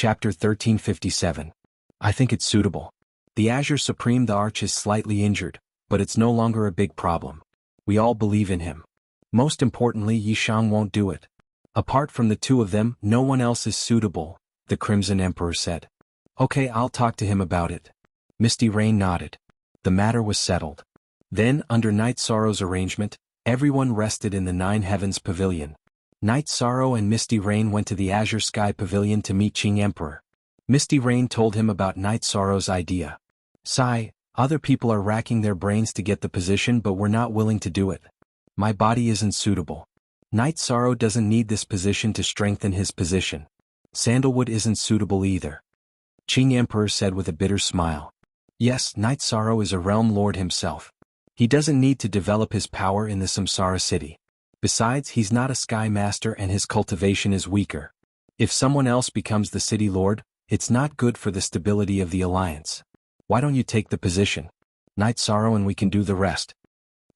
Chapter 1357. I think it's suitable. The Azure Supreme the Arch is slightly injured, but it's no longer a big problem. We all believe in him. Most importantly, Yishang won't do it. Apart from the two of them, no one else is suitable, the Crimson Emperor said. Okay, I'll talk to him about it. Misty Rain nodded. The matter was settled. Then, under Night Sorrow's arrangement, everyone rested in the Nine Heavens Pavilion. Night Sorrow and Misty Rain went to the Azure Sky Pavilion to meet Qing Emperor. Misty Rain told him about Night Sorrow's idea. Sigh, other people are racking their brains to get the position but we're not willing to do it. My body isn't suitable. Night Sorrow doesn't need this position to strengthen his position. Sandalwood isn't suitable either. Qing Emperor said with a bitter smile. Yes, Night Sorrow is a realm lord himself. He doesn't need to develop his power in the Samsara city. Besides, he's not a sky master and his cultivation is weaker. If someone else becomes the city lord, it's not good for the stability of the alliance. Why don't you take the position? Night Sorrow and we can do the rest.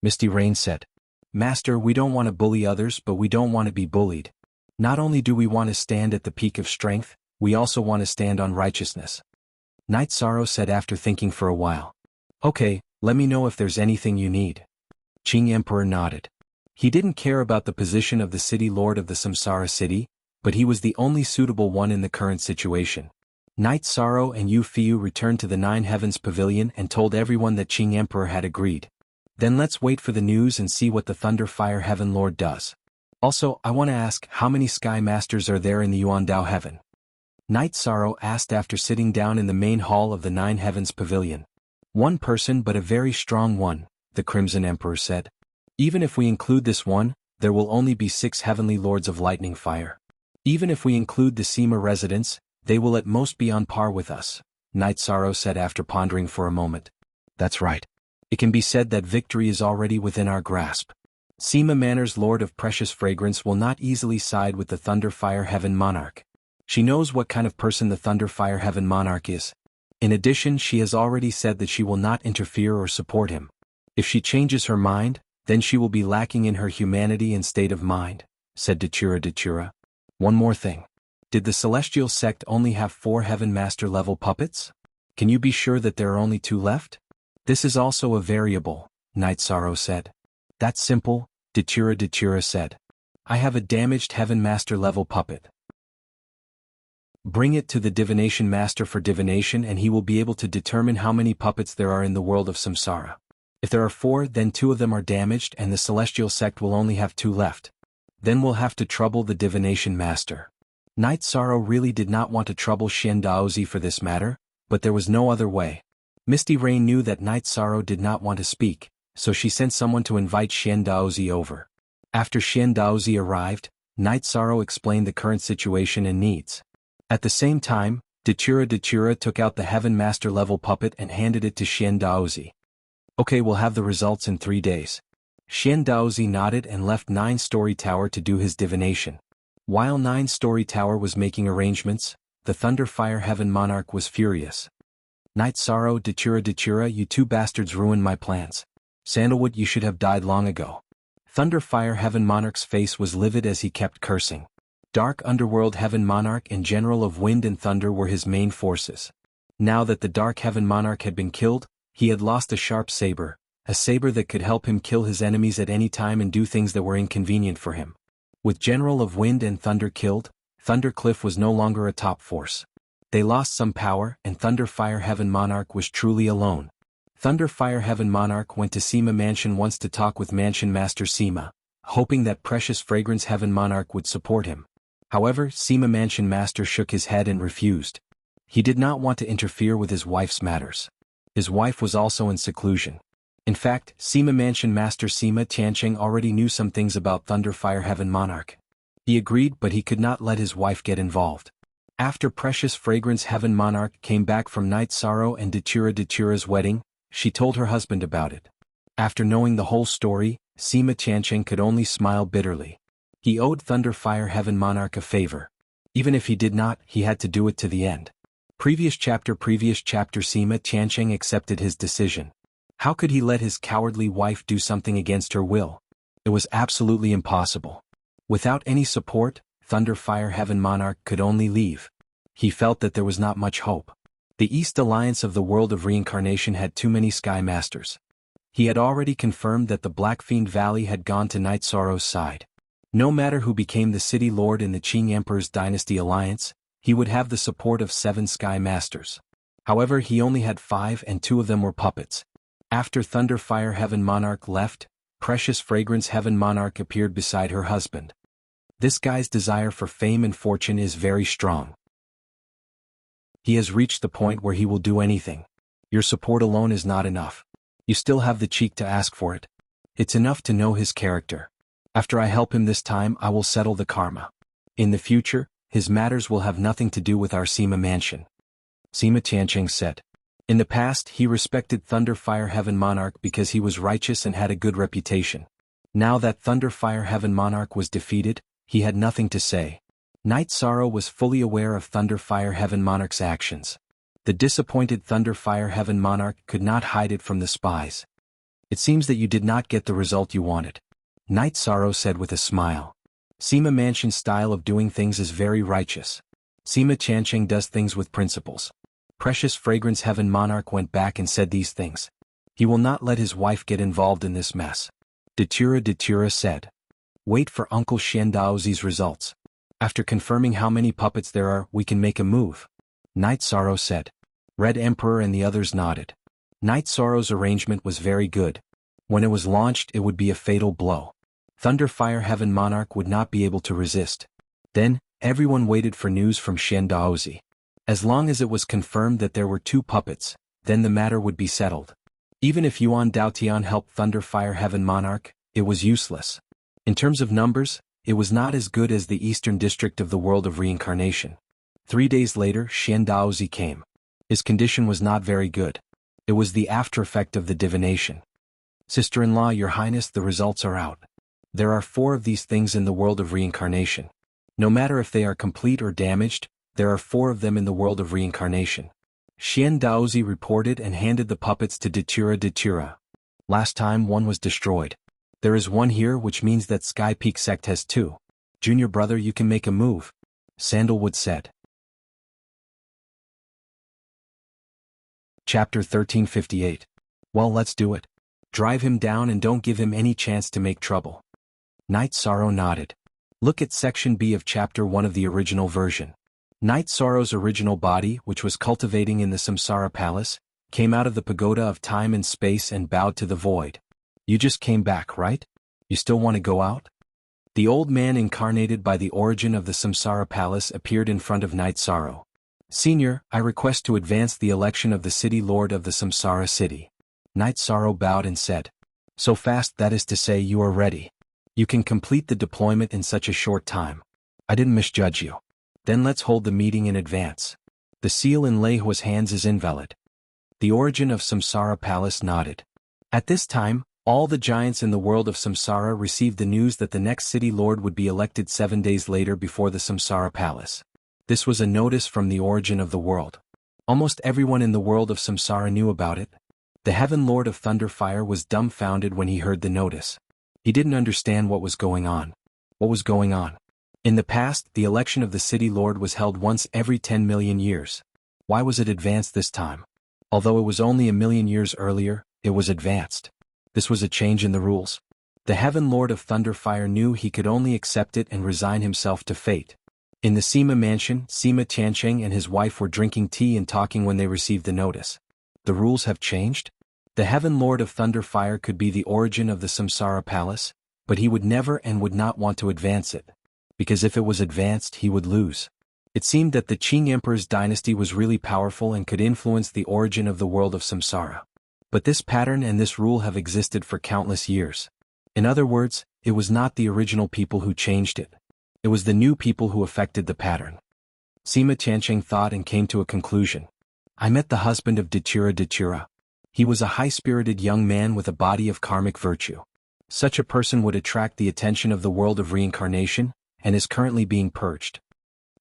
Misty Rain said. Master, we don't want to bully others but we don't want to be bullied. Not only do we want to stand at the peak of strength, we also want to stand on righteousness. Night Sorrow said after thinking for a while. Okay, let me know if there's anything you need. Qing Emperor nodded. He didn't care about the position of the city lord of the Samsara city, but he was the only suitable one in the current situation. Night Sorrow and Yu Fiu returned to the Nine Heavens Pavilion and told everyone that Qing Emperor had agreed. Then let's wait for the news and see what the Thunder Fire Heaven Lord does. Also, I want to ask how many Sky Masters are there in the Yuandao Heaven? Night Sorrow asked after sitting down in the main hall of the Nine Heavens Pavilion. One person but a very strong one, the Crimson Emperor said. Even if we include this one, there will only be 6 Heavenly Lords of Lightning Fire. Even if we include the Sima residents, they will at most be on par with us, Night Sorrow said after pondering for a moment. That's right. It can be said that victory is already within our grasp. Sima Manor's Lord of Precious Fragrance will not easily side with the Thunder Fire Heaven Monarch. She knows what kind of person the Thunder Fire Heaven Monarch is. In addition, she has already said that she will not interfere or support him. If she changes her mind, then she will be lacking in her humanity and state of mind, said Datura. One more thing. Did the Celestial Sect only have 4 Heaven Master level puppets? Can you be sure that there are only 2 left? This is also a variable, Night Sorrow said. That's simple, Datura said. I have a damaged Heaven Master level puppet. Bring it to the Divination Master for divination and he will be able to determine how many puppets there are in the world of Samsara. If there are 4, then 2 of them are damaged and the Celestial Sect will only have 2 left. Then we'll have to trouble the Divination Master. Night Sorrow really did not want to trouble Xian Daozi for this matter, but there was no other way. Misty Rain knew that Night Sorrow did not want to speak, so she sent someone to invite Xian Daozi over. After Xian Daozi arrived, Night Sorrow explained the current situation and needs. At the same time, Datura took out the Heaven Master level puppet and handed it to Xian Daozi. Okay, we'll have the results in 3 days. Xian Daozi nodded and left 9-story tower to do his divination. While 9-story tower was making arrangements, the Thunder Fire Heaven Monarch was furious. Night Sorrow, Datura, you 2 bastards ruined my plans. Sandalwood, you should have died long ago. Thunder Fire Heaven Monarch's face was livid as he kept cursing. Dark Underworld Heaven Monarch and General of Wind and Thunder were his main forces. Now that the Dark Heaven Monarch had been killed, he had lost a sharp saber, a saber that could help him kill his enemies at any time and do things that were inconvenient for him. With General of Wind and Thunder killed, Thundercliff was no longer a top force. They lost some power and Thunder Fire Heaven Monarch was truly alone. Thunder Fire Heaven Monarch went to Sima Mansion once to talk with Mansion Master Sima, hoping that Precious Fragrance Heaven Monarch would support him. However, Sima Mansion Master shook his head and refused. He did not want to interfere with his wife's matters. His wife was also in seclusion. In fact, Sima Mansion Master Sima Tiancheng already knew some things about Thunder Fire Heaven Monarch. He agreed but he could not let his wife get involved. After Precious Fragrance Heaven Monarch came back from Night Sorrow and Datura's wedding, she told her husband about it. After knowing the whole story, Sima Tiancheng could only smile bitterly. He owed Thunder Fire Heaven Monarch a favor. Even if he did not, he had to do it to the end. Previous chapter Sima Tiancheng accepted his decision. How could he let his cowardly wife do something against her will? It was absolutely impossible. Without any support, Thunder Fire Heaven Monarch could only leave. He felt that there was not much hope. The East Alliance of the world of reincarnation had too many Sky Masters. He had already confirmed that the Black Fiend Valley had gone to Night Sorrow's side. No matter who became the city lord in the Qing Emperor's Dynasty Alliance, he would have the support of 7 Sky Masters. However, he only had 5 and 2 of them were puppets. After Thunderfire Heaven Monarch left, Precious Fragrance Heaven Monarch appeared beside her husband. This guy's desire for fame and fortune is very strong. He has reached the point where he will do anything. Your support alone is not enough. You still have the cheek to ask for it. It's enough to know his character. After I help him this time, I will settle the karma. In the future, his matters will have nothing to do with our Sima mansion. Sima Tianqing said. In the past, he respected Thunderfire Heaven Monarch because he was righteous and had a good reputation. Now that Thunderfire Heaven Monarch was defeated, he had nothing to say. Night Sorrow was fully aware of Thunderfire Heaven Monarch's actions. The disappointed Thunderfire Heaven Monarch could not hide it from the spies. It seems that you did not get the result you wanted. Night Sorrow said with a smile. Sima Mansion's style of doing things is very righteous. Sima Tianqing does things with principles. Precious Fragrance Heaven Monarch went back and said these things. He will not let his wife get involved in this mess. Datura said. Wait for Uncle Xiandaozi's results. After confirming how many puppets there are, we can make a move. Night Sorrow said. Red Emperor and the others nodded. Night Sorrow's arrangement was very good. When it was launched, it would be a fatal blow. Thunderfire Heaven Monarch would not be able to resist. Then, everyone waited for news from Xiandaozi. As long as it was confirmed that there were 2 puppets, then the matter would be settled. Even if Yuan Daotian helped Thunderfire Heaven Monarch, it was useless. In terms of numbers, it was not as good as the eastern district of the world of reincarnation. 3 days later, Xiandaozi came. His condition was not very good. It was the after-effect of the divination. Sister-in-law, Your Highness, the results are out. There are 4 of these things in the world of reincarnation. No matter if they are complete or damaged, there are 4 of them in the world of reincarnation. Xiandaozi reported and handed the puppets to Datura. Last time one was destroyed. There is 1 here, which means that Sky Peak Sect has 2. Junior brother, you can make a move. Sandalwood said. Chapter 1358. Well, let's do it. Drive him down and don't give him any chance to make trouble. Night Sorrow nodded. Look at Section B of Chapter 1 of the original version. Night Sorrow's original body, which was cultivating in the Samsara Palace, came out of the pagoda of time and space and bowed to the void. You just came back, right? You still want to go out? The old man incarnated by the origin of the Samsara Palace appeared in front of Night Sorrow. Senior, I request to advance the election of the city lord of the Samsara city. Night Sorrow bowed and said. So fast, that is to say you are ready. You can complete the deployment in such a short time. I didn't misjudge you. Then let's hold the meeting in advance. The seal in Lei Hua's hands is invalid. The origin of Samsara Palace nodded. At this time, all the giants in the world of Samsara received the news that the next city lord would be elected 7 days later before the Samsara Palace. This was a notice from the origin of the world. Almost everyone in the world of Samsara knew about it. The Heaven Lord of Thunderfire was dumbfounded when he heard the notice. He didn't understand what was going on. What was going on? In the past, the election of the city lord was held once every 10 million years. Why was it advanced this time? Although it was only 1 million years earlier, it was advanced. This was a change in the rules. The Heaven Lord of Thunderfire knew he could only accept it and resign himself to fate. In the Sima mansion, Sima Tianqing and his wife were drinking tea and talking when they received the notice. The rules have changed? The Heaven Lord of Thunderfire could be the origin of the Samsara Palace, but he would never and would not want to advance it. Because if it was advanced, he would lose. It seemed that the Qing Emperor's dynasty was really powerful and could influence the origin of the world of Samsara. But this pattern and this rule have existed for countless years. In other words, it was not the original people who changed it. It was the new people who affected the pattern. Sima Tianqing thought and came to a conclusion. I met the husband of Datura. He was a high-spirited young man with a body of karmic virtue. Such a person would attract the attention of the world of reincarnation, and is currently being purged.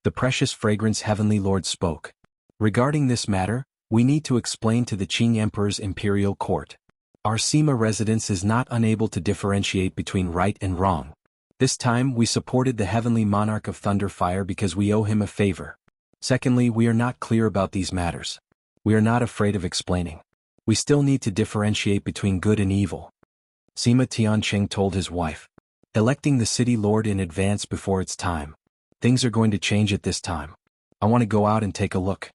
The Precious Fragrance Heavenly Lord spoke. Regarding this matter, we need to explain to the Qing Emperor's imperial court. Our Sima residence is not unable to differentiate between right and wrong. This time we supported the Heavenly Monarch of Thunderfire because we owe him a favor. Secondly, we are not clear about these matters. We are not afraid of explaining. We still need to differentiate between good and evil. Sima Tianqing told his wife. Electing the city lord in advance before its time. Things are going to change at this time. I want to go out and take a look.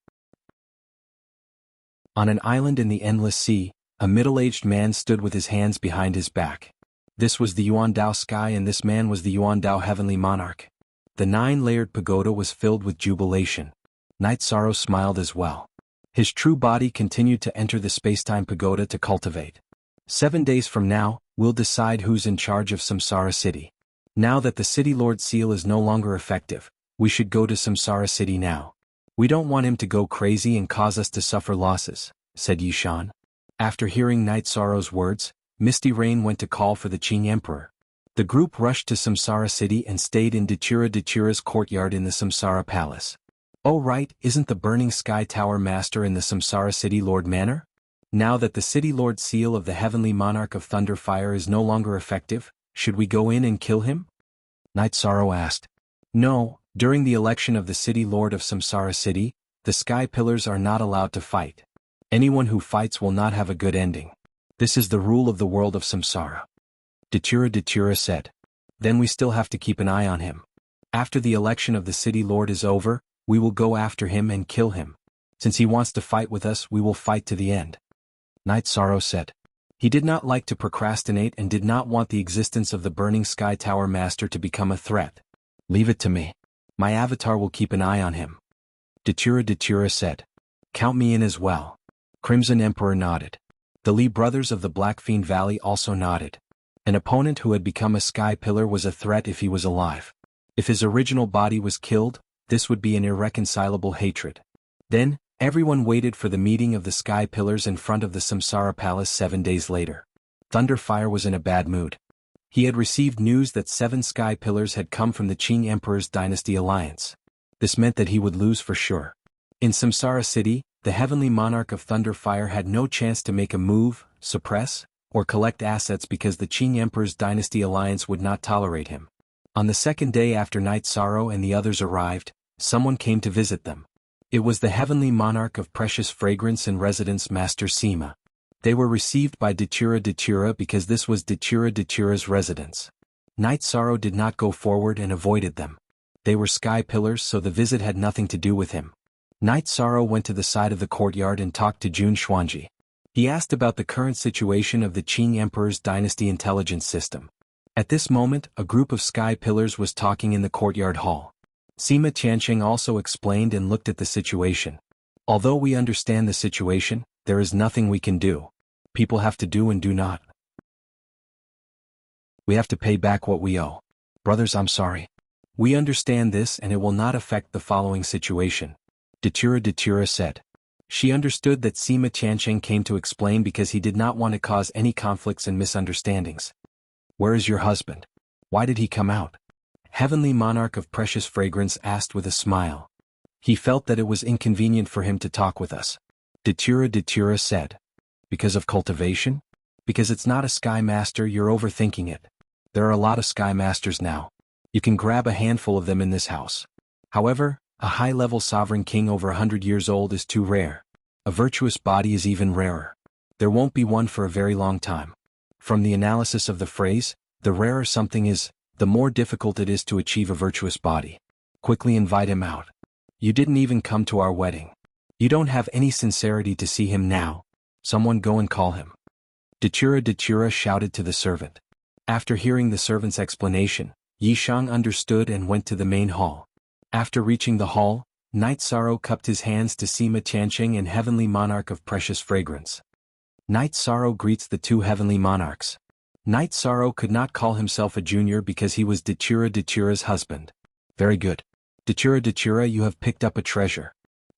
On an island in the endless sea, a middle-aged man stood with his hands behind his back. This was the Yuandao sky, and this man was the Yuandao heavenly monarch. The 9-layered pagoda was filled with jubilation. Night Sorrow smiled as well. His true body continued to enter the space-time pagoda to cultivate. 7 days from now, we'll decide who's in charge of Samsara City. Now that the City Lord seal is no longer effective, we should go to Samsara City now. We don't want him to go crazy and cause us to suffer losses, said Yishan. After hearing Night Sorrow's words, Misty Rain went to call for the Qing Emperor. The group rushed to Samsara City and stayed in Dachira's courtyard in the Samsara Palace. Oh right, isn't the Burning Sky Tower Master in the Samsara City Lord Manor? Now that the City Lord seal of the Heavenly Monarch of Thunderfire is no longer effective, should we go in and kill him? Night Sorrow asked. No, during the election of the City Lord of Samsara City, the Sky Pillars are not allowed to fight. Anyone who fights will not have a good ending. This is the rule of the world of Samsara. Dachira said. Then we still have to keep an eye on him. After the election of the City Lord is over, we will go after him and kill him. Since he wants to fight with us, we will fight to the end. Night Sorrow said. He did not like to procrastinate and did not want the existence of the Burning Sky Tower Master to become a threat. Leave it to me. My avatar will keep an eye on him. Dachira said. Count me in as well. Crimson Emperor nodded. The Li brothers of the Black Fiend Valley also nodded. An opponent who had become a Sky Pillar was a threat if he was alive. If his original body was killed, this would be an irreconcilable hatred. Then, everyone waited for the meeting of the Sky Pillars in front of the Samsara Palace 7 days later. Thunderfire was in a bad mood. He had received news that 7 Sky Pillars had come from the Qing Emperor's dynasty alliance. This meant that he would lose for sure. In Samsara City, the Heavenly Monarch of Thunderfire had no chance to make a move, suppress, or collect assets because the Qing Emperor's dynasty alliance would not tolerate him. On the second day after Night Sorrow and the others arrived, someone came to visit them. It was the Heavenly Monarch of Precious Fragrance and Residence Master Sima. They were received by Dachira because this was Dachira's residence. Night Sorrow did not go forward and avoided them. They were Sky Pillars, so the visit had nothing to do with him. Night Sorrow went to the side of the courtyard and talked to Jun Xuanji. He asked about the current situation of the Qing Emperor's dynasty intelligence system. At this moment, a group of Sky Pillars was talking in the courtyard hall. Sima Tianqing also explained and looked at the situation. Although we understand the situation, there is nothing we can do. People have to do and do not. We have to pay back what we owe. Brothers, I'm sorry. We understand this and it will not affect the following situation. Dachira said. She understood that Sima Tianqing came to explain because he did not want to cause any conflicts and misunderstandings. Where is your husband? Why did he come out? Heavenly Monarch of Precious Fragrance asked with a smile. He felt that it was inconvenient for him to talk with us. Dachira said. Because of cultivation? Because it's not a Sky Master, you're overthinking it. There are a lot of Sky Masters now. You can grab a handful of them in this house. However, a high-level sovereign king over 100 years old is too rare. A virtuous body is even rarer. There won't be one for a very long time. From the analysis of the phrase, the rarer something is, the more difficult it is to achieve a virtuous body. Quickly invite him out. You didn't even come to our wedding. You don't have any sincerity to see him now. Someone go and call him. Dachira shouted to the servant. After hearing the servant's explanation, Yishang understood and went to the main hall. After reaching the hall, Night Sorrow cupped his hands to Sima Tianqing and Heavenly Monarch of Precious Fragrance. Night Sorrow greets the two Heavenly Monarchs. Night Sorrow could not call himself a junior because he was Dachira's husband. Very good. Dachira, you have picked up a treasure.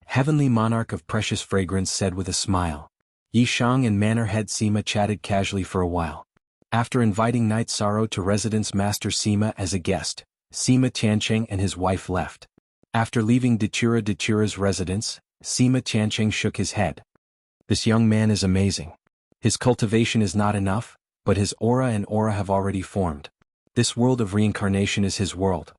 Heavenly Monarch of Precious Fragrance said with a smile. Yishang and Manor Head Sima chatted casually for a while. After inviting Night Sorrow to Residence Master Sima as a guest, Sima Tianqing and his wife left. After leaving Dachira's residence, Sima Tianqing shook his head. This young man is amazing. His cultivation is not enough, but his aura and aura have already formed. This world of reincarnation is his world.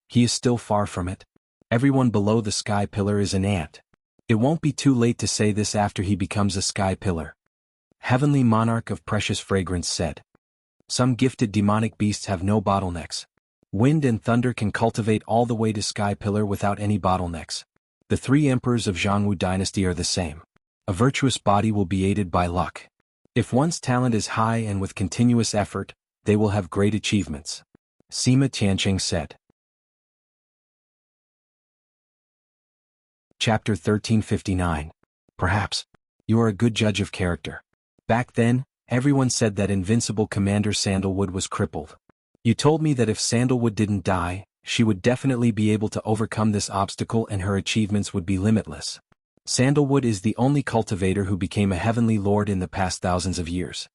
He is still far from it. Everyone below the sky pillar is an ant. It won't be too late to say this after he becomes a sky pillar. Heavenly monarch of precious fragrance said. Some gifted demonic beasts have no bottlenecks. Wind and thunder can cultivate all the way to sky pillar without any bottlenecks. The three emperors of Zhongwu dynasty are the same. A virtuous body will be aided by luck. If one's talent is high and with continuous effort, they will have great achievements. Sima Tianqing said. Chapter 1359. Perhaps. You are a good judge of character. Back then, everyone said that invincible Commander Sandalwood was crippled. You told me that if Sandalwood didn't die, she would definitely be able to overcome this obstacle and her achievements would be limitless. Sandalwood is the only cultivator who became a heavenly lord in the past thousands of years.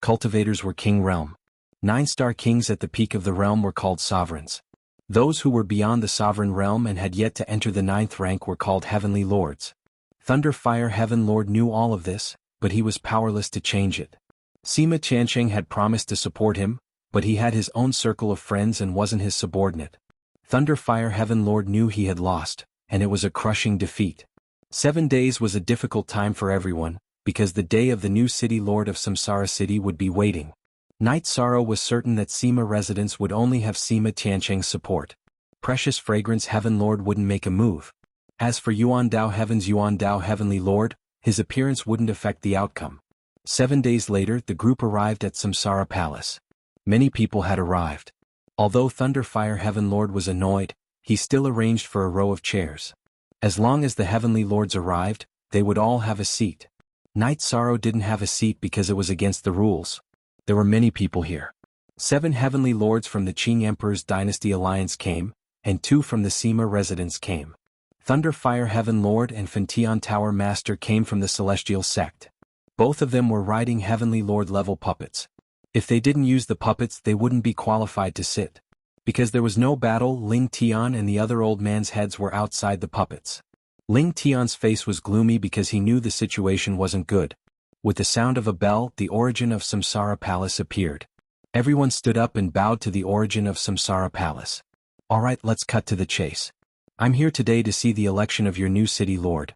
Cultivators were king realm. 9-star kings at the peak of the realm were called sovereigns. Those who were beyond the sovereign realm and had yet to enter the 9th rank were called heavenly lords. Thunder Fire Heaven Lord knew all of this, but he was powerless to change it. Sima Tianqing had promised to support him, but he had his own circle of friends and wasn't his subordinate. Thunder Fire Heaven Lord knew he had lost, and it was a crushing defeat. 7 days was a difficult time for everyone, because the day of the new city lord of Samsara City would be waiting. Night Sorrow was certain that Sima residents would only have Sima Tianqing's support. Precious Fragrance Heaven Lord wouldn't make a move. As for Yuan Dao Heaven's Yuan Dao Heavenly Lord, his appearance wouldn't affect the outcome. 7 days later the group arrived at Samsara Palace. Many people had arrived. Although Thunder Fire Heaven Lord was annoyed, he still arranged for a row of chairs. As long as the Heavenly Lords arrived, they would all have a seat. Night Sorrow didn't have a seat because it was against the rules. There were many people here. 7 Heavenly Lords from the Qing Emperor's Dynasty Alliance came, and 2 from the Sima residents came. Thunder Fire Heaven Lord and Fantian Tower Master came from the Celestial Sect. Both of them were riding Heavenly Lord level puppets. If they didn't use the puppets they wouldn't be qualified to sit. Because there was no battle, Ling Tian and the other old man's heads were outside the puppets. Ling Tian's face was gloomy because he knew the situation wasn't good. With the sound of a bell, the origin of Samsara Palace appeared. Everyone stood up and bowed to the origin of Samsara Palace. Alright, let's cut to the chase. I'm here today to see the election of your new city lord.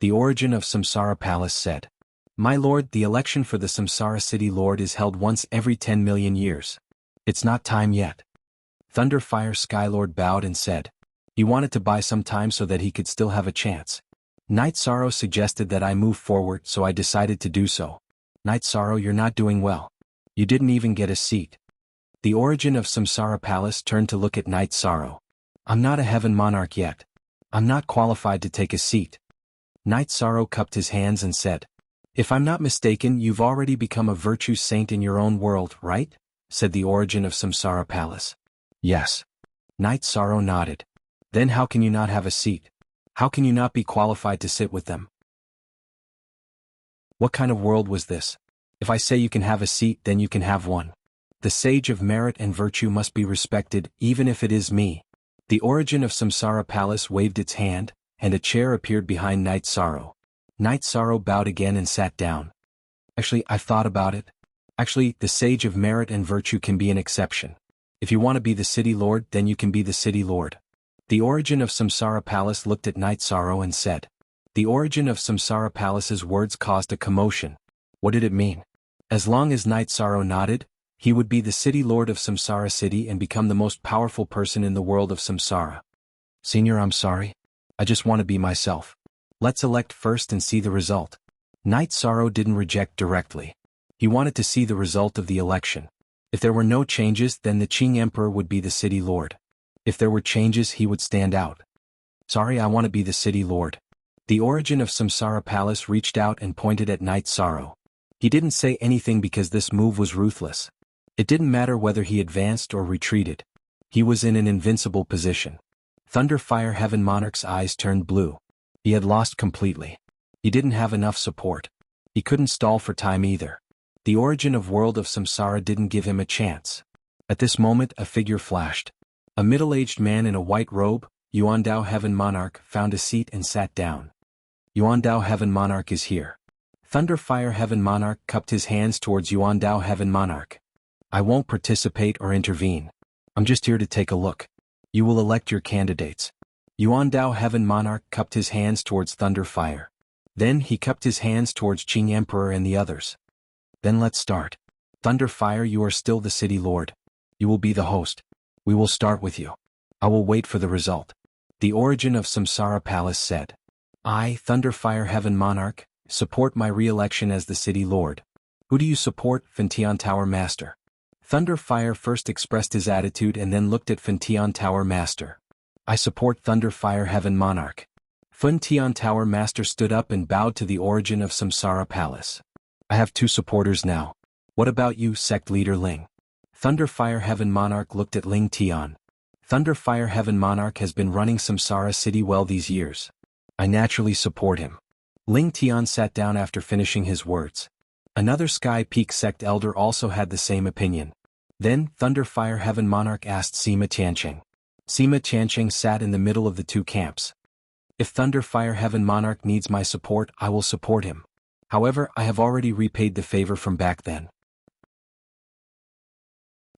The origin of Samsara Palace said. My lord, the election for the Samsara City Lord is held once every 10 million years. It's not time yet. Thunder Fire Skylord bowed and said. He wanted to buy some time so that he could still have a chance. Night Sorrow suggested that I move forward, so I decided to do so. Night Sorrow, you're not doing well. You didn't even get a seat. The origin of Samsara Palace turned to look at Night Sorrow. I'm not a heaven monarch yet. I'm not qualified to take a seat. Night Sorrow cupped his hands and said. If I'm not mistaken, you've already become a virtue saint in your own world, right? Said the origin of Samsara Palace. Yes. Night Sorrow nodded. Then how can you not have a seat? How can you not be qualified to sit with them? What kind of world was this? If I say you can have a seat, then you can have one. The sage of merit and virtue must be respected, even if it is me. The origin of Samsara Palace waved its hand, and a chair appeared behind Night Sorrow. Night Sorrow bowed again and sat down. Actually, I've thought about it. Actually, the sage of merit and virtue can be an exception. If you want to be the city lord, then you can be the city lord. The origin of Samsara Palace looked at Night Sorrow and said. The origin of Samsara Palace's words caused a commotion. What did it mean? As long as Night Sorrow nodded, he would be the city lord of Samsara City and become the most powerful person in the world of Samsara. Senior, I'm sorry. I just want to be myself. Let's elect first and see the result. Night Sorrow didn't reject directly. He wanted to see the result of the election. If there were no changes, then the Qing Emperor would be the city lord. If there were changes, he would stand out. Sorry, I want to be the city lord. The origin of Samsara Palace reached out and pointed at Night Sorrow. He didn't say anything because this move was ruthless. It didn't matter whether he advanced or retreated. He was in an invincible position. Thunder Fire Heaven Monarch's eyes turned blue. He had lost completely. He didn't have enough support. He couldn't stall for time either. The origin of world of Samsara didn't give him a chance. At this moment a figure flashed. A middle-aged man in a white robe, Yuan Dao Heaven Monarch, found a seat and sat down. Yuan Dao Heaven Monarch is here. Thunder Fire Heaven Monarch cupped his hands towards Yuan Dao Heaven Monarch. I won't participate or intervene. I'm just here to take a look. You will elect your candidates. Yuandao Heaven Monarch cupped his hands towards Thunder Fire. Then he cupped his hands towards Qing Emperor and the others. Then let's start. Thunder Fire, you are still the city lord. You will be the host. We will start with you. I will wait for the result. The origin of Samsara Palace said. I, Thunder Fire Heaven Monarch, support my re-election as the city lord. Who do you support? Fentian Tower Master. Thunder Fire first expressed his attitude and then looked at Fentian Tower Master. I support Thunder Fire Heaven Monarch. Fentian Tower Master stood up and bowed to the origin of Samsara Palace. I have 2 supporters now. What about you, sect leader Ling? Thunder Fire Heaven Monarch looked at Ling Tian. Thunder Fire Heaven Monarch has been running Samsara City well these years. I naturally support him. Ling Tian sat down after finishing his words. Another Sky Peak sect elder also had the same opinion. Then, Thunder Fire Heaven Monarch asked Sima Tiancheng. Sima Tiancheng sat in the middle of the 2 camps. If Thunder Fire Heaven Monarch needs my support, I will support him. However, I have already repaid the favor from back then.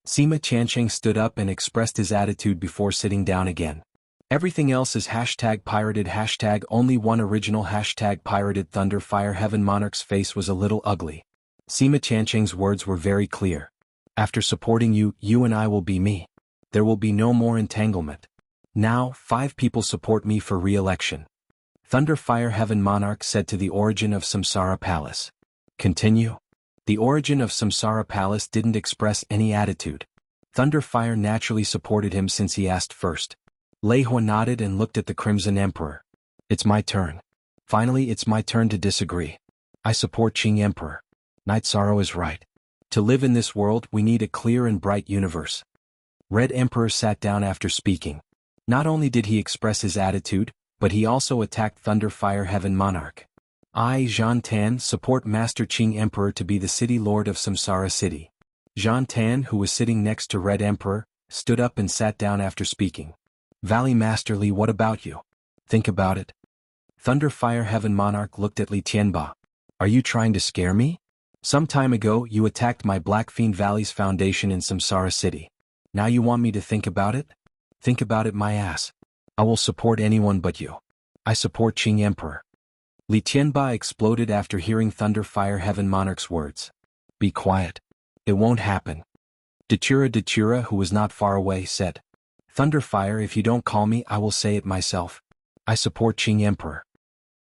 Sima Tiancheng stood up and expressed his attitude before sitting down again. Everything else is #pirated #only one original #pirated. Thunder Fire Heaven Monarch's face was a little ugly. Sima Tiancheng's words were very clear. After supporting you, you and I will be me. There will be no more entanglement. Now, 5 people support me for re-election. Thunder Fire Heaven Monarch said to the origin of Samsara Palace. Continue. The origin of Samsara Palace didn't express any attitude. Thunder Fire naturally supported him since he asked first. Lei Hua nodded and looked at the Crimson Emperor. It's my turn. Finally, it's my turn to disagree. I support Qing Emperor. Night Sorrow is right. To live in this world, we need a clear and bright universe. Red Emperor sat down after speaking. Not only did he express his attitude, but he also attacked Thunder Fire Heaven Monarch. I, Zhan Tan, support Master Qing Emperor to be the city lord of Samsara City. Zhan Tan, who was sitting next to Red Emperor, stood up and sat down after speaking. Valley Master Li, what about you? Think about it. Thunder Fire Heaven Monarch looked at Li Tianba. Are you trying to scare me? Some time ago, you attacked my Black Fiend Valley's foundation in Samsara City. Now you want me to think about it? Think about it, my ass. I will support anyone but you. I support Qing Emperor. Li Tianba exploded after hearing Thunder Fire Heaven Monarch's words. Be quiet. It won't happen. Datura, who was not far away, said. Thunder Fire, if you don't call me, I will say it myself. I support Qing Emperor.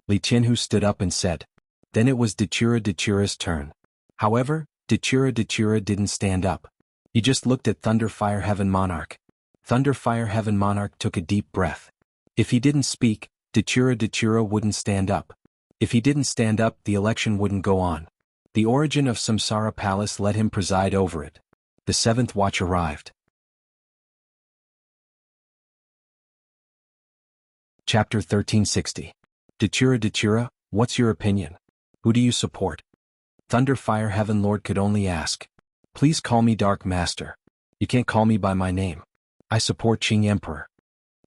Li Tianhu stood up and said. Then it was Datura's turn. However, Datura didn't stand up. He just looked at Thunder Fire Heaven Monarch. Thunder Fire Heaven Monarch took a deep breath. If he didn't speak, Datura wouldn't stand up. If he didn't stand up, the election wouldn't go on. The origin of Samsara Palace let him preside over it. The 7th watch arrived. Chapter 1360. Datura, what's your opinion? Who do you support? Thunder Fire Heaven Lord could only ask. Please call me Dark Master. You can't call me by my name. I support Qing Emperor.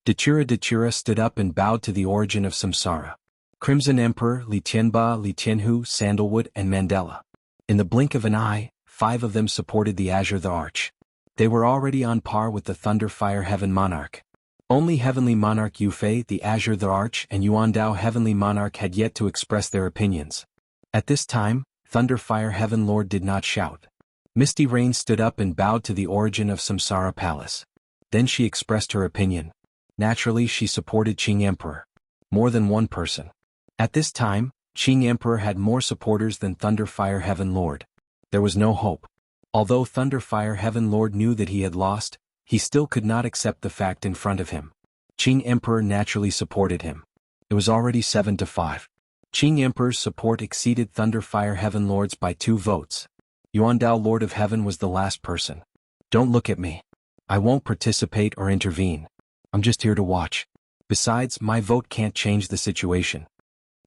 Datura stood up and bowed to the origin of Samsara. Crimson Emperor, Li Tianba, Li Tianhu, Sandalwood, and Mandela. In the blink of an eye, 5 of them supported the Azure the Arch. They were already on par with the Thunder Fire Heaven Monarch. Only Heavenly Monarch Yufei, the Azure the Arch, and Yuandao Heavenly Monarch had yet to express their opinions. At this time, Thunder Fire Heaven Lord did not shout. Misty Rain stood up and bowed to the origin of Samsara Palace. Then she expressed her opinion. Naturally, she supported Qing Emperor. More than one person. At this time, Qing Emperor had more supporters than Thunder Fire Heaven Lord. There was no hope. Although Thunder Fire Heaven Lord knew that he had lost, he still could not accept the fact in front of him. Qing Emperor naturally supported him. It was already 7-5. Qing Emperor's support exceeded Thunder Fire Heaven Lord's by 2 votes. Yuandao Lord of Heaven was the last person. Don't look at me. I won't participate or intervene. I'm just here to watch. Besides, my vote can't change the situation.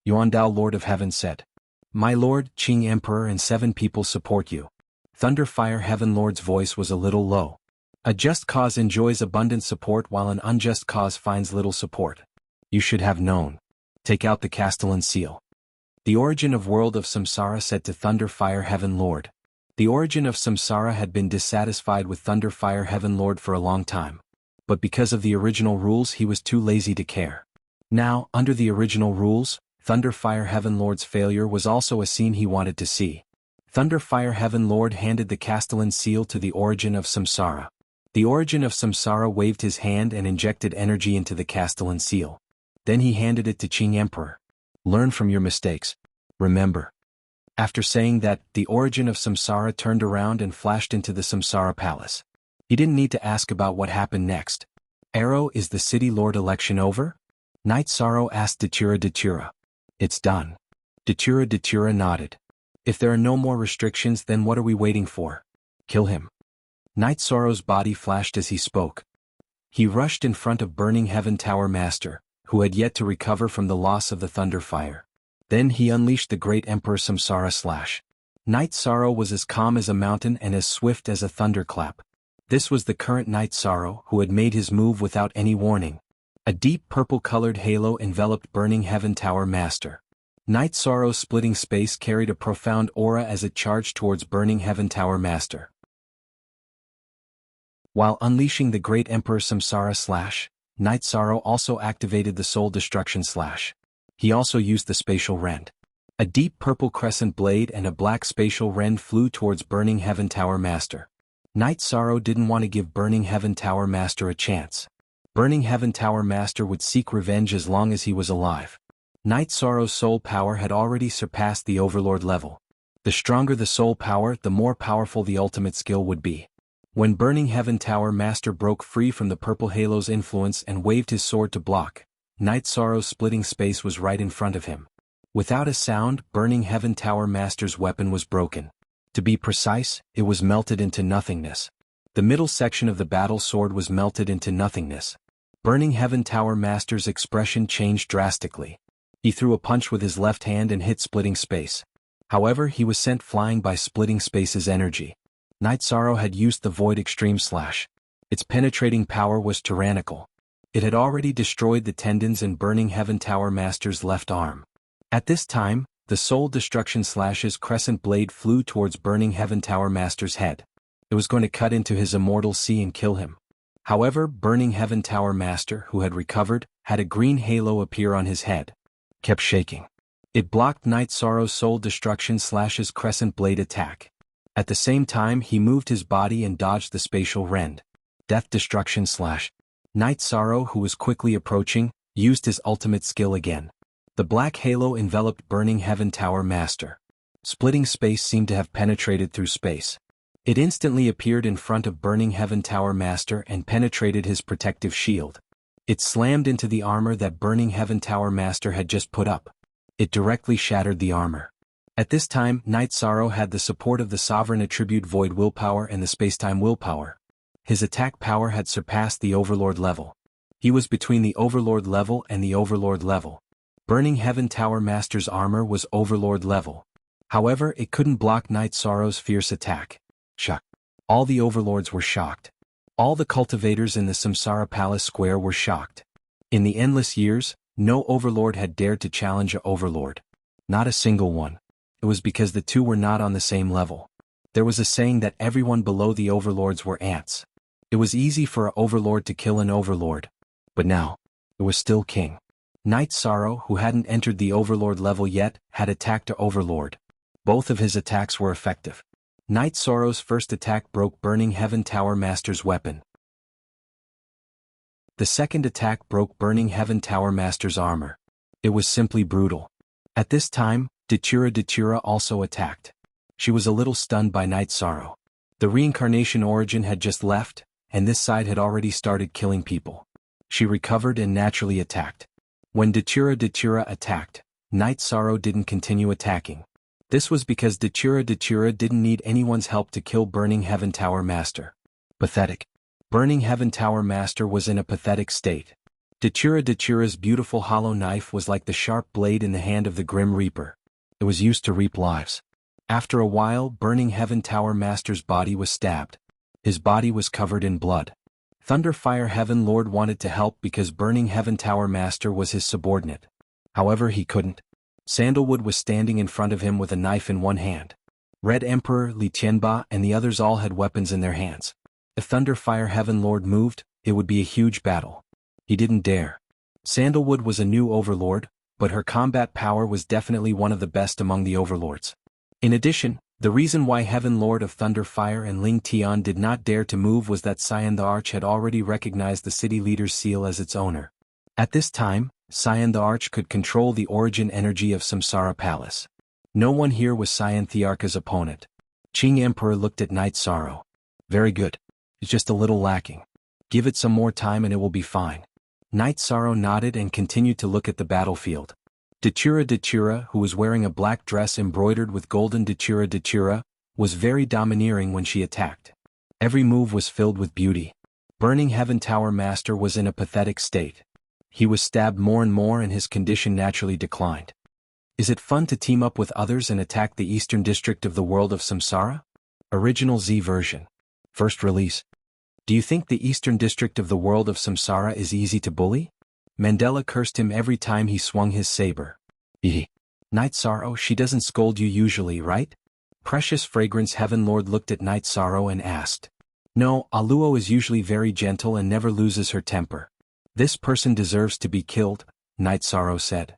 Yuandao Lord of Heaven said. My lord, Qing Emperor and 7 people support you. Thunder Fire Heaven Lord's voice was a little low. A just cause enjoys abundant support while an unjust cause finds little support. You should have known. Take out the Castellan seal. The origin of world of Samsara said to Thunder Fire Heaven Lord. The origin of Samsara had been dissatisfied with Thunder Fire Heaven Lord for a long time. but because of the original rules he was too lazy to care. Now, under the original rules, Thunder Fire Heaven Lord's failure was also a scene he wanted to see. Thunder Fire Heaven Lord handed the Castellan seal to the Origin of Samsara. The Origin of Samsara waved his hand and injected energy into the Castellan seal. Then he handed it to Qing Emperor. Learn from your mistakes. Remember. After saying that, the Origin of Samsara turned around and flashed into the Samsara Palace. He didn't need to ask about what happened next. Arrow, is the City Lord election over? Knight Sorrow asked Datura. It's done. Datura nodded. If there are no more restrictions, then what are we waiting for? Kill him. Knight Sorrow's body flashed as he spoke. He rushed in front of Burning Heaven Tower Master, who had yet to recover from the loss of the Thunder Fire. Then he unleashed the Great Emperor Samsara Slash. Knight Sorrow was as calm as a mountain and as swift as a thunderclap. This was the current Knight Sorrow who had made his move without any warning. A deep purple-colored halo enveloped Burning Heaven Tower Master. Knight Sorrow's splitting space carried a profound aura as it charged towards Burning Heaven Tower Master. While unleashing the Great Emperor Samsara Slash, Knight Sorrow also activated the Soul Destruction Slash. He also used the Spatial Rend. A deep purple crescent blade and a black Spatial Rend flew towards Burning Heaven Tower Master. Knight Sorrow didn't want to give Burning Heaven Tower Master a chance. Burning Heaven Tower Master would seek revenge as long as he was alive. Knight Sorrow's soul power had already surpassed the Overlord level. The stronger the soul power, the more powerful the ultimate skill would be. When Burning Heaven Tower Master broke free from the purple halo's influence and waved his sword to block, Knight Sorrow's splitting space was right in front of him. Without a sound, Burning Heaven Tower Master's weapon was broken. To be precise, it was melted into nothingness. The middle section of the battle sword was melted into nothingness. Burning Heaven Tower Master's expression changed drastically. He threw a punch with his left hand and hit Splitting Space. However, he was sent flying by Splitting Space's energy. Knight Sorrow had used the Void Extreme Slash. Its penetrating power was tyrannical. It had already destroyed the tendons in Burning Heaven Tower Master's left arm. At this time, the Soul Destruction Slash's crescent blade flew towards Burning Heaven Tower Master's head. It was going to cut into his immortal sea and kill him. However, Burning Heaven Tower Master, who had recovered, had a green halo appear on his head. Kept shaking. It blocked Knight Sorrow's Soul Destruction Slash's crescent blade attack. At the same time, he moved his body and dodged the Spatial Rend. Death Destruction Slash. Knight Sorrow, who was quickly approaching, used his ultimate skill again. The black halo enveloped Burning Heaven Tower Master. Splitting Space seemed to have penetrated through space. It instantly appeared in front of Burning Heaven Tower Master and penetrated his protective shield. It slammed into the armor that Burning Heaven Tower Master had just put up. It directly shattered the armor. At this time, Knight Sorrow had the support of the Sovereign Attribute Void Willpower and the Spacetime Willpower. His attack power had surpassed the Overlord level. He was between the Overlord level and the Overlord level. Burning Heaven Tower Master's armor was Overlord level. However, it couldn't block Knight Sorrow's fierce attack. Shock. All the Overlords were shocked. All the cultivators in the Samsara Palace Square were shocked. In the endless years, no Overlord had dared to challenge a Overlord. Not a single one. It was because the two were not on the same level. There was a saying that everyone below the Overlords were ants. It was easy for an Overlord to kill an Overlord. But now, it was still King. Knight Sorrow, who hadn't entered the Overlord level yet, had attacked a Overlord. Both of his attacks were effective. Knight Sorrow's first attack broke Burning Heaven Tower Master's weapon. The second attack broke Burning Heaven Tower Master's armor. It was simply brutal. At this time, Datura also attacked. She was a little stunned by Knight Sorrow. The reincarnation Origin had just left, and this side had already started killing people. She recovered and naturally attacked. When Datura attacked, Knight Sorrow didn't continue attacking. This was because Datura didn't need anyone's help to kill Burning Heaven Tower Master. Pathetic. Burning Heaven Tower Master was in a pathetic state. Datura's beautiful hollow knife was like the sharp blade in the hand of the Grim Reaper. It was used to reap lives. After a while, Burning Heaven Tower Master's body was stabbed. His body was covered in blood. Thunder Fire Heaven Lord wanted to help because Burning Heaven Tower Master was his subordinate. However, he couldn't. Sandalwood was standing in front of him with a knife in one hand. Red Emperor, Li Tianba, and the others all had weapons in their hands. If Thunder Fire Heaven Lord moved, it would be a huge battle. He didn't dare. Sandalwood was a new overlord, but her combat power was definitely one of the best among the overlords. In addition, the reason why Heaven Lord of Thunderfire and Ling Tian did not dare to move was that Sion the Arch had already recognized the city leader's seal as its owner. At this time, Sion the Arch could control the origin energy of Samsara Palace. No one here was Sion Thearka's opponent. Qing Emperor looked at Night Sorrow. Very good. It's just a little lacking. Give it some more time and it will be fine. Night Sorrow nodded and continued to look at the battlefield. Datura, who was wearing a black dress embroidered with golden Datura, was very domineering when she attacked. Every move was filled with beauty. Burning Heaven Tower Master was in a pathetic state. He was stabbed more and more and his condition naturally declined. Is it fun to team up with others and attack the eastern district of the world of Samsara? Original Z version. First release. Do you think the eastern district of the world of Samsara is easy to bully? Mandela cursed him every time he swung his saber. Night Sorrow, she doesn't scold you usually, right? Precious Fragrance Heaven Lord looked at Night Sorrow and asked. No, Aluo is usually very gentle and never loses her temper. This person deserves to be killed, Night Sorrow said.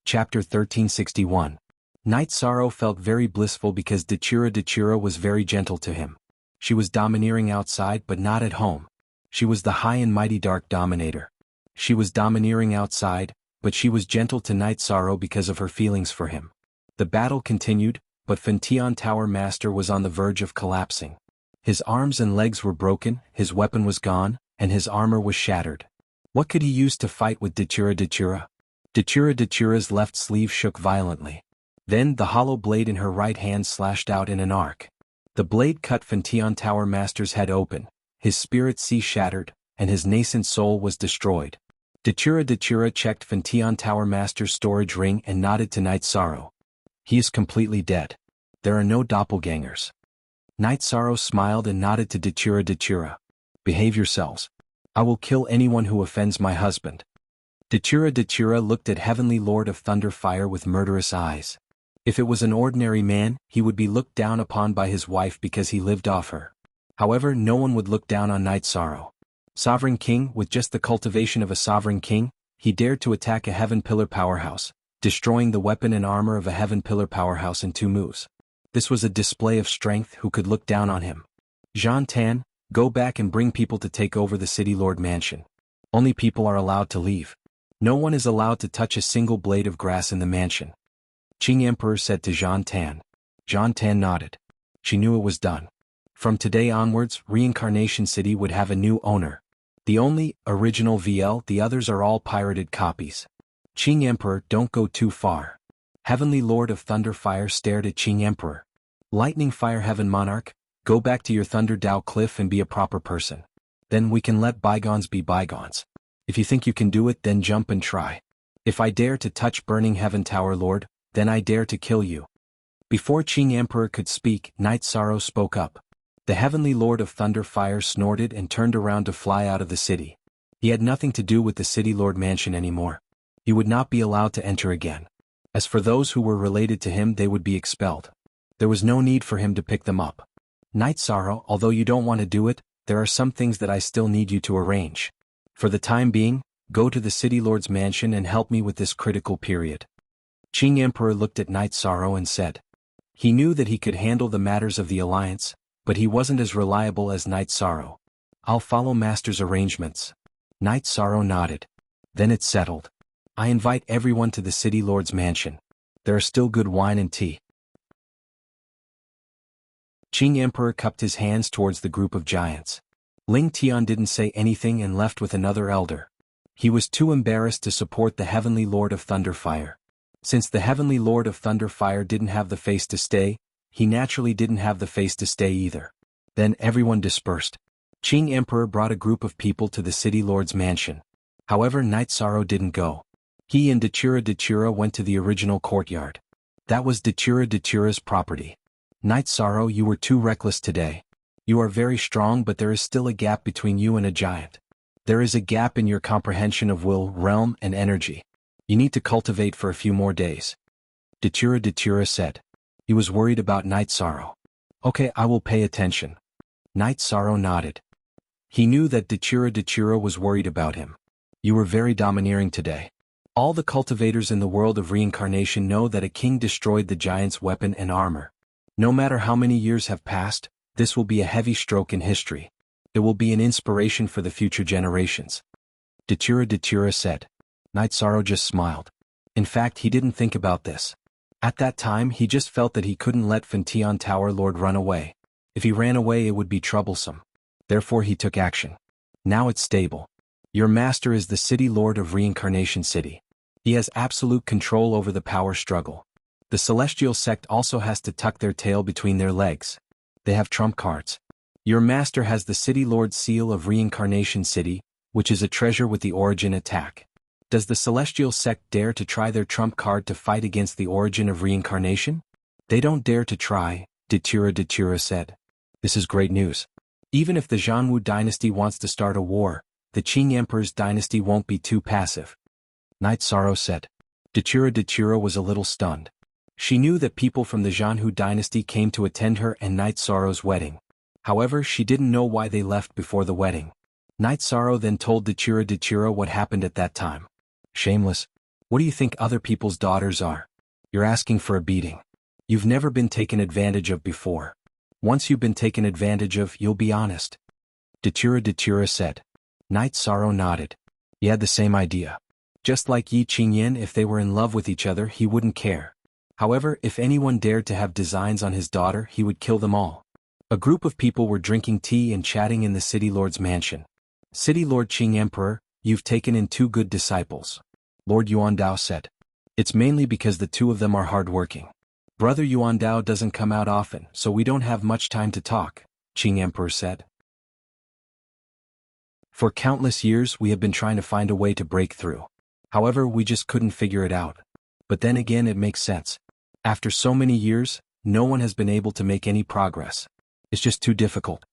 Chapter 1361. Night Sorrow felt very blissful because Datura was very gentle to him. She was domineering outside but not at home. She was the high and mighty Dark Dominator. She was domineering outside, but she was gentle to Night Sorrow because of her feelings for him. The battle continued, but Fentian Tower Master was on the verge of collapsing. His arms and legs were broken, his weapon was gone, and his armor was shattered. What could he use to fight with Datura? Datura's left sleeve shook violently. Then the hollow blade in her right hand slashed out in an arc. The blade cut Fentian Tower Master's head open, his spirit sea shattered, and his nascent soul was destroyed. Datura checked Fentian Tower Master's storage ring and nodded to Night Sorrow. He is completely dead. There are no doppelgangers. Night Sorrow smiled and nodded to Datura. Behave yourselves. I will kill anyone who offends my husband. Datura looked at Heavenly Lord of Thunderfire with murderous eyes. If it was an ordinary man, he would be looked down upon by his wife because he lived off her. However, no one would look down on Night Sorrow. Sovereign King, with just the cultivation of a Sovereign King, he dared to attack a Heaven Pillar powerhouse, destroying the weapon and armor of a Heaven Pillar powerhouse in 2 moves. This was a display of strength. Who could look down on him? Jean Tan, go back and bring people to take over the City Lord Mansion. Only people are allowed to leave. No one is allowed to touch a single blade of grass in the mansion. Qing Emperor said to Jean Tan. Jean Tan nodded. She knew it was done. From today onwards, Reincarnation City would have a new owner. The only original VL, the others are all pirated copies. Qing Emperor, don't go too far. Heavenly Lord of Thunderfire stared at Qing Emperor. Lightning Fire Heaven Monarch, go back to your Thunder Dao Cliff and be a proper person. Then we can let bygones be bygones. If you think you can do it, then jump and try. If I dare to touch Burning Heaven Tower Lord, then I dare to kill you. Before Qing Emperor could speak, Night Sorrow spoke up. The Heavenly Lord of Thunderfire snorted and turned around to fly out of the city. He had nothing to do with the City Lord Mansion anymore. He would not be allowed to enter again. As for those who were related to him, they would be expelled. There was no need for him to pick them up. Night Sorrow, although you don't want to do it, there are some things that I still need you to arrange. For the time being, go to the City Lord's Mansion and help me with this critical period. Qing Emperor looked at Night Sorrow and said. He knew that he could handle the matters of the Alliance, but he wasn't as reliable as Night Sorrow. I'll follow Master's arrangements. Night Sorrow nodded. Then it's settled. I invite everyone to the City Lord's Mansion. There are still good wine and tea. Qing Emperor cupped his hands towards the group of giants. Ling Tian didn't say anything and left with another elder. He was too embarrassed to support the Heavenly Lord of Thunderfire. Since the Heavenly Lord of Thunderfire didn't have the face to stay, he naturally didn't have the face to stay either. Then everyone dispersed. Qing Emperor brought a group of people to the City Lord's Mansion. However, Night Sorrow didn't go. He and Datura went to the original courtyard. That was Datura's property. Night Sorrow, you were too reckless today. You are very strong, but there is still a gap between you and a giant. There is a gap in your comprehension of will, realm, and energy. You need to cultivate for a few more days. Datura said. He was worried about Night Sorrow. Okay, I will pay attention. Knight Sorrow nodded. He knew that Dachira was worried about him. You were very domineering today. All the cultivators in the world of reincarnation know that a king destroyed the giant's weapon and armor. No matter how many years have passed, this will be a heavy stroke in history. It will be an inspiration for the future generations. Dachira said. Knight Sorrow just smiled. In fact, he didn't think about this. At that time, he just felt that he couldn't let Fantion Tower Lord run away. If he ran away, it would be troublesome. Therefore, he took action. Now it's stable. Your master is the City Lord of Reincarnation City. He has absolute control over the power struggle. The Celestial Sect also has to tuck their tail between their legs. They have trump cards. Your master has the City Lord Seal of Reincarnation City, which is a treasure with the Origin attack. Does the Celestial Sect dare to try their trump card to fight against the Origin of Reincarnation? They don't dare to try, Dachira said. This is great news. Even if the Zhanwu dynasty wants to start a war, the Qing Emperor's dynasty won't be too passive. Knight Sorrow said. Dachira was a little stunned. She knew that people from the Zhanwu dynasty came to attend her and Knight Sorrow's wedding. However, she didn't know why they left before the wedding. Knight Sorrow then told Dachira what happened at that time. Shameless. What do you think other people's daughters are? You're asking for a beating. You've never been taken advantage of before. Once you've been taken advantage of, you'll be honest. Dachira said. Knight Sorrow nodded. He had the same idea. Just like Yi Qingyan, if they were in love with each other, he wouldn't care. However, if anyone dared to have designs on his daughter, he would kill them all. A group of people were drinking tea and chatting in the City Lord's mansion. City Lord Qing Emperor, you've taken in 2 good disciples. Lord Yuandao said. It's mainly because the 2 of them are hardworking. Brother Yuandao doesn't come out often, so we don't have much time to talk, Qing Emperor said. For countless years we have been trying to find a way to break through. However, we just couldn't figure it out. But then again, it makes sense. After so many years, no one has been able to make any progress. It's just too difficult.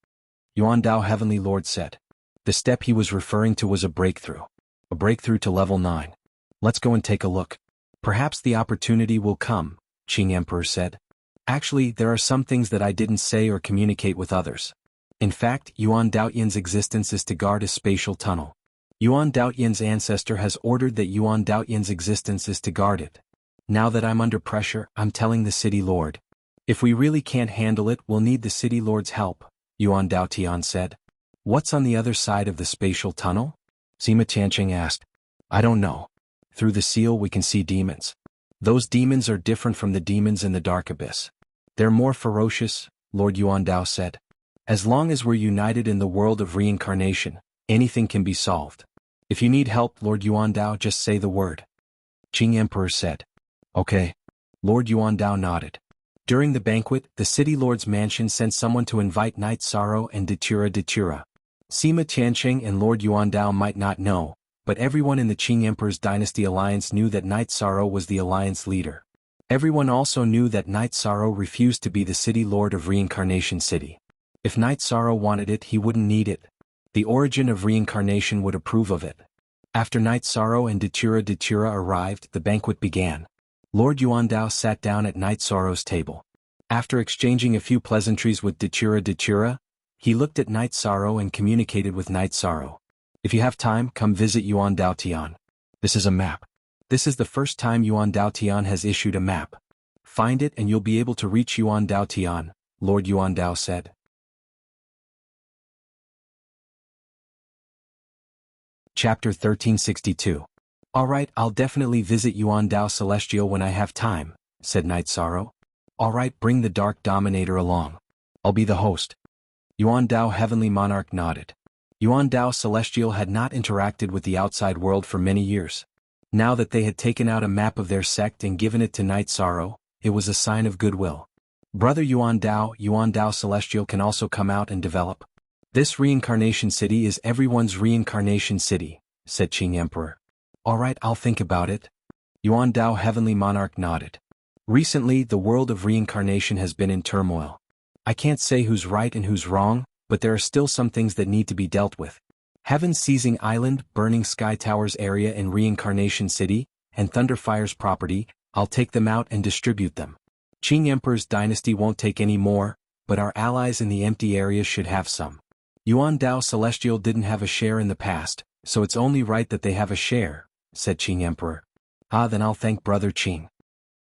Yuandao Heavenly Lord said. The step he was referring to was a breakthrough. A breakthrough to level 9. Let's go and take a look. Perhaps the opportunity will come, Qing Emperor said. Actually, there are some things that I didn't say or communicate with others. In fact, Yuan Daotian's existence is to guard a spatial tunnel. Yuan Daotian's ancestor has ordered that Yuan Daotian's existence is to guard it. Now that I'm under pressure, I'm telling the City Lord. If we really can't handle it, we'll need the City Lord's help, Yuan Daotian said. What's on the other side of the spatial tunnel? Sima Tianqing asked. I don't know. Through the seal we can see demons. Those demons are different from the demons in the Dark Abyss. They're more ferocious, Lord Yuandao said. As long as we're united in the world of reincarnation, anything can be solved. If you need help, Lord Yuandao, just say the word. Qing Emperor said. Okay. Lord Yuandao nodded. During the banquet, the City Lord's mansion sent someone to invite Knight Sorrow and Dachira. Sima Tianqing and Lord Yuandao might not know, but everyone in the Qing Emperor's dynasty alliance knew that Knight Sorrow was the alliance leader. Everyone also knew that Knight Sorrow refused to be the City Lord of Reincarnation City. If Knight Sorrow wanted it, he wouldn't need it. The Origin of Reincarnation would approve of it. After Knight Sorrow and Dachira arrived, the banquet began. Lord Yuandao sat down at Knight Sorrow's table. After exchanging a few pleasantries with Dachira, he looked at Knight Sorrow and communicated with Knight Sorrow. If you have time, come visit Yuan Daotian. This is a map. This is the first time Yuan Daotian has issued a map. Find it and you'll be able to reach Yuan Daotian, Lord Yuandao said. Chapter 1362. Alright, I'll definitely visit Yuandao Celestial when I have time, said Knight Sorrow. Alright, bring the Dark Dominator along. I'll be the host. Yuandao Heavenly Monarch nodded. Yuandao Celestial had not interacted with the outside world for many years. Now that they had taken out a map of their sect and given it to Knight Sorrow, it was a sign of goodwill. Brother Yuandao Celestial can also come out and develop. This reincarnation city is everyone's reincarnation city, said Qing Emperor. Alright, I'll think about it. Yuandao Heavenly Monarch nodded. Recently, the world of reincarnation has been in turmoil. I can't say who's right and who's wrong, but there are still some things that need to be dealt with. Heaven Seizing Island, Burning Sky Towers area in Reincarnation City, and Thunderfire's property, I'll take them out and distribute them. Qing Emperor's dynasty won't take any more, but our allies in the empty areas should have some. Yuan Dao Celestial didn't have a share in the past, so it's only right that they have a share, said Qing Emperor. Ah, then I'll thank Brother Qing.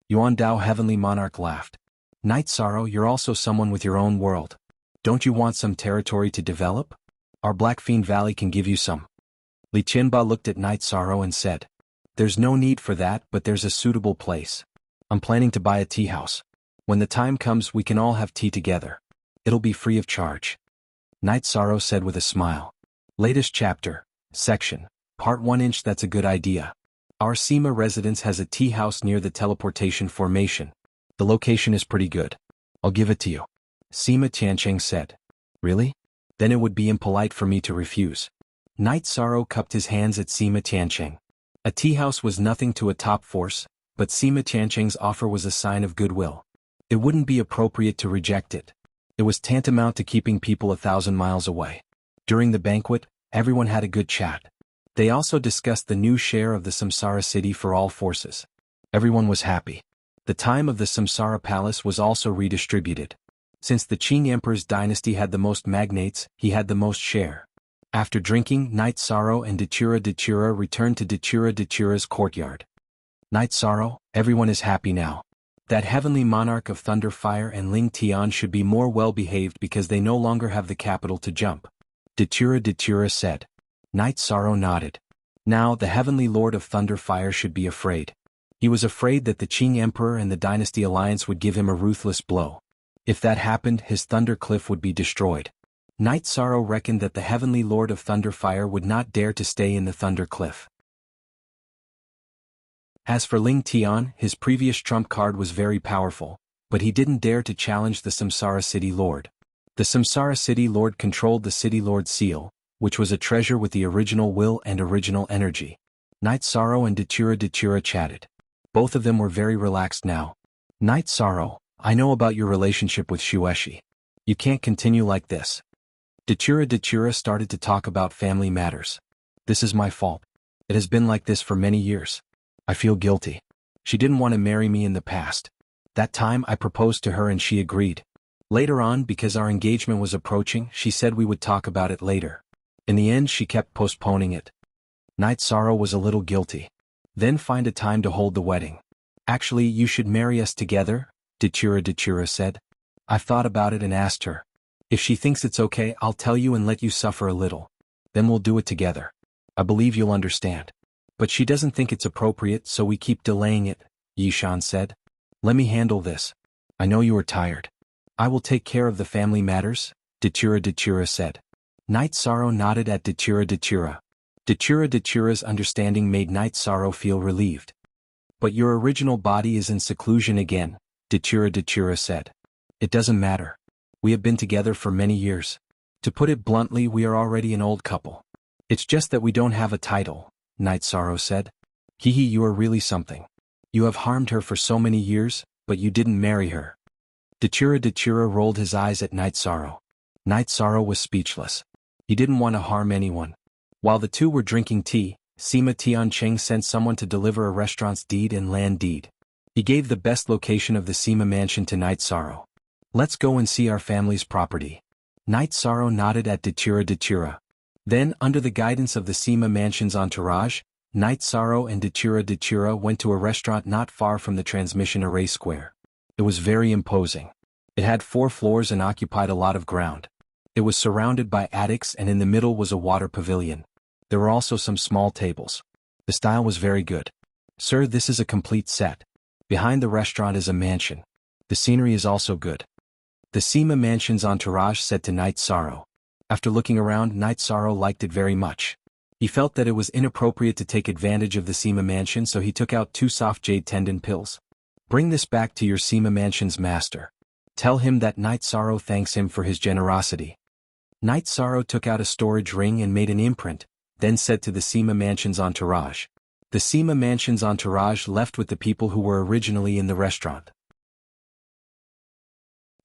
Yuan Dao Heavenly Monarch laughed. Night Sorrow, you're also someone with your own world. Don't you want some territory to develop? Our Black Fiend Valley can give you some. Li Qianba looked at Night Sorrow and said, there's no need for that, but there's a suitable place. I'm planning to buy a tea house. When the time comes we can all have tea together. It'll be free of charge. Night Sorrow said with a smile. Latest chapter, section, part 1 That's a good idea. Our Sima residence has a tea house near the teleportation formation. The location is pretty good. I'll give it to you. Sima Tiancheng said. Really? Then it would be impolite for me to refuse. Night Sorrow cupped his hands at Sima Tiancheng. A tea house was nothing to a top force, but Sima Tiancheng's offer was a sign of goodwill. It wouldn't be appropriate to reject it. It was tantamount to keeping people 1,000 miles away. During the banquet, everyone had a good chat. They also discussed the new share of the Samsara city for all forces. Everyone was happy. The time of the Samsara palace was also redistributed. Since the Qing Emperor's dynasty had the most magnates, he had the most share. After drinking, Night Sorrow and Datura returned to Datura's courtyard. Night Sorrow, everyone is happy now. That heavenly monarch of Thunder Fire and Ling Tian should be more well-behaved because they no longer have the capital to jump. Datura said. Night Sorrow nodded. Now the heavenly lord of Thunder Fire should be afraid. He was afraid that the Qing Emperor and the Dynasty Alliance would give him a ruthless blow. If that happened, his Thunder Cliff would be destroyed. Night Sorrow reckoned that the heavenly lord of Thunder Fire would not dare to stay in the Thunder Cliff. As for Ling Tian, his previous trump card was very powerful, but he didn't dare to challenge the Samsara City Lord. The Samsara City Lord controlled the City Lord Seal, which was a treasure with the original will and original energy. Night Sorrow and Datura chatted. Both of them were very relaxed now. Night Sorrow, I know about your relationship with Shueshi. You can't continue like this. Datura started to talk about family matters. This is my fault. It has been like this for many years. I feel guilty. She didn't want to marry me in the past. That time I proposed to her and she agreed. Later on, because our engagement was approaching, she said we would talk about it later. In the end, she kept postponing it. Night Sorrow was a little guilty. Then find a time to hold the wedding. Actually, you should marry us together, Datura said. I've thought about it and asked her. If she thinks it's okay, I'll tell you and let you suffer a little. Then we'll do it together. I believe you'll understand. But she doesn't think it's appropriate, so we keep delaying it, Yishan said. Let me handle this. I know you are tired. I will take care of the family matters, Datura said. Night Sorrow nodded at Datura. Datura's understanding made Night Sorrow feel relieved. But your original body is in seclusion again, Datura said. It doesn't matter. We have been together for many years. To put it bluntly, we are already an old couple. It's just that we don't have a title, Night Sorrow said. Hehe, you are really something. You have harmed her for so many years, but you didn't marry her. Datura rolled his eyes at Night Sorrow. Night Sorrow was speechless. He didn't want to harm anyone. While the two were drinking tea, Sima Tiancheng sent someone to deliver a restaurant's deed and land deed. He gave the best location of the Sima mansion to Night Sorrow. Let's go and see our family's property. Night Sorrow nodded at Datura. Then, under the guidance of the Sima mansion's entourage, Night Sorrow and Datura went to a restaurant not far from the transmission array square. It was very imposing. It had 4 floors and occupied a lot of ground. It was surrounded by attics and in the middle was a water pavilion. There were also some small tables. The style was very good. Sir, this is a complete set. Behind the restaurant is a mansion. The scenery is also good. The Sima mansion's entourage said to Night Sorrow. After looking around, Night Sorrow liked it very much. He felt that it was inappropriate to take advantage of the Sima mansion, so he took out 2 soft jade tendon pills. Bring this back to your Sima mansion's master. Tell him that Night Sorrow thanks him for his generosity. Night Sorrow took out a storage ring and made an imprint, then said to the Sima mansion's entourage. The Sima mansion's entourage left with the people who were originally in the restaurant.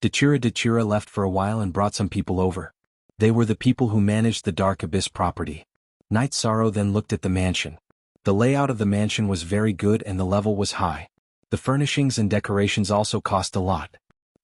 Datura left for a while and brought some people over. They were the people who managed the Dark Abyss property. Night Sorrow then looked at the mansion. The layout of the mansion was very good and the level was high. The furnishings and decorations also cost a lot.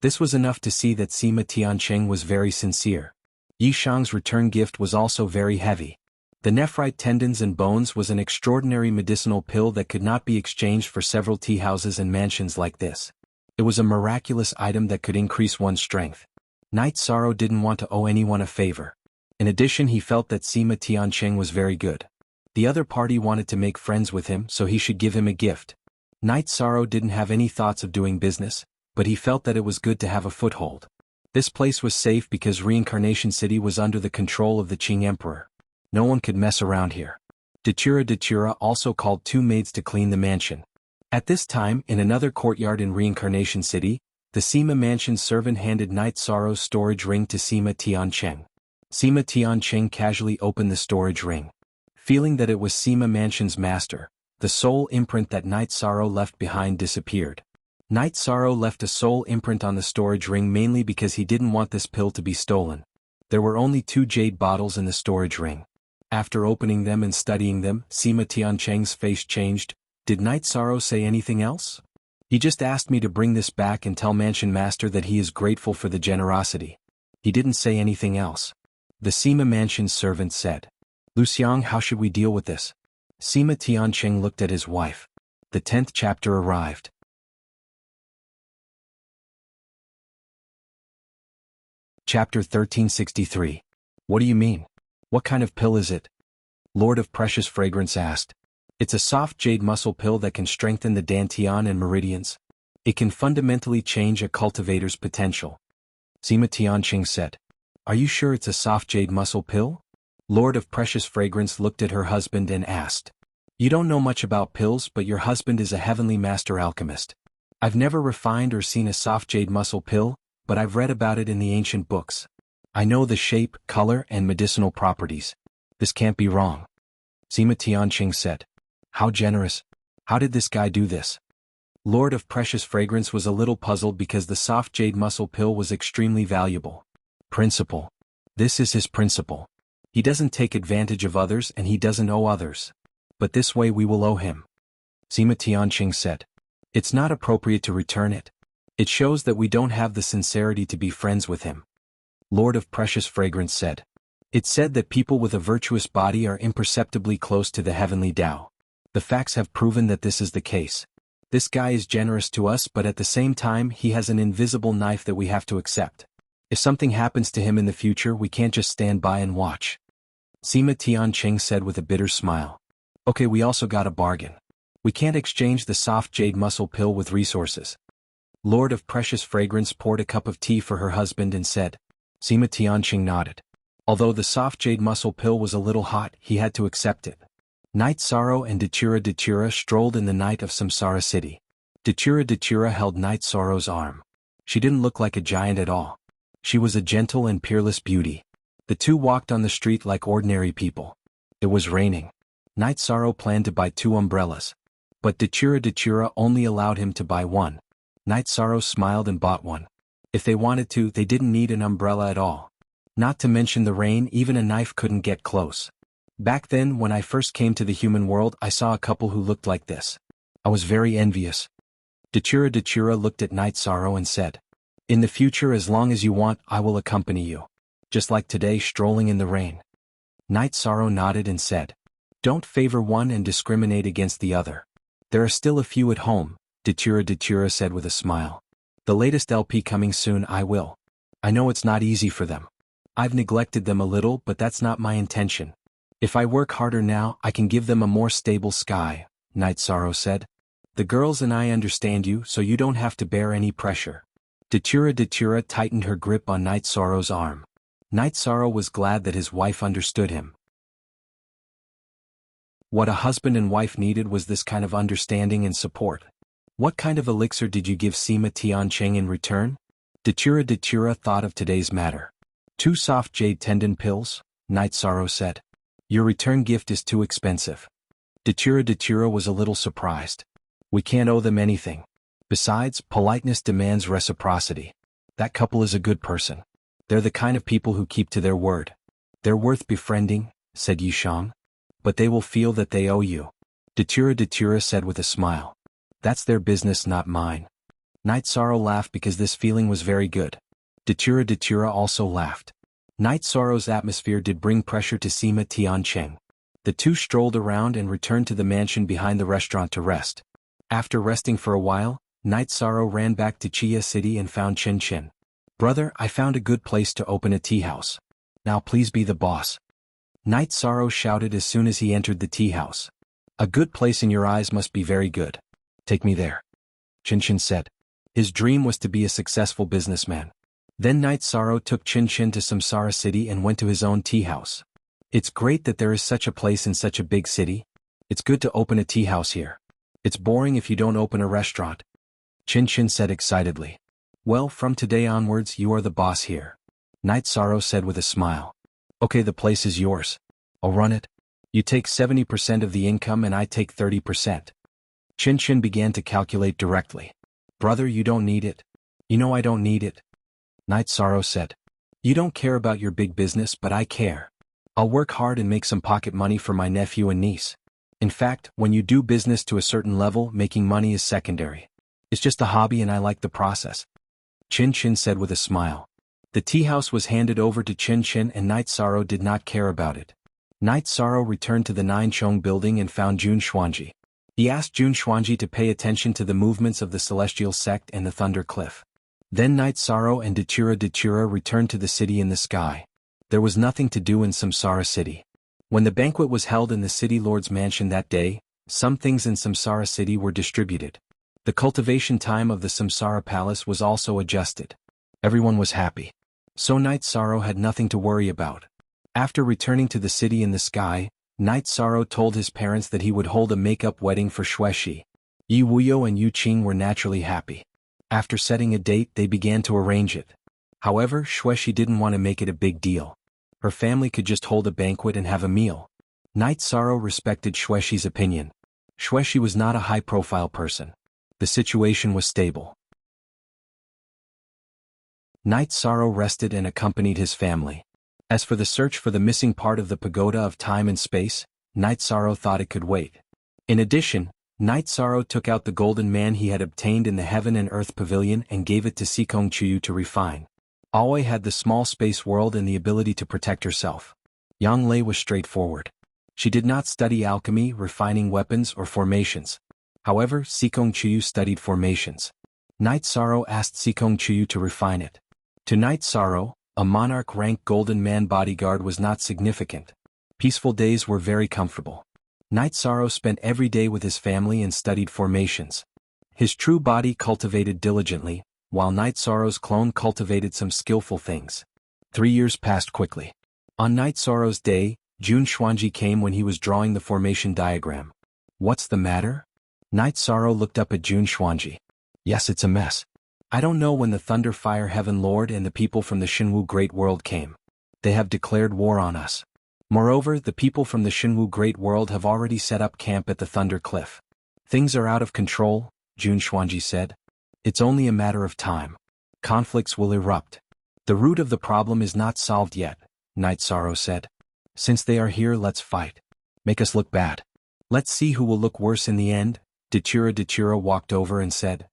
This was enough to see that Sima Tianqing was very sincere. Yi Shang's return gift was also very heavy. The nephrite tendons and bones was an extraordinary medicinal pill that could not be exchanged for several tea houses and mansions like this. It was a miraculous item that could increase one's strength. Knight Sorrow didn't want to owe anyone a favor. In addition, he felt that Sima Tianqing was very good. The other party wanted to make friends with him, so he should give him a gift. Knight Sorrow didn't have any thoughts of doing business, but he felt that it was good to have a foothold. This place was safe because Reincarnation City was under the control of the Qing Emperor. No one could mess around here. Datura also called 2 maids to clean the mansion. At this time, in another courtyard in Reincarnation City, the Sima Mansion servant handed Knight Sorrow's storage ring to Sima Tianqing. Sima Tianqing casually opened the storage ring. Feeling that it was Sima Mansion's master, the soul imprint that Knight Sorrow left behind disappeared. Knight Sorrow left a soul imprint on the storage ring mainly because he didn't want this pill to be stolen. There were only 2 jade bottles in the storage ring. After opening them and studying them, Sima Tianqing's face changed. Did Knight Sorrow say anything else? He just asked me to bring this back and tell Mansion Master that he is grateful for the generosity. He didn't say anything else. The Sima Mansion's servant said. Luxiang, how should we deal with this? Sima Tianqing looked at his wife. The 10th chapter arrived. Chapter 1363. What do you mean? What kind of pill is it? Lord of Precious Fragrance asked. It's a soft jade muscle pill that can strengthen the dantian and meridians. It can fundamentally change a cultivator's potential. Sima Tianqing said. Are you sure it's a soft jade muscle pill? Lord of Precious Fragrance looked at her husband and asked. You don't know much about pills, but your husband is a heavenly master alchemist. I've never refined or seen a soft jade muscle pill, but I've read about it in the ancient books. I know the shape, color, and medicinal properties. This can't be wrong. Sima Tianqing said. How generous. How did this guy do this? Lord of Precious Fragrance was a little puzzled because the soft jade muscle pill was extremely valuable. Principle. This is his principle. He doesn't take advantage of others and he doesn't owe others. But this way we will owe him. Sima Tianqing said. It's not appropriate to return it. It shows that we don't have the sincerity to be friends with him. Lord of Precious Fragrance said. It's said that people with a virtuous body are imperceptibly close to the heavenly Tao. The facts have proven that this is the case. This guy is generous to us, but at the same time he has an invisible knife that we have to accept. If something happens to him in the future, we can't just stand by and watch. Sima Tianqing said with a bitter smile. Okay, we also got a bargain. We can't exchange the soft jade muscle pill with resources. Lord of Precious Fragrance poured a cup of tea for her husband and said. Sima Tianqing nodded. Although the soft jade muscle pill was a little hot, he had to accept it. Knight Sorrow and Datura strolled in the night of Samsara City. Datura held Knight Sorrow's arm. She didn't look like a giant at all. She was a gentle and peerless beauty. The two walked on the street like ordinary people. It was raining. Knight Sorrow planned to buy 2 umbrellas. But Datura only allowed him to buy 1. Knight Sorrow smiled and bought 1. If they wanted to, they didn't need an umbrella at all. Not to mention the rain, even a knife couldn't get close. Back then, when I first came to the human world, I saw a couple who looked like this. I was very envious. Datura looked at Knight Sorrow and said. In the future, as long as you want, I will accompany you. Just like today, strolling in the rain. Knight Sorrow nodded and said. Don't favor one and discriminate against the other. There are still a few at home, Datura said with a smile. The latest LP coming soon, I will. I know it's not easy for them. I've neglected them a little, but that's not my intention. If I work harder now, I can give them a more stable sky, Knight Sorrow said. The girls and I understand you, so you don't have to bear any pressure. Datura tightened her grip on Knight Sorrow's arm. Knight Sorrow was glad that his wife understood him. What a husband and wife needed was this kind of understanding and support. What kind of elixir did you give Sima Tianqing in return? Datura thought of today's matter. 2 soft jade tendon pills, Knight Sorrow said. Your return gift is too expensive. Datura was a little surprised. We can't owe them anything. Besides, politeness demands reciprocity. That couple is a good person. They're the kind of people who keep to their word. They're worth befriending, said Yishang. But they will feel that they owe you. Datura said with a smile. That's their business, not mine. Night Sorrow laughed because this feeling was very good. Datura also laughed. Night Sorrow's atmosphere did bring pressure to Sima Tiancheng. The two strolled around and returned to the mansion behind the restaurant to rest. After resting for a while, Night Sorrow ran back to Chia City and found Chen Chen. "Brother, I found a good place to open a tea house. Now please be the boss." Night Sorrow shouted as soon as he entered the tea house. "A good place in your eyes must be very good. Take me there," Chen Chen said. His dream was to be a successful businessman. Then Night Sorrow took Chen Chen to Samsara City and went to his own tea house. "It's great that there is such a place in such a big city. It's good to open a tea house here. It's boring if you don't open a restaurant," Chen Chen said excitedly. "Well, from today onwards you are the boss here," Night Sorrow said with a smile. "Okay, the place is yours. I'll run it. You take 70% of the income and I take 30%. Chen Chen began to calculate directly. "Brother, you don't need it. You know I don't need it," Night Sorrow said. "You don't care about your big business, but I care. I'll work hard and make some pocket money for my nephew and niece. In fact, when you do business to a certain level, making money is secondary. It's just a hobby and I like the process," Chen Chen said with a smile. The tea house was handed over to Chen Chen and Night Sorrow did not care about it. Night Sorrow returned to the Nine Chong building and found Jun Xuanji. He asked Jun Xuanji to pay attention to the movements of the Celestial Sect and the Thunder Cliff. Then Night Sorrow and Datura returned to the city in the sky. There was nothing to do in Samsara City. When the banquet was held in the city lord's mansion that day, some things in Samsara City were distributed. The cultivation time of the Samsara Palace was also adjusted. Everyone was happy. So Night Sorrow had nothing to worry about. After returning to the city in the sky, Night Sorrow told his parents that he would hold a make-up wedding for Xueshi. Yi Wuyo and Yu Qing were naturally happy. After setting a date, they began to arrange it. However, Xueshi didn't want to make it a big deal. Her family could just hold a banquet and have a meal. Night Sorrow respected Xueshi's opinion. Xueshi was not a high-profile person. The situation was stable. Night Sorrow rested and accompanied his family. As for the search for the missing part of the pagoda of time and space, Night Sorrow thought it could wait. In addition, Night Sorrow took out the golden man he had obtained in the Heaven and Earth Pavilion and gave it to Sikong Chuyu to refine. Aoi had the small space world and the ability to protect herself. Yang Lei was straightforward. She did not study alchemy, refining weapons, or formations. However, Sikong Chuyu studied formations. Night Sorrow asked Sikong Chuyu to refine it. To Night Sorrow, a monarch-rank golden man bodyguard was not significant. Peaceful days were very comfortable. Night Sorrow spent every day with his family and studied formations. His true body cultivated diligently, while Night Sorrow's clone cultivated some skillful things. 3 years passed quickly. On Night Sorrow's day, Jun Xuanji came when he was drawing the formation diagram. "What's the matter?" Night Sorrow looked up at Jun Xuanji. "Yes, it's a mess. I don't know when the Thunder Fire Heaven Lord and the people from the Shinwu Great World came. They have declared war on us. Moreover, the people from the Shinwu Great World have already set up camp at the Thunder Cliff. Things are out of control," Jun Xuanji said. "It's only a matter of time. Conflicts will erupt. The root of the problem is not solved yet," Night Sorrow said. "Since they are here, let's fight. Make us look bad. Let's see who will look worse in the end." Datura walked over and said.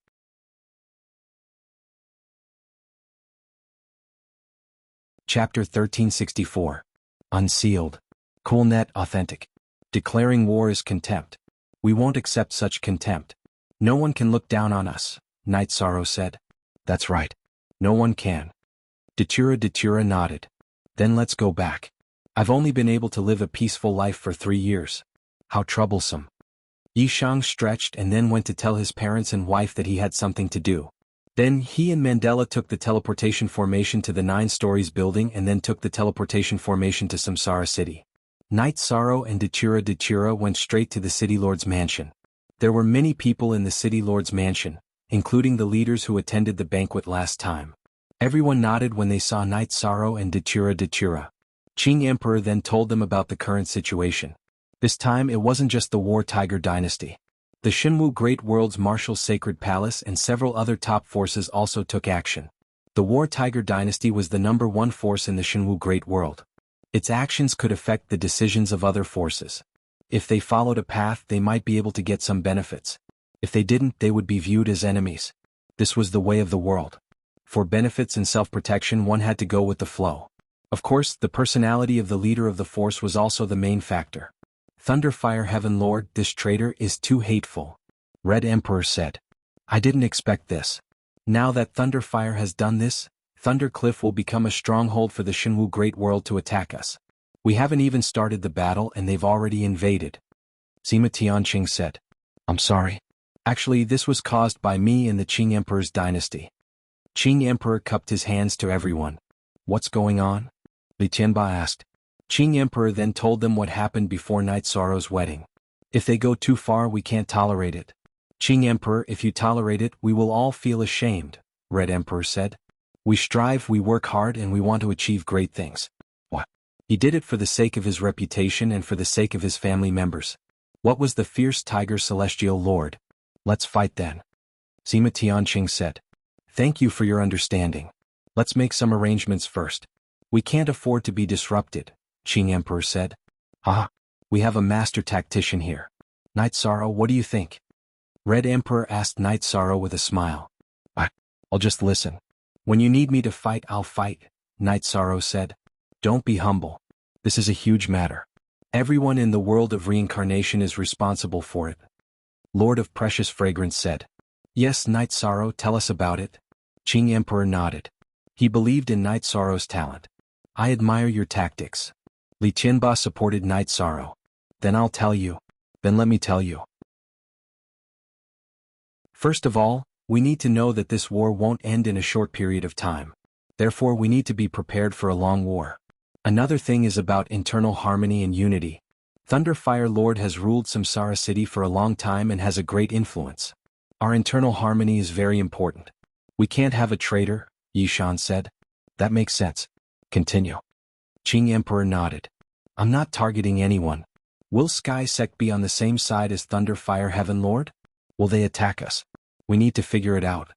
Chapter 1364. Unsealed. Coolnet Authentic. Declaring war is contempt. We won't accept such contempt. No one can look down on us, Night Sorrow said. That's right. No one can. Datura nodded. Then let's go back. I've only been able to live a peaceful life for 3 years. How troublesome. Yishang stretched and then went to tell his parents and wife that he had something to do. Then he and Mandela took the teleportation formation to the 9 stories building and then took the teleportation formation to Samsara City. Night Sorrow and Datura went straight to the City Lord's mansion. There were many people in the City Lord's mansion, including the leaders who attended the banquet last time. Everyone nodded when they saw Night Sorrow and Datura. Qing Emperor then told them about the current situation. This time it wasn't just the War Tiger dynasty. The Shinwu Great World's Martial Sacred Palace and several other top forces also took action. The War Tiger dynasty was the #1 force in the Shinwu Great World. Its actions could affect the decisions of other forces. If they followed a path, they might be able to get some benefits. If they didn't, they would be viewed as enemies. This was the way of the world. For benefits and self-protection one had to go with the flow. Of course, the personality of the leader of the force was also the main factor. Thunderfire Heaven Lord, this traitor is too hateful. Red Emperor said. I didn't expect this. Now that Thunderfire has done this, Thundercliff will become a stronghold for the Shenwu Great World to attack us. We haven't even started the battle and they've already invaded. Sima Tianqing said. I'm sorry. Actually, this was caused by me and the Qing Emperor's dynasty. Qing Emperor cupped his hands to everyone. What's going on? Li Tianba asked. Qing Emperor then told them what happened before Night Sorrow's wedding. If they go too far we can't tolerate it. Qing Emperor, if you tolerate it we will all feel ashamed, Red Emperor said. We strive, we work hard and we want to achieve great things. What? He did it for the sake of his reputation and for the sake of his family members. What was the fierce tiger Celestial Lord? Let's fight then. Sima Tianqing said. Thank you for your understanding. Let's make some arrangements first. We can't afford to be disrupted, Qing Emperor said. Ah, we have a master tactician here. Night Sorrow, what do you think? Red Emperor asked Night Sorrow with a smile. I'll just listen. When you need me to fight, I'll fight, Night Sorrow said. Don't be humble. This is a huge matter. Everyone in the world of reincarnation is responsible for it. Lord of Precious Fragrance said. Yes, Night Sorrow, tell us about it. Qing Emperor nodded. He believed in Night Sorrow's talent. I admire your tactics. Li Tianba supported Night Sorrow. Then I'll tell you. Then let me tell you. First of all, we need to know that this war won't end in a short period of time. Therefore we need to be prepared for a long war. Another thing is about internal harmony and unity. Thunderfire Lord has ruled Samsara City for a long time and has a great influence. Our internal harmony is very important. We can't have a traitor, Yishan said. That makes sense. Continue. Qing Emperor nodded. I'm not targeting anyone. Will Sky Sect be on the same side as Thunderfire Heaven Lord? Will they attack us? We need to figure it out.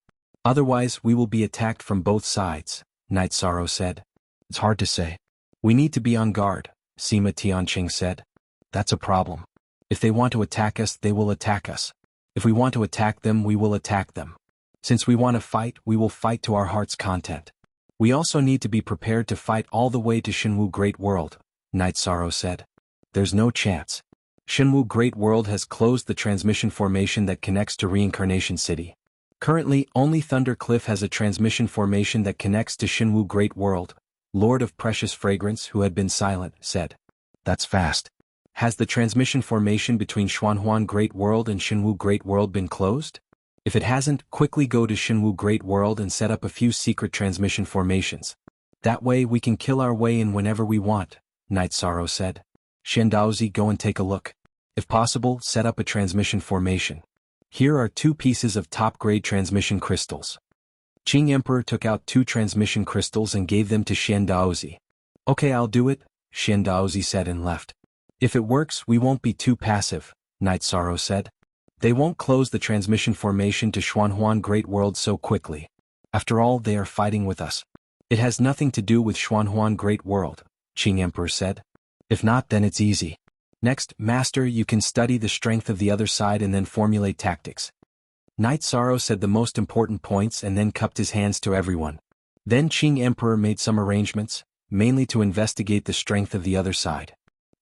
Otherwise we will be attacked from both sides, Night Sorrow said. It's hard to say. We need to be on guard, Sima Tianqing said. That's a problem. If they want to attack us, they will attack us. If we want to attack them, we will attack them. Since we want to fight, we will fight to our heart's content. We also need to be prepared to fight all the way to Shenwu Great World, Night Sorrow said. There's no chance. Shenwu Great World has closed the transmission formation that connects to Reincarnation City. Currently, only Thundercliff has a transmission formation that connects to Shenwu Great World, Lord of Precious Fragrance, who had been silent, said. That's fast. Has the transmission formation between Xuanhuan Great World and Shenwu Great World been closed? If it hasn't, quickly go to Shenwu Great World and set up a few secret transmission formations. That way we can kill our way in whenever we want, Night Sorrow said. Shendaozi, go and take a look. If possible, set up a transmission formation. Here are 2 pieces of top-grade transmission crystals. Qing Emperor took out 2 transmission crystals and gave them to Shendaozi. Okay, I'll do it, Shendaozi said and left. If it works, we won't be too passive, Night Sorrow said. They won't close the transmission formation to Xuanhuan Great World so quickly. After all, they are fighting with us. It has nothing to do with Xuanhuan Great World, Qing Emperor said. If not, then it's easy. Next, Master, you can study the strength of the other side and then formulate tactics. Night Sorrow said the most important points and then cupped his hands to everyone. Then Qing Emperor made some arrangements, mainly to investigate the strength of the other side.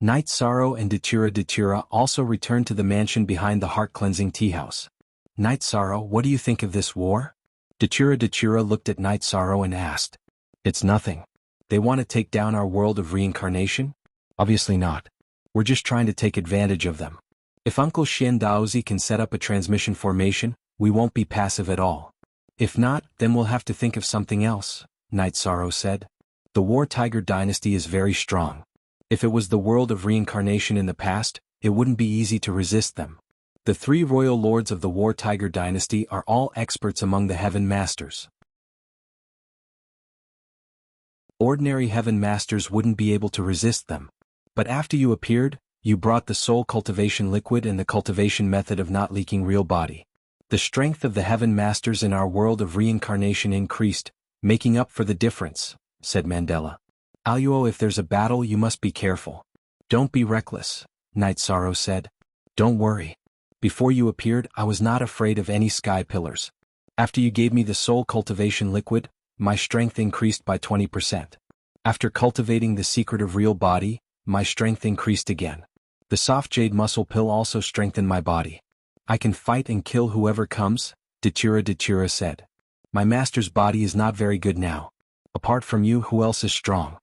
Night Sorrow and Datura also returned to the mansion behind the heart-cleansing tea house. Night Sorrow, what do you think of this war? Datura looked at Night Sorrow and asked. It's nothing. They want to take down our world of reincarnation? Obviously not. We're just trying to take advantage of them. If Uncle Shendaozi can set up a transmission formation, we won't be passive at all. If not, then we'll have to think of something else, Night Sorrow said. The War Tiger dynasty is very strong. If it was the world of reincarnation in the past, it wouldn't be easy to resist them. The 3 royal lords of the War Tiger dynasty are all experts among the Heaven Masters. Ordinary Heaven Masters wouldn't be able to resist them. But after you appeared, you brought the soul cultivation liquid and the cultivation method of not leaking real body. The strength of the Heaven Masters in our world of reincarnation increased, making up for the difference, said Mandela. Aluo, if there's a battle you must be careful. Don't be reckless, Night Sorrow said. Don't worry. Before you appeared, I was not afraid of any sky pillars. After you gave me the soul cultivation liquid, my strength increased by 20%. After cultivating the secret of real body, my strength increased again. The soft jade muscle pill also strengthened my body. I can fight and kill whoever comes, Datura said. My master's body is not very good now. Apart from you, who else is strong?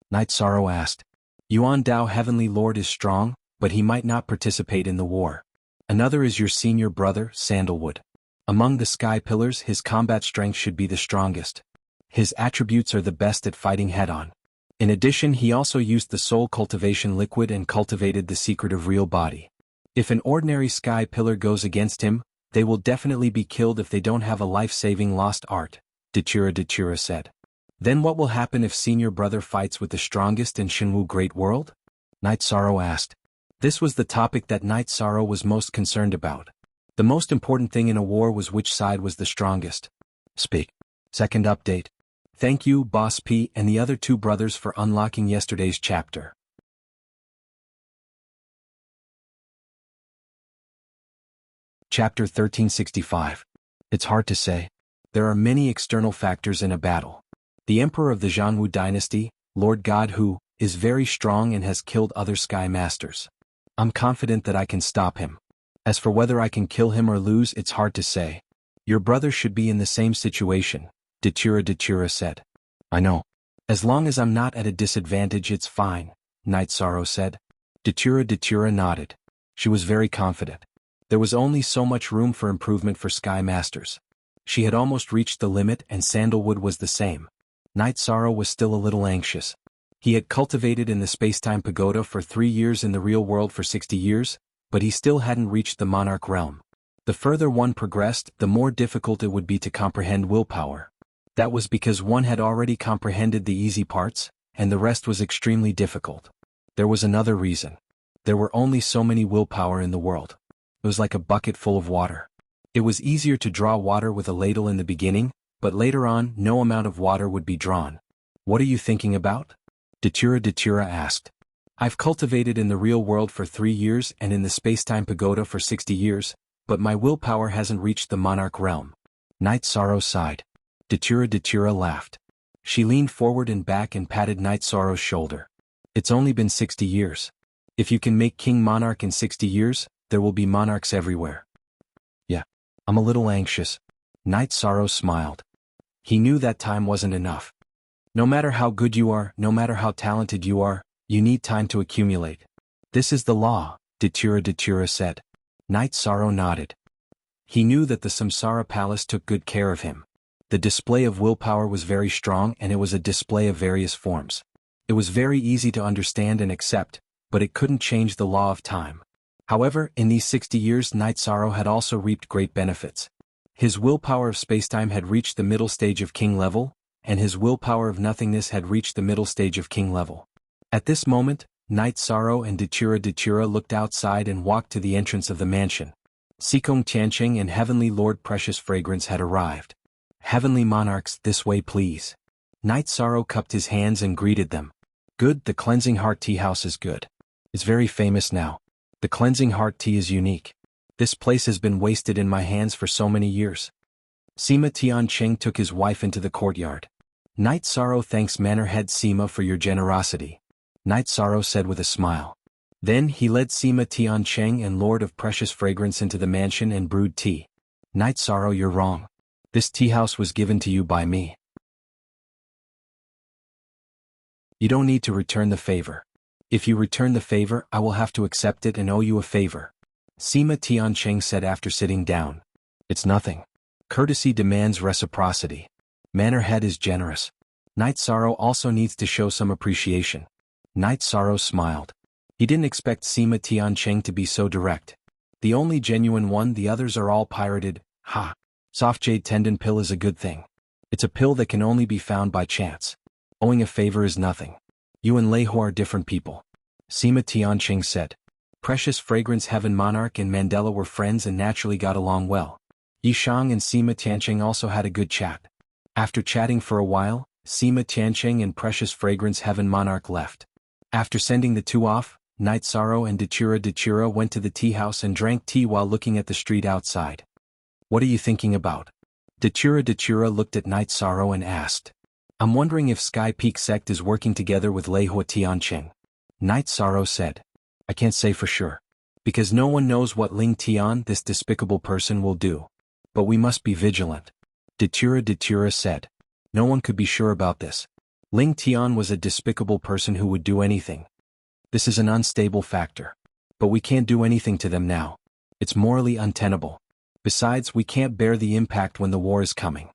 Night Sorrow asked. Yuan Dao Heavenly Lord is strong, but he might not participate in the war. Another is your senior brother, Sandalwood. Among the sky pillars, his combat strength should be the strongest. His attributes are the best at fighting head-on. In addition, he also used the soul cultivation liquid and cultivated the secret of real body. If an ordinary sky pillar goes against him, they will definitely be killed if they don't have a life-saving lost art, Datura said. Then what will happen if senior brother fights with the strongest in Shenwu Great World? Night Sorrow asked. This was the topic that Night Sorrow was most concerned about. The most important thing in a war was which side was the strongest. Speak. Second update. Thank you, Boss P and the other two brothers for unlocking yesterday's chapter. Chapter 1365. It's hard to say. There are many external factors in a battle. The Emperor of the Zhangwu dynasty, Lord God Hu, is very strong and has killed other sky masters. I'm confident that I can stop him. As for whether I can kill him or lose, it's hard to say. Your brother should be in the same situation, Datura said. I know. As long as I'm not at a disadvantage, it's fine, Night Sorrow said. Datura nodded. She was very confident. There was only so much room for improvement for sky masters. She had almost reached the limit, and Sandalwood was the same. Night Sorrow was still a little anxious. He had cultivated in the Spacetime Pagoda for 3 years, in the real world for 60 years, but he still hadn't reached the monarch realm. The further one progressed, the more difficult it would be to comprehend willpower. That was because one had already comprehended the easy parts, and the rest was extremely difficult. There was another reason. There were only so many willpower in the world. It was like a bucket full of water. It was easier to draw water with a ladle in the beginning, but later on, no amount of water would be drawn. What are you thinking about? Datura asked. I've cultivated in the real world for 3 years and in the Spacetime Pagoda for 60 years, but my willpower hasn't reached the monarch realm. Night Sorrow sighed. Datura laughed. She leaned forward and back and patted Night Sorrow's shoulder. It's only been 60 years. If you can make King Monarch in 60 years, there will be monarchs everywhere. Yeah. I'm a little anxious. Night Sorrow smiled. He knew that time wasn't enough. No matter how good you are, no matter how talented you are, you need time to accumulate. This is the law, Datura said. Night Sorrow nodded. He knew that the Samsara Palace took good care of him. The display of willpower was very strong, and it was a display of various forms. It was very easy to understand and accept, but it couldn't change the law of time. However, in these 60 years, Night Sorrow had also reaped great benefits. His willpower of spacetime had reached the middle stage of king level, and his willpower of nothingness had reached the middle stage of king level. At this moment, Night Sorrow and Datura looked outside and walked to the entrance of the mansion. Sikong Tianqing and Heavenly Lord Precious Fragrance had arrived. Heavenly monarchs, this way please. Night Sorrow cupped his hands and greeted them. Good, the Cleansing Heart Tea House is good. It's very famous now. The Cleansing Heart Tea is unique. This place has been wasted in my hands for so many years. Sima Tianqing took his wife into the courtyard. Night Sorrow thanks Manor Head Sima for your generosity. Night Sorrow said with a smile. Then he led Sima Tianqing and Lord of Precious Fragrance into the mansion and brewed tea. Night Sorrow, you're wrong. This tea house was given to you by me. You don't need to return the favor. If you return the favor, I will have to accept it and owe you a favor. Sima Tianqing said after sitting down. It's nothing. Courtesy demands reciprocity. Manor Head is generous. Night Sorrow also needs to show some appreciation. Night Sorrow smiled. He didn't expect Sima Tianqing to be so direct. The only genuine one, the others are all pirated. Ha! Soft Jade Tendon Pill is a good thing. It's a pill that can only be found by chance. Owing a favor is nothing. You and Leiho are different people. Sima Tianqing said. Precious Fragrance Heaven Monarch and Mandela were friends and naturally got along well. Yishang and Sima Tianqing also had a good chat. After chatting for a while, Sima Tianqing and Precious Fragrance Heaven Monarch left. After sending the two off, Night Sorrow and Datura went to the tea house and drank tea while looking at the street outside. What are you thinking about? Datura looked at Night Sorrow and asked. I'm wondering if Sky Peak Sect is working together with Lei Hua Tianqing. Night Sorrow said. I can't say for sure. Because no one knows what Ling Tian, this despicable person, will do. But we must be vigilant. Datura said. No one could be sure about this. Ling Tian was a despicable person who would do anything. This is an unstable factor. But we can't do anything to them now. It's morally untenable. Besides, we can't bear the impact when the war is coming.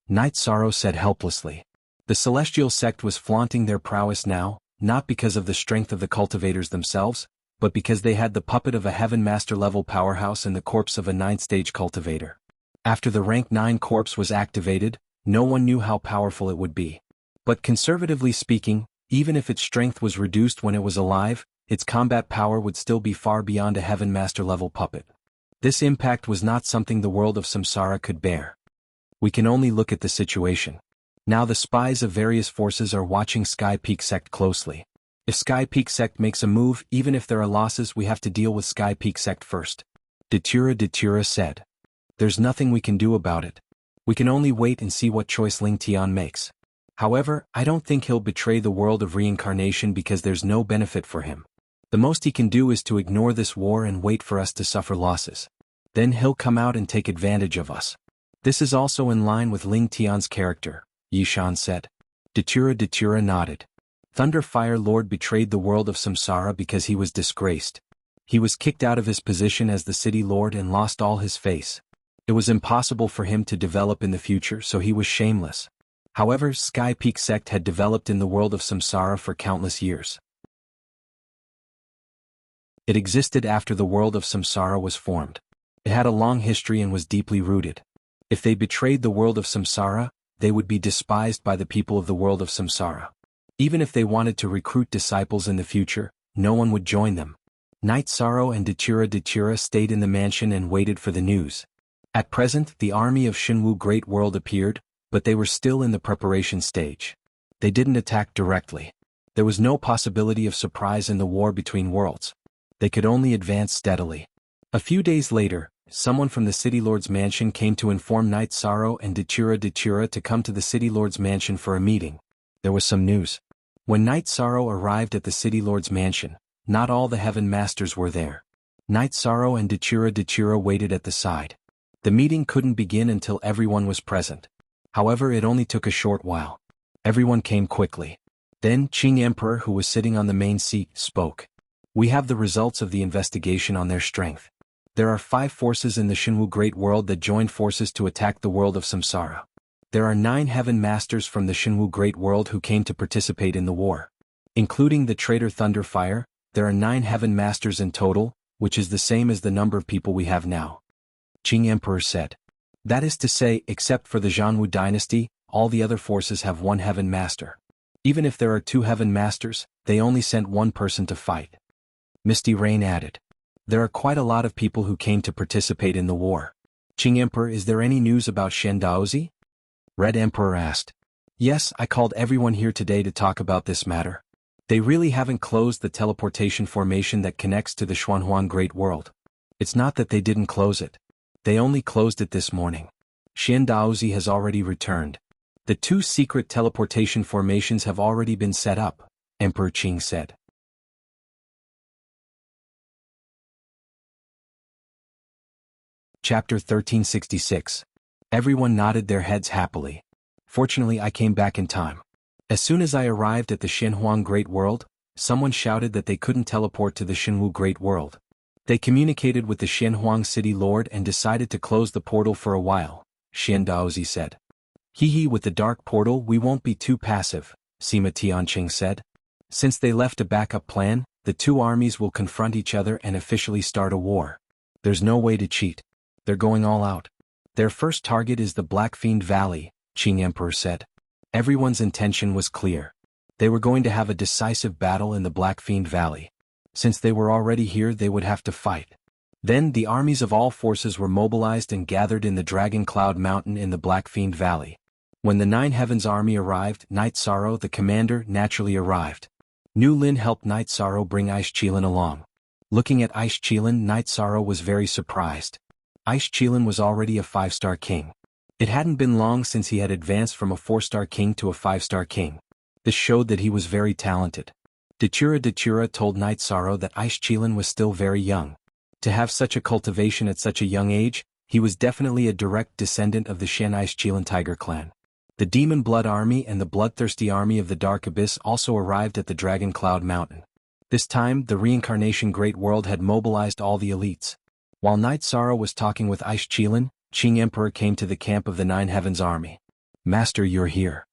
Night Sorrow said helplessly. The Celestial Sect was flaunting their prowess now, not because of the strength of the cultivators themselves, but because they had the puppet of a Heaven Master level powerhouse in the corpse of a 9th-stage cultivator. After the rank 9 corpse was activated, no one knew how powerful it would be. But conservatively speaking, even if its strength was reduced when it was alive, its combat power would still be far beyond a Heaven Master level puppet. This impact was not something the world of Samsara could bear. We can only look at the situation. Now the spies of various forces are watching Sky Peak Sect closely. If Sky Peak Sect makes a move, even if there are losses, we have to deal with Sky Peak Sect first. Datura said. There's nothing we can do about it. We can only wait and see what choice Ling Tian makes. However, I don't think he'll betray the world of reincarnation because there's no benefit for him. The most he can do is to ignore this war and wait for us to suffer losses. Then he'll come out and take advantage of us. This is also in line with Ling Tian's character, Yishan said. Datura nodded. Thunder Fire Lord betrayed the world of Samsara because he was disgraced. He was kicked out of his position as the city lord and lost all his face. It was impossible for him to develop in the future, so he was shameless. However, Sky Peak Sect had developed in the world of Samsara for countless years. It existed after the world of Samsara was formed. It had a long history and was deeply rooted. If they betrayed the world of Samsara, they would be despised by the people of the world of Samsara. Even if they wanted to recruit disciples in the future, no one would join them. Night Sorrow and Datura stayed in the mansion and waited for the news. At present, the army of Shinwu Great World appeared, but they were still in the preparation stage. They didn't attack directly. There was no possibility of surprise in the war between worlds. They could only advance steadily. A few days later, someone from the City Lord's mansion came to inform Night Sorrow and Datura to come to the City Lord's mansion for a meeting. There was some news. When Night Sorrow arrived at the City Lord's mansion, not all the Heaven Masters were there. Night Sorrow and Datura waited at the side. The meeting couldn't begin until everyone was present. However, it only took a short while. Everyone came quickly. Then Qing Emperor, who was sitting on the main seat, spoke. We have the results of the investigation on their strength. There are 5 forces in the Shinwu Great World that joined forces to attack the world of Samsara. There are 9 Heaven Masters from the Shinwu Great World who came to participate in the war. Including the traitor Thunderfire, there are 9 Heaven Masters in total, which is the same as the number of people we have now. Qing Emperor said. That is to say, except for the Zhanwu dynasty, all the other forces have 1 Heaven Master. Even if there are 2 Heaven Masters, they only sent 1 person to fight. Misty Rain added. There are quite a lot of people who came to participate in the war. Qing Emperor, is there any news about Shen Daozi? Red Emperor asked. Yes, I called everyone here today to talk about this matter. They really haven't closed the teleportation formation that connects to the Xuanhuan Great World. It's not that they didn't close it. They only closed it this morning. Shen Daozi has already returned. The 2 secret teleportation formations have already been set up, Emperor Qing said. Chapter 1366. Everyone nodded their heads happily. Fortunately, I came back in time. As soon as I arrived at the Shenhuang Great World, someone shouted that they couldn't teleport to the Shinwu Great World. They communicated with the Shenhuang City Lord and decided to close the portal for a while, Shen Daozi said. Hee with the dark portal we won't be too passive, Sima Tianqing said. Since they left a backup plan, the 2 armies will confront each other and officially start a war. There's no way to cheat. They're going all out. Their first target is the Black Fiend Valley, Qing Emperor said. Everyone's intention was clear. They were going to have a decisive battle in the Black Fiend Valley. Since they were already here, they would have to fight. Then the armies of all forces were mobilized and gathered in the Dragon Cloud Mountain in the Black Fiend Valley. When the 9 Heavens army arrived, Night Sorrow, the commander, naturally arrived. Nu Lin helped Night Sorrow bring Aishqilin along. Looking at Aishqilin, Night Sorrow was very surprised. Aishqilin was already a 5-star king. It hadn't been long since he had advanced from a 4-star king to a 5-star king. This showed that he was very talented. Dachura told Knight Sorrow that Aishchilin was still very young. To have such a cultivation at such a young age, he was definitely a direct descendant of the Shen Aishchilin tiger clan. The Demon Blood Army and the Bloodthirsty Army of the Dark Abyss also arrived at the Dragon Cloud Mountain. This time, the Reincarnation Great World had mobilized all the elites. While Knight Sorrow was talking with Aishchilin, Qing Emperor came to the camp of the Nine Heavens Army. "Master, you're here."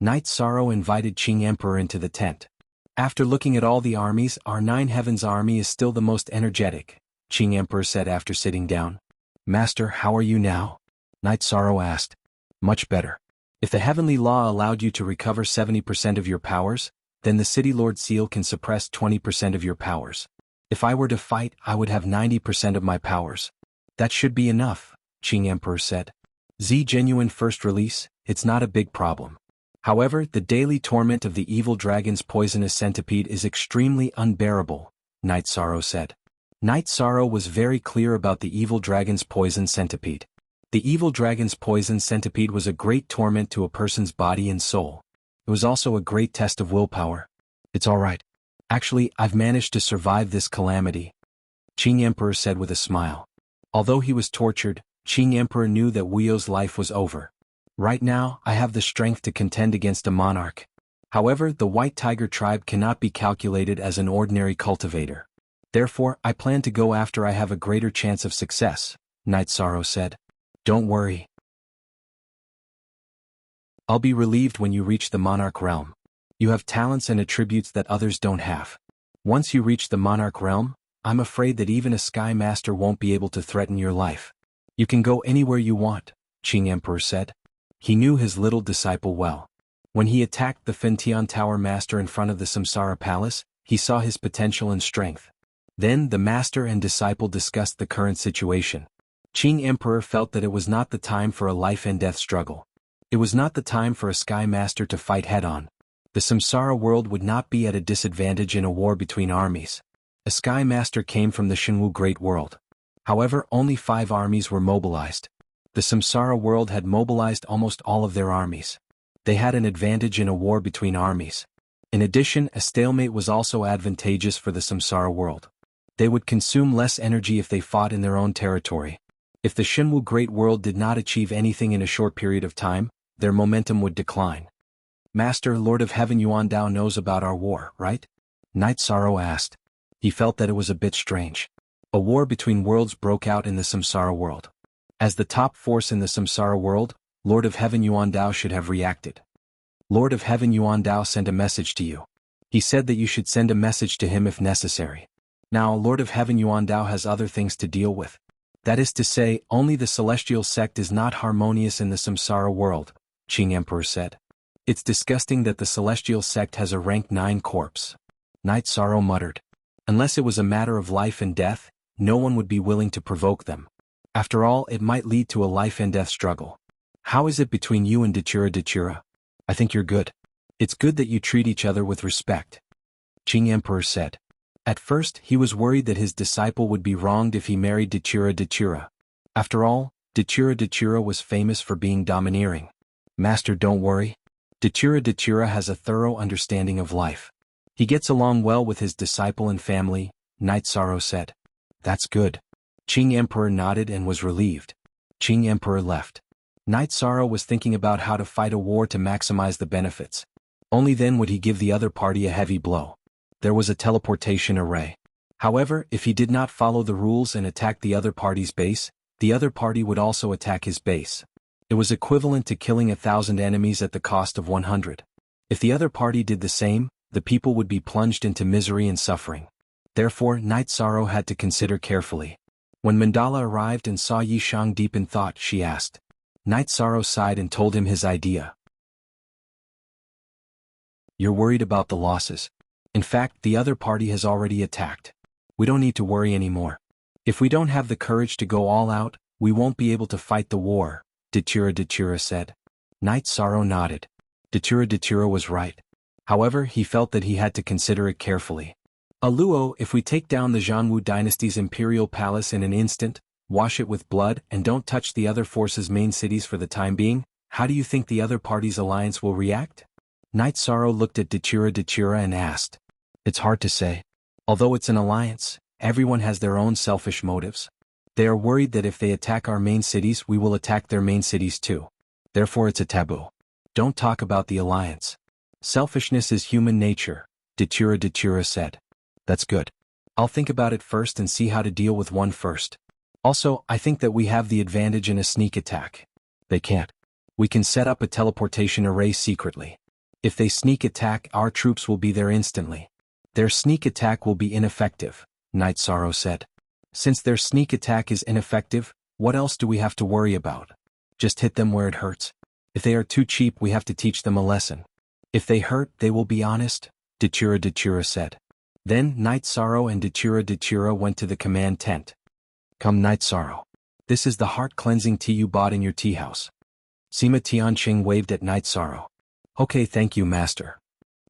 Knight Sorrow invited Qing Emperor into the tent. "After looking at all the armies, our Nine Heavens Army is still the most energetic," Qing Emperor said after sitting down. "Master, how are you now?" Knight Sorrow asked. "Much better. If the heavenly law allowed you to recover 70% of your powers, then the City Lord Seal can suppress 20% of your powers. If I were to fight, I would have 90% of my powers." "That should be enough," Qing Emperor said. "Z Genuine First Release, it's not a big problem. However, the daily torment of the evil dragon's poisonous centipede is extremely unbearable," Knight Sorrow said. Knight Sorrow was very clear about the evil dragon's poison centipede. The evil dragon's poison centipede was a great torment to a person's body and soul. It was also a great test of willpower. "It's all right. Actually, I've managed to survive this calamity," Qing Emperor said with a smile. Although he was tortured, Qing Emperor knew that Wuyo's life was over. "Right now, I have the strength to contend against a monarch. However, the White Tiger tribe cannot be calculated as an ordinary cultivator. Therefore, I plan to go after I have a greater chance of success," Knight Sorrow said. "Don't worry. I'll be relieved when you reach the Monarch Realm. You have talents and attributes that others don't have. Once you reach the Monarch Realm, I'm afraid that even a Sky Master won't be able to threaten your life. You can go anywhere you want," Qing Emperor said. He knew his little disciple well. When he attacked the Fentian Tower Master in front of the Samsara Palace, he saw his potential and strength. Then the master and disciple discussed the current situation. Qing Emperor felt that it was not the time for a life-and-death struggle. It was not the time for a Sky Master to fight head-on. The Samsara world would not be at a disadvantage in a war between armies. A Sky Master came from the Shenwu Great World. However, only 5 armies were mobilized. The Samsara world had mobilized almost all of their armies. They had an advantage in a war between armies. In addition, a stalemate was also advantageous for the Samsara world. They would consume less energy if they fought in their own territory. If the Shenwu Great World did not achieve anything in a short period of time, their momentum would decline. "Master, Lord of Heaven Yuan Dao knows about our war, right?" Knight Sorrow asked. He felt that it was a bit strange. A war between worlds broke out in the Samsara world. As the top force in the Samsara world, Lord of Heaven Yuan Dao should have reacted. "Lord of Heaven Yuan Dao sent a message to you. He said that you should send a message to him if necessary. Now Lord of Heaven Yuan Dao has other things to deal with. That is to say, only the celestial sect is not harmonious in the Samsara world," Qing Emperor said. "It's disgusting that the celestial sect has a rank 9 corpse." Knight Sorrow muttered. Unless it was a matter of life and death, no one would be willing to provoke them. After all, it might lead to a life-and-death struggle. "How is it between you and Dachura? I think you're good. It's good that you treat each other with respect," Qing Emperor said. At first, he was worried that his disciple would be wronged if he married Dachura. After all, Dachura was famous for being domineering. "Master, don't worry. Dachura has a thorough understanding of life. He gets along well with his disciple and family," Knight Sorrow said. "That's good." Qing Emperor nodded and was relieved. Qing Emperor left. Knight Sorrow was thinking about how to fight a war to maximize the benefits. Only then would he give the other party a heavy blow. There was a teleportation array. However, if he did not follow the rules and attack the other party's base, the other party would also attack his base. It was equivalent to killing 1,000 enemies at the cost of 100. If the other party did the same, the people would be plunged into misery and suffering. Therefore, Knight Sorrow had to consider carefully. When Mandala arrived and saw Yi Shang deep in thought, she asked. Knight Sorrow sighed and told him his idea. "You're worried about the losses. In fact, the other party has already attacked. We don't need to worry anymore. If we don't have the courage to go all out, we won't be able to fight the war," Dachura said. Knight Sorrow nodded. Dachura was right. However, he felt that he had to consider it carefully. "Aluo, if we take down the Zhanwu dynasty's imperial palace in an instant, wash it with blood, and don't touch the other forces' main cities for the time being, how do you think the other party's alliance will react? Night Sorrow looked at Dachira and asked. It's hard to say. Although it's an alliance, everyone has their own selfish motives. They are worried that if they attack our main cities, we will attack their main cities too. Therefore it's a taboo. Don't talk about the alliance. Selfishness is human nature, Dachira said. That's good. I'll think about it first and see how to deal with one first. Also, I think that we have the advantage in a sneak attack. They can't. We can set up a teleportation array secretly. If they sneak attack, our troops will be there instantly. Their sneak attack will be ineffective, Night Sorrow said. Since their sneak attack is ineffective, what else do we have to worry about? Just hit them where it hurts. If they are too cheap, we have to teach them a lesson. If they hurt, they will be honest, Dachira said. Then Night Sorrow and Dachira went to the command tent. Come Night Sorrow. This is the heart-cleansing tea you bought in your tea house. Sima Tianqing waved at Night Sorrow. Okay, thank you, Master.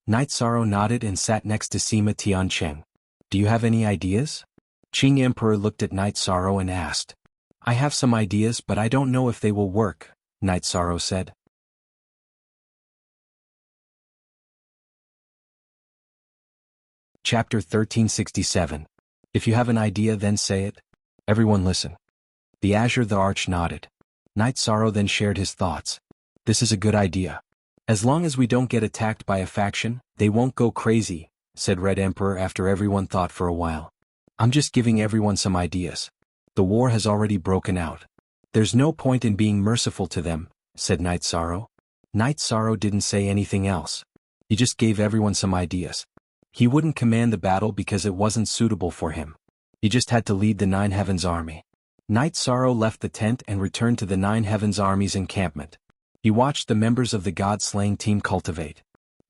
Night Sorrow nodded and sat next to Sima Tianqing. Do you have any ideas? Qing Emperor looked at Night Sorrow and asked. I have some ideas, but I don't know if they will work, Night Sorrow said. Chapter 1367. If you have an idea, then say it. Everyone listen. The Azure the Arch nodded. Night Sorrow then shared his thoughts. This is a good idea. As long as we don't get attacked by a faction, they won't go crazy, said Red Emperor after everyone thought for a while. I'm just giving everyone some ideas. The war has already broken out. There's no point in being merciful to them, said Night Sorrow. Night Sorrow didn't say anything else. He just gave everyone some ideas. He wouldn't command the battle because it wasn't suitable for him. He just had to lead the Nine Heavens army. Night Sorrow left the tent and returned to the Nine Heavens army's encampment. He watched the members of the God-slaying team cultivate.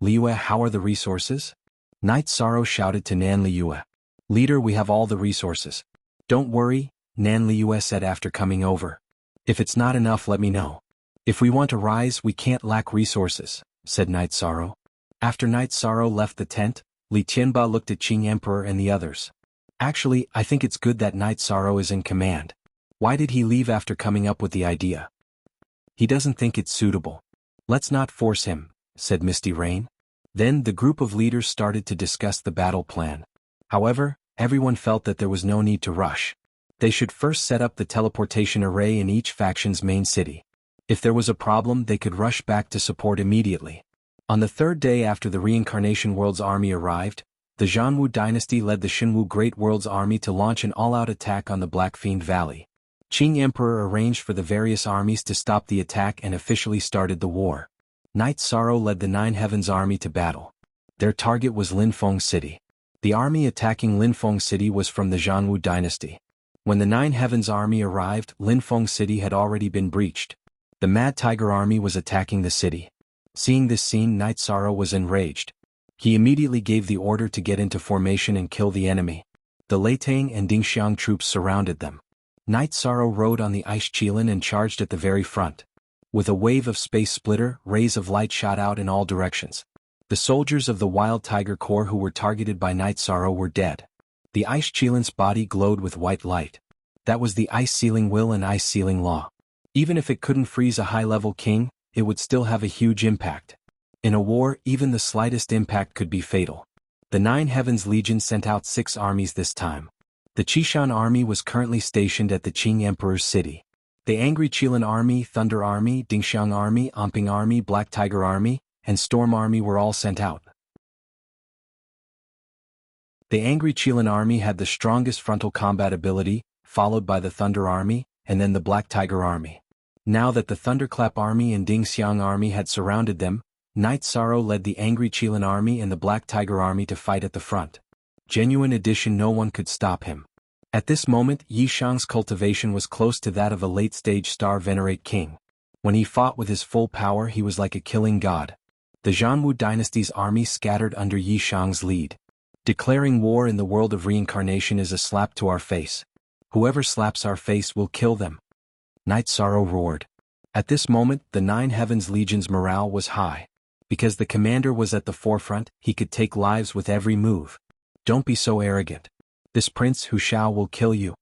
Liyue, how are the resources? Night Sorrow shouted to Nan Liyue. Leader, we have all the resources. Don't worry, Nan Liyue said after coming over. If it's not enough, let me know. If we want to rise, we can't lack resources, said Night Sorrow. After Night Sorrow left the tent, Li Tianba looked at Qing Emperor and the others. Actually, I think it's good that Night Sorrow is in command. Why did he leave after coming up with the idea? He doesn't think it's suitable. Let's not force him, said Misty Rain. Then the group of leaders started to discuss the battle plan. However, everyone felt that there was no need to rush. They should first set up the teleportation array in each faction's main city. If there was a problem, they could rush back to support immediately. On the third day after the Reincarnation World's army arrived, the Zhanwu dynasty led the Shenwu Great World's army to launch an all-out attack on the Black Fiend Valley. Qing Emperor arranged for the various armies to stop the attack and officially started the war. Night Sorrow led the Nine Heavens army to battle. Their target was Linfeng City. The army attacking Linfeng City was from the Zhanwu dynasty. When the Nine Heavens army arrived, Linfeng City had already been breached. The Mad Tiger army was attacking the city. Seeing this scene, Night Sorrow was enraged. He immediately gave the order to get into formation and kill the enemy. The Leitang and Dingxiang troops surrounded them. Night Sorrow rode on the Ice Qilin and charged at the very front. With a wave of space splitter, rays of light shot out in all directions. The soldiers of the Wild Tiger Corps who were targeted by Night Sorrow were dead. The Ice Qilin's body glowed with white light. That was the Ice Sealing Will and Ice Sealing Law. Even if it couldn't freeze a high-level king, it would still have a huge impact. In a war, even the slightest impact could be fatal. The Nine Heavens Legion sent out 6 armies this time. The Qishan army was currently stationed at the Qing Emperor's city. The Angry Qilin army, Thunder army, Dingxiang army, Amping army, Black Tiger army, and Storm army were all sent out. The Angry Qilin army had the strongest frontal combat ability, followed by the Thunder army, and then the Black Tiger army. Now that the Thunderclap army and Dingxiang army had surrounded them, Night Sorrow led the Angry Qilin army and the Black Tiger army to fight at the front. Genuine edition, no one could stop him. At this moment, Yi Shang's cultivation was close to that of a late-stage Star Venerate king. When he fought with his full power, he was like a killing god. The Zhanwu dynasty's army scattered under Yi Shang's lead. Declaring war in the world of reincarnation is a slap to our face. Whoever slaps our face will kill them. Night Sorrow roared. At this moment, the Nine Heavens Legion's morale was high. Because the commander was at the forefront, he could take lives with every move. Don't be so arrogant. This Prince Hu Shao will kill you.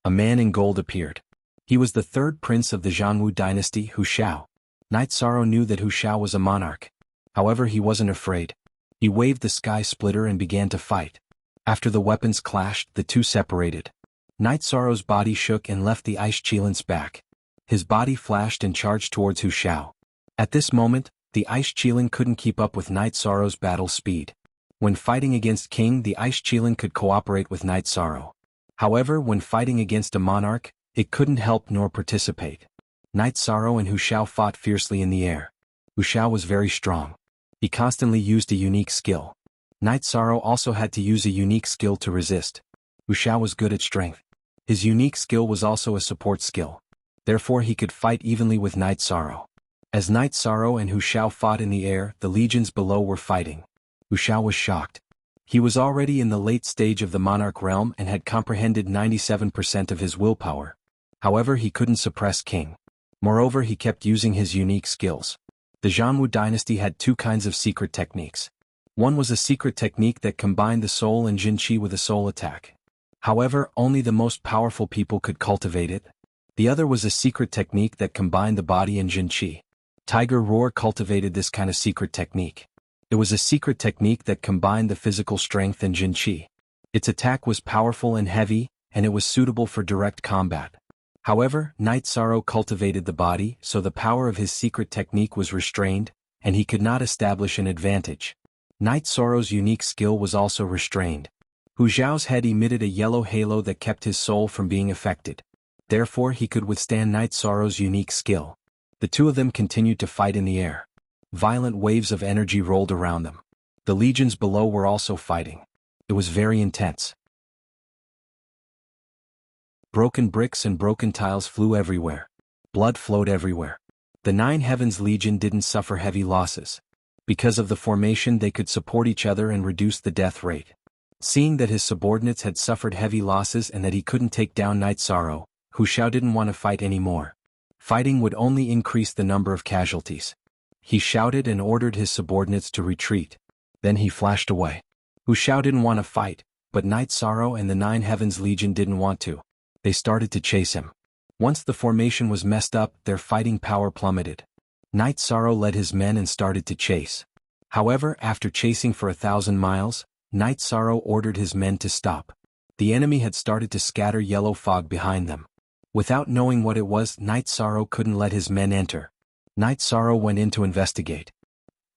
A man in gold appeared. He was the third prince of the Zhangwu dynasty, Hu Xiao. Night Sorrow knew that Hu Xiao was a monarch. However, he wasn't afraid. He waved the sky splitter and began to fight. After the weapons clashed, the two separated. Night Sorrow's body shook and left the ice Qilin's back. His body flashed and charged towards Hu Xiao. At this moment, the ice Qilin couldn't keep up with Night Sorrow's battle speed. When fighting against King, the ice Qilin could cooperate with Night Sorrow. However, when fighting against a monarch, it couldn't help nor participate. Night Sorrow and Hu Xiao fought fiercely in the air. Hu Xiao was very strong. He constantly used a unique skill. Night Sorrow also had to use a unique skill to resist. Hu Xiao was good at strength. His unique skill was also a support skill. Therefore he could fight evenly with Night Sorrow. As Night Sorrow and Hu Xiao fought in the air, the legions below were fighting. Hu Xiao was shocked. He was already in the late stage of the monarch realm and had comprehended 97% of his willpower. However, he couldn't suppress King. Moreover, he kept using his unique skills. The Zhangwu dynasty had two kinds of secret techniques. One was a secret technique that combined the soul and Jin Qi with a soul attack. However, only the most powerful people could cultivate it. The other was a secret technique that combined the body and Jin Qi. Tiger Roar cultivated this kind of secret technique. It was a secret technique that combined the physical strength and Jin Qi. Its attack was powerful and heavy, and it was suitable for direct combat. However, Night Sorrow cultivated the body, so the power of his secret technique was restrained, and he could not establish an advantage. Night Sorrow's unique skill was also restrained. Hu Xiao's head emitted a yellow halo that kept his soul from being affected. Therefore he could withstand Night Sorrow's unique skill. The two of them continued to fight in the air. Violent waves of energy rolled around them. The legions below were also fighting. It was very intense. Broken bricks and broken tiles flew everywhere. Blood flowed everywhere. The Nine Heavens Legion didn't suffer heavy losses. Because of the formation, they could support each other and reduce the death rate. Seeing that his subordinates had suffered heavy losses and that he couldn't take down Night Sorrow, Hu Xiao didn't want to fight anymore. Fighting would only increase the number of casualties. He shouted and ordered his subordinates to retreat. Then he flashed away. Hu Xiao didn't want to fight, but Night Sorrow and the Nine Heavens Legion didn't want to. They started to chase him. Once the formation was messed up, their fighting power plummeted. Night Sorrow led his men and started to chase. However, after chasing for 1,000 miles, Night Sorrow ordered his men to stop. The enemy had started to scatter yellow fog behind them. Without knowing what it was, Night Sorrow couldn't let his men enter. Night Sorrow went in to investigate.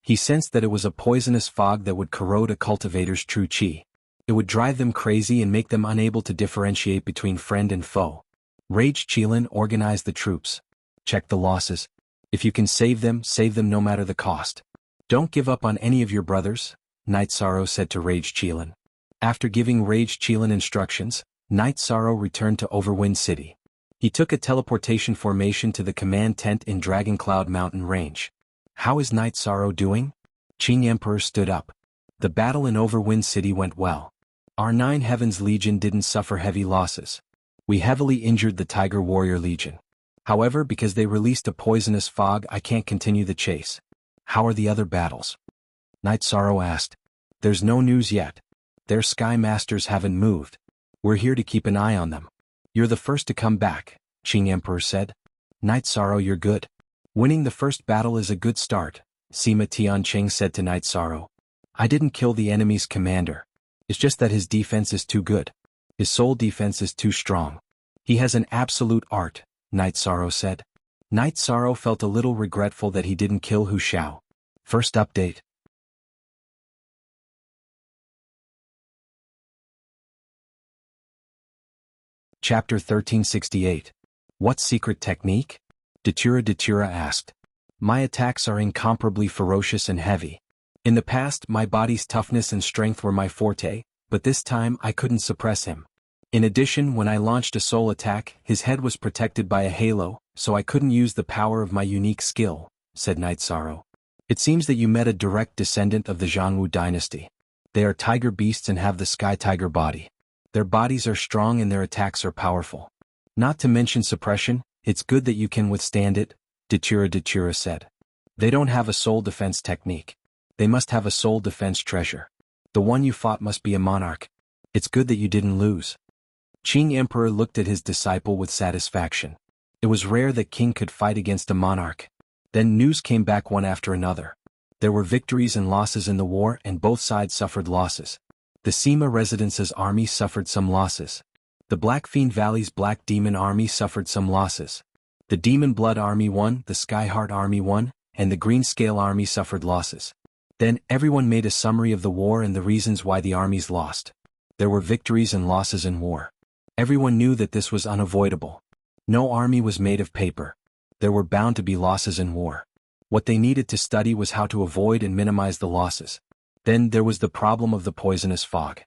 He sensed that it was a poisonous fog that would corrode a cultivator's true qi. It would drive them crazy and make them unable to differentiate between friend and foe. Rage Qilin organized the troops. Check the losses. If you can save them no matter the cost. Don't give up on any of your brothers, Night Sorrow said to Rage Qilin. After giving Rage Qilin instructions, Night Sorrow returned to Overwind City. He took a teleportation formation to the command tent in Dragon Cloud Mountain Range. How is Night Sorrow doing? Qing Emperor stood up. The battle in Overwind City went well. Our Nine Heavens Legion didn't suffer heavy losses. We heavily injured the Tiger Warrior Legion. However, because they released a poisonous fog, I can't continue the chase. How are the other battles? Night Sorrow asked. There's no news yet. Their Sky Masters haven't moved. We're here to keep an eye on them. You're the first to come back, Qing Emperor said. Night Sorrow, you're good. Winning the first battle is a good start, Sima Tianqing said to Night Sorrow. I didn't kill the enemy's commander. It's just that his defense is too good. His soul defense is too strong. He has an absolute art, Night Sorrow said. Night Sorrow felt a little regretful that he didn't kill Hu Xiao. First update. Chapter 1368. What secret technique? Datura asked. My attacks are incomparably ferocious and heavy. In the past, my body's toughness and strength were my forte, but this time I couldn't suppress him. In addition, when I launched a soul attack, his head was protected by a halo, so I couldn't use the power of my unique skill, said Night Sorrow. It seems that you met a direct descendant of the Zhangwu dynasty. They are tiger beasts and have the sky tiger body. Their bodies are strong and their attacks are powerful. Not to mention suppression, it's good that you can withstand it, Datura said. They don't have a soul defense technique. They must have a soul defense treasure. The one you fought must be a monarch. It's good that you didn't lose. Qing Emperor looked at his disciple with satisfaction. It was rare that king could fight against a monarch. Then news came back one after another. There were victories and losses in the war, and both sides suffered losses. The Sima Residence's army suffered some losses. The Black Fiend Valley's Black Demon Army suffered some losses. The Demon Blood Army won, the Skyheart Army won, and the Green Scale Army suffered losses. Then everyone made a summary of the war and the reasons why the armies lost. There were victories and losses in war. Everyone knew that this was unavoidable. No army was made of paper. There were bound to be losses in war. What they needed to study was how to avoid and minimize the losses. Then there was the problem of the poisonous fog.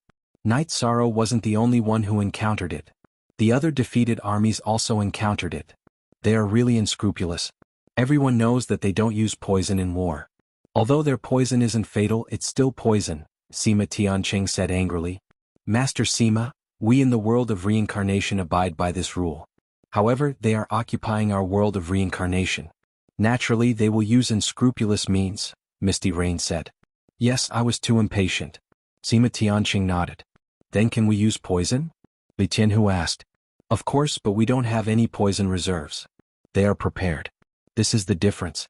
Night Sorrow wasn't the only one who encountered it. The other defeated armies also encountered it. They are really unscrupulous. Everyone knows that they don't use poison in war. Although their poison isn't fatal, it's still poison, Sima Tianqing said angrily. Master Sima, we in the world of reincarnation abide by this rule. However, they are occupying our world of reincarnation. Naturally, they will use unscrupulous means, Misty Rain said. Yes, I was too impatient. Sima Tianqing nodded. Then can we use poison? Li Tianhu asked. Of course, but we don't have any poison reserves. They are prepared. This is the difference.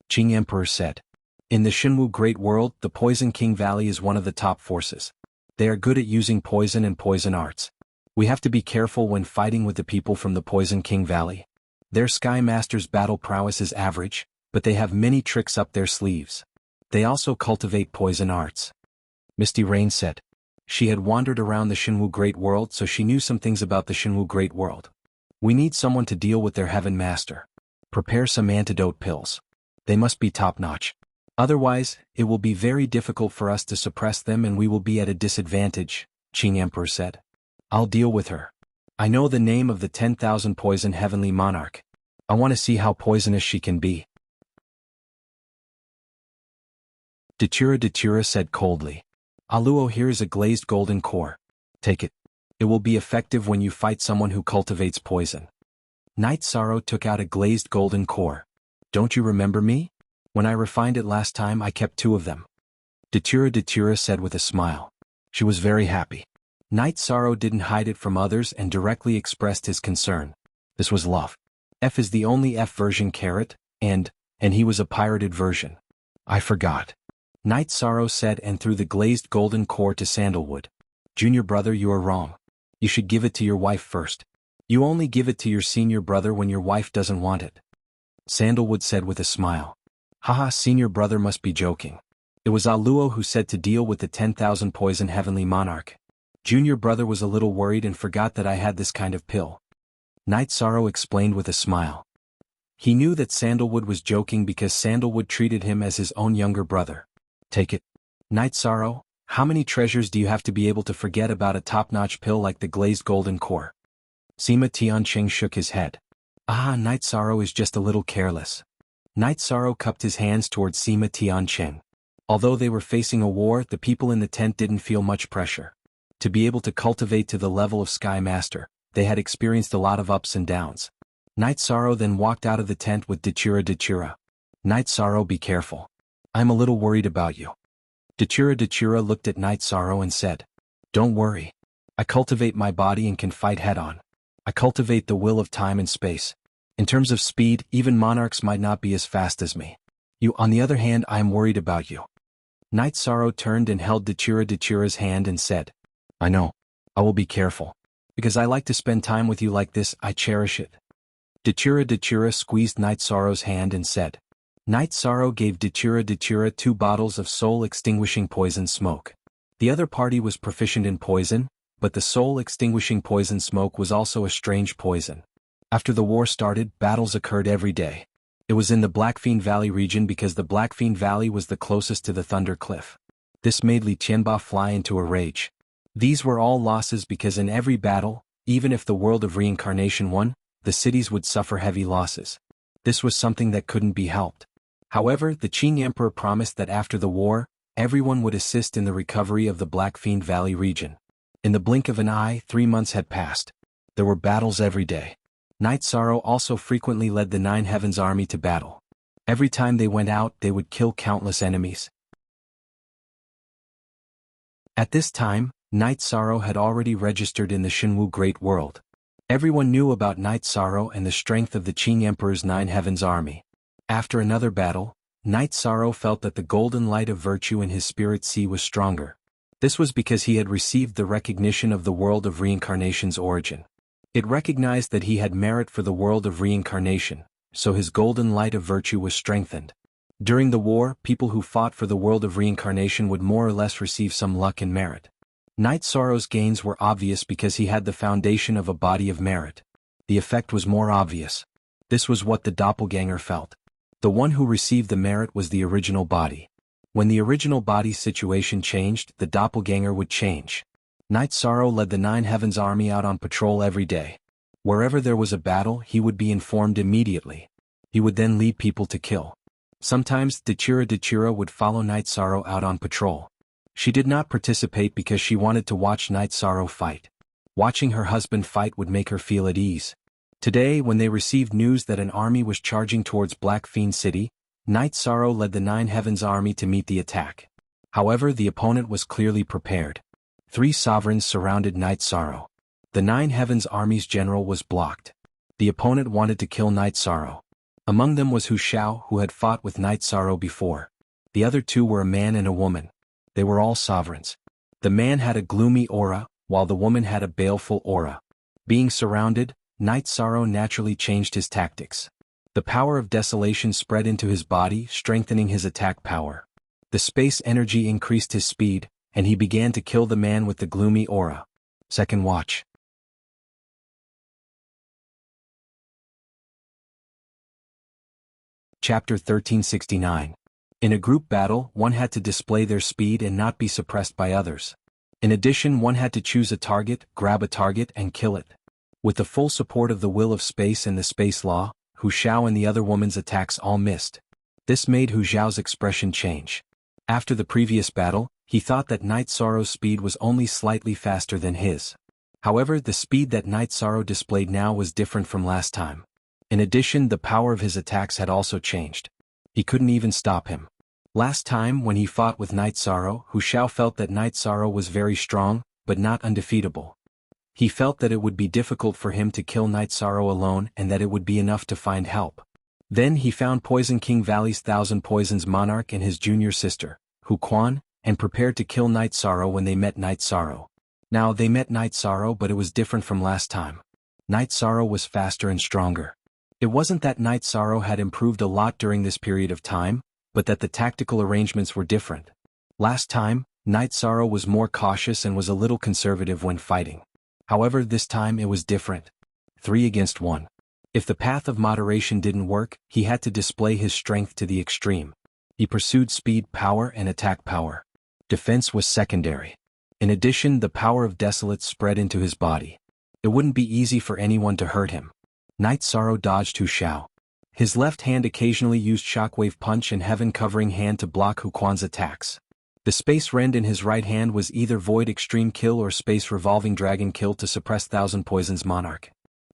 Qing Emperor said. In the Xinwu Great World, the Poison King Valley is one of the top forces. They are good at using poison and poison arts. We have to be careful when fighting with the people from the Poison King Valley. Their Sky Master's battle prowess is average, but they have many tricks up their sleeves. They also cultivate poison arts. Misty Rain said. She had wandered around the Xinwu Great World, so she knew some things about the Xinwu Great World. We need someone to deal with their Heaven Master. Prepare some antidote pills. They must be top-notch. Otherwise, it will be very difficult for us to suppress them and we will be at a disadvantage, Qing Emperor said. I'll deal with her. I know the name of the 10,000 poison heavenly monarch. I want to see how poisonous she can be. Datura said coldly. Aluo, here is a glazed golden core. Take it. It will be effective when you fight someone who cultivates poison. Night Sorrow took out a glazed golden core. Don't you remember me? When I refined it last time I kept 2 of them. Datura said with a smile. She was very happy. Night Sorrow didn't hide it from others and directly expressed his concern. This was love. F is the only F version carrot, and he was a pirated version. I forgot. Night Sorrow said and threw the glazed golden core to Sandalwood. Junior brother, you are wrong. You should give it to your wife first. You only give it to your senior brother when your wife doesn't want it. Sandalwood said with a smile. Haha, senior brother must be joking. It was Aluo who said to deal with the 10,000 poison heavenly monarch. Junior brother was a little worried and forgot that I had this kind of pill. Night Sorrow explained with a smile. He knew that Sandalwood was joking because Sandalwood treated him as his own younger brother. Take it. Night Sorrow, how many treasures do you have to be able to forget about a top-notch pill like the glazed golden core? Sima Tianqing shook his head. Night Sorrow is just a little careless. Night Sorrow cupped his hands towards Sima Tianqing. Although they were facing a war, the people in the tent didn't feel much pressure. To be able to cultivate to the level of Sky Master, they had experienced a lot of ups and downs. Night Sorrow then walked out of the tent with Datura. Night Sorrow, be careful. I'm a little worried about you. Datura looked at Night Sorrow and said, Don't worry. I cultivate my body and can fight head-on. I cultivate the will of time and space. In terms of speed, even monarchs might not be as fast as me. You, on the other hand, I am worried about you. Night Sorrow turned and held Datura's hand and said, I know. I will be careful. Because I like to spend time with you like this, I cherish it. Datura squeezed Night Sorrow's hand and said, Night Sorrow gave Datura 2 bottles of soul-extinguishing poison smoke. The other party was proficient in poison, but the soul-extinguishing poison smoke was also a strange poison. After the war started, battles occurred every day. It was in the Blackfiend Valley region because the Blackfiend Valley was the closest to the Thunder Cliff. This made Li Tianba fly into a rage. These were all losses because in every battle, even if the world of reincarnation won, the cities would suffer heavy losses. This was something that couldn't be helped. However, the Qing Emperor promised that after the war, everyone would assist in the recovery of the Blackfiend Valley region. In the blink of an eye, 3 months had passed. There were battles every day. Night Sorrow also frequently led the 9 Heavens army to battle. Every time they went out, they would kill countless enemies. At this time, Night Sorrow had already registered in the Shenwu Great World. Everyone knew about Night Sorrow and the strength of the Qing Emperor's Nine Heavens army. After another battle, Night Sorrow felt that the golden light of virtue in his spirit sea was stronger. This was because he had received the recognition of the world of reincarnation's origin. It recognized that he had merit for the world of reincarnation, so his golden light of virtue was strengthened. During the war, people who fought for the world of reincarnation would more or less receive some luck and merit. Night Sorrow's gains were obvious because he had the foundation of a body of merit. The effect was more obvious. This was what the doppelganger felt. The one who received the merit was the original body. When the original body's situation changed, the doppelganger would change. Night Sorrow led the Nine Heavens army out on patrol every day. Wherever there was a battle, he would be informed immediately. He would then lead people to kill. Sometimes Dechira would follow Night Sorrow out on patrol. She did not participate because she wanted to watch Night Sorrow fight. Watching her husband fight would make her feel at ease. Today, when they received news that an army was charging towards Black Fiend City, Night Sorrow led the Nine Heavens army to meet the attack. However, the opponent was clearly prepared. 3 sovereigns surrounded Night Sorrow. The Nine Heavens army's general was blocked. The opponent wanted to kill Night Sorrow. Among them was Hu Shao, who had fought with Night Sorrow before. The other 2 were a man and a woman. They were all sovereigns. The man had a gloomy aura, while the woman had a baleful aura. Being surrounded, Night Sorrow naturally changed his tactics. The power of desolation spread into his body, strengthening his attack power. The space energy increased his speed, and he began to kill the man with the gloomy aura. Second watch. Chapter 1369. In a group battle, one had to display their speed and not be suppressed by others. In addition, one had to choose a target, grab a target, and kill it. With the full support of the will of space and the space law, Hu Shao and the other woman's attacks all missed. This made Hu Zhao's expression change. After the previous battle, he thought that Night Sorrow's speed was only slightly faster than his. However, the speed that Night Sorrow displayed now was different from last time. In addition, the power of his attacks had also changed. He couldn't even stop him. Last time, when he fought with Night Sorrow, Hu Shao felt that Night Sorrow was very strong, but not undefeatable. He felt that it would be difficult for him to kill Night Sorrow alone and that it would be enough to find help. Then he found Poison King Valley's Thousand Poisons monarch and his junior sister, Hu Quan, and prepared to kill Night Sorrow when they met Night Sorrow. Now they met Night Sorrow, but it was different from last time. Night Sorrow was faster and stronger. It wasn't that Night Sorrow had improved a lot during this period of time, but that the tactical arrangements were different. Last time, Night Sorrow was more cautious and was a little conservative when fighting. However, this time it was different. 3 against 1. If the path of moderation didn't work, he had to display his strength to the extreme. He pursued speed, power, and attack power. Defense was secondary. In addition, the power of Desolate spread into his body. It wouldn't be easy for anyone to hurt him. Night Sorrow dodged Hu Shao. His left hand occasionally used Shockwave Punch and Heaven Covering Hand to block Hu Quan's attacks. The Space Rend in his right hand was either Void Extreme Kill or Space Revolving Dragon Kill to suppress Thousand Poisons Monarch.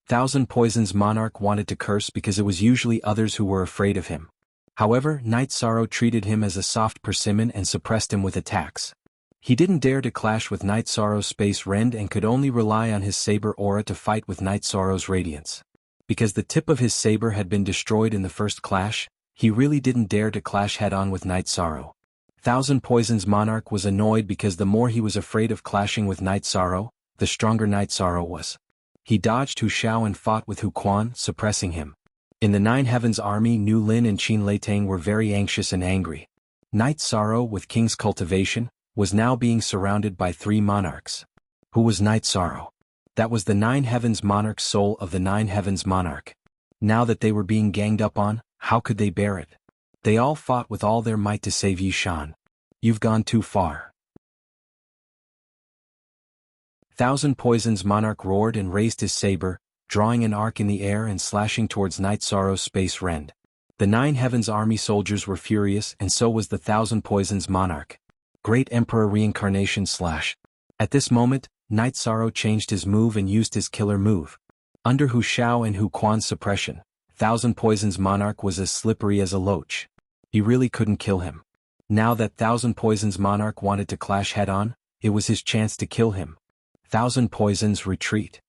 Thousand Poisons Monarch wanted to curse because it was usually others who were afraid of him. However, Night Sorrow treated him as a soft persimmon and suppressed him with attacks. He didn't dare to clash with Night Sorrow's Space Rend and could only rely on his Saber Aura to fight with Night Sorrow's Radiance. Because the tip of his saber had been destroyed in the first clash, he really didn't dare to clash head-on with Night Sorrow. Thousand Poisons Monarch was annoyed because the more he was afraid of clashing with Night Sorrow, the stronger Night Sorrow was. He dodged Hu Shao and fought with Hu Quan, suppressing him. In the Nine Heavens army, Nu Lin and Qin Leitang were very anxious and angry. Night Sorrow, with King's Cultivation, was now being surrounded by 3 monarchs. Who was Night Sorrow? That was the Nine Heavens Monarch's soul of the Nine Heavens Monarch. Now that they were being ganged up on, how could they bear it? They all fought with all their might to save Yi Shan. You've gone too far. Thousand Poisons Monarch roared and raised his saber, drawing an arc in the air and slashing towards Night Sorrow's Space Rend. The Nine Heavens army soldiers were furious, and so was the Thousand Poisons Monarch. Great Emperor Reincarnation Slash. At this moment, Night Sorrow changed his move and used his killer move. Under Hu Shao and Hu Quan's suppression, Thousand Poisons Monarch was as slippery as a loach. He really couldn't kill him. Now that Thousand Poisons Monarch wanted to clash head-on, it was his chance to kill him. Thousand Poisons retreat.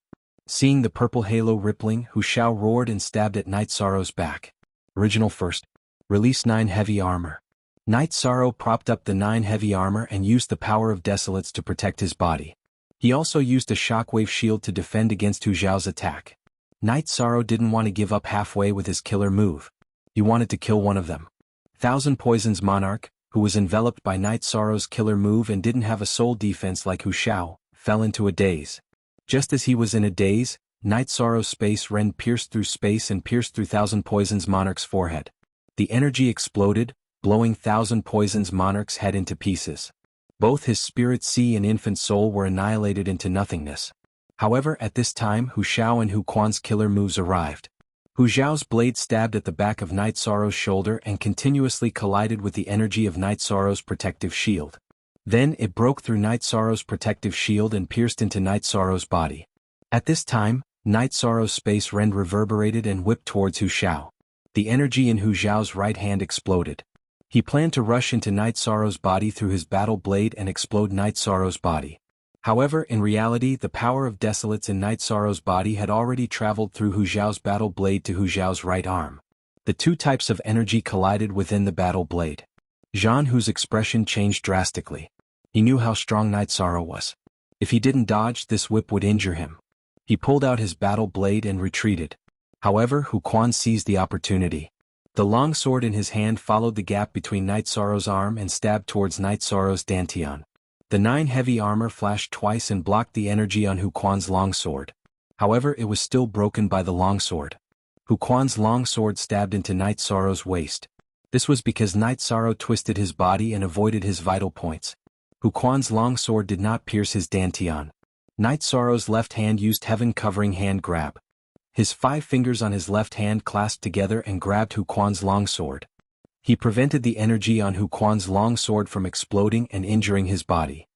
Seeing the purple halo rippling, Hu Shao roared and stabbed at Night Sorrow's back. Original first. Release 9 heavy armor. Night Sorrow propped up the 9 heavy armor and used the power of Desolates to protect his body. He also used a shockwave shield to defend against Hu Zhao's attack. Night Sorrow didn't want to give up halfway with his killer move. He wanted to kill one of them. Thousand Poisons Monarch, who was enveloped by Night Sorrow's killer move and didn't have a soul defense like Hu Shao, fell into a daze. Just as he was in a daze, Night Sorrow's space rend pierced through space and pierced through Thousand Poisons Monarch's forehead. The energy exploded, blowing Thousand Poisons Monarch's head into pieces. Both his spirit sea and infant soul were annihilated into nothingness. However, at this time Hu Shao and Hu Quan's killer moves arrived. Hu Zhao's blade stabbed at the back of Night Sorrow's shoulder and continuously collided with the energy of Night Sorrow's protective shield. Then it broke through Night Sorrow's protective shield and pierced into Night Sorrow's body. At this time, Night Sorrow's space rend reverberated and whipped towards Hu Shao. The energy in Hu Zhao's right hand exploded. He planned to rush into Night Sorrow's body through his battle blade and explode Night Sorrow's body. However, in reality, the power of Desolates in Night Sorrow's body had already traveled through Hu Zhao's battle blade to Hu Zhao's right arm. The two types of energy collided within the battle blade. Zhan Hu's expression changed drastically. He knew how strong Night Sorrow was. If he didn't dodge, this whip would injure him. He pulled out his battle blade and retreated. However, Hu Quan seized the opportunity. The long sword in his hand followed the gap between Night Sorrow's arm and stabbed towards Night Sorrow's dantian. The 9 heavy armor flashed twice and blocked the energy on Hu Quan's longsword. However, it was still broken by the longsword. Hu Quan's longsword stabbed into Night Sorrow's waist. This was because Night Sorrow twisted his body and avoided his vital points. Hu Quan's longsword did not pierce his dantian. Night Sorrow's left hand used heaven-covering hand grab. His 5 fingers on his left hand clasped together and grabbed Hu Quan's longsword. He prevented the energy on Hu Quan's longsword from exploding and injuring his body.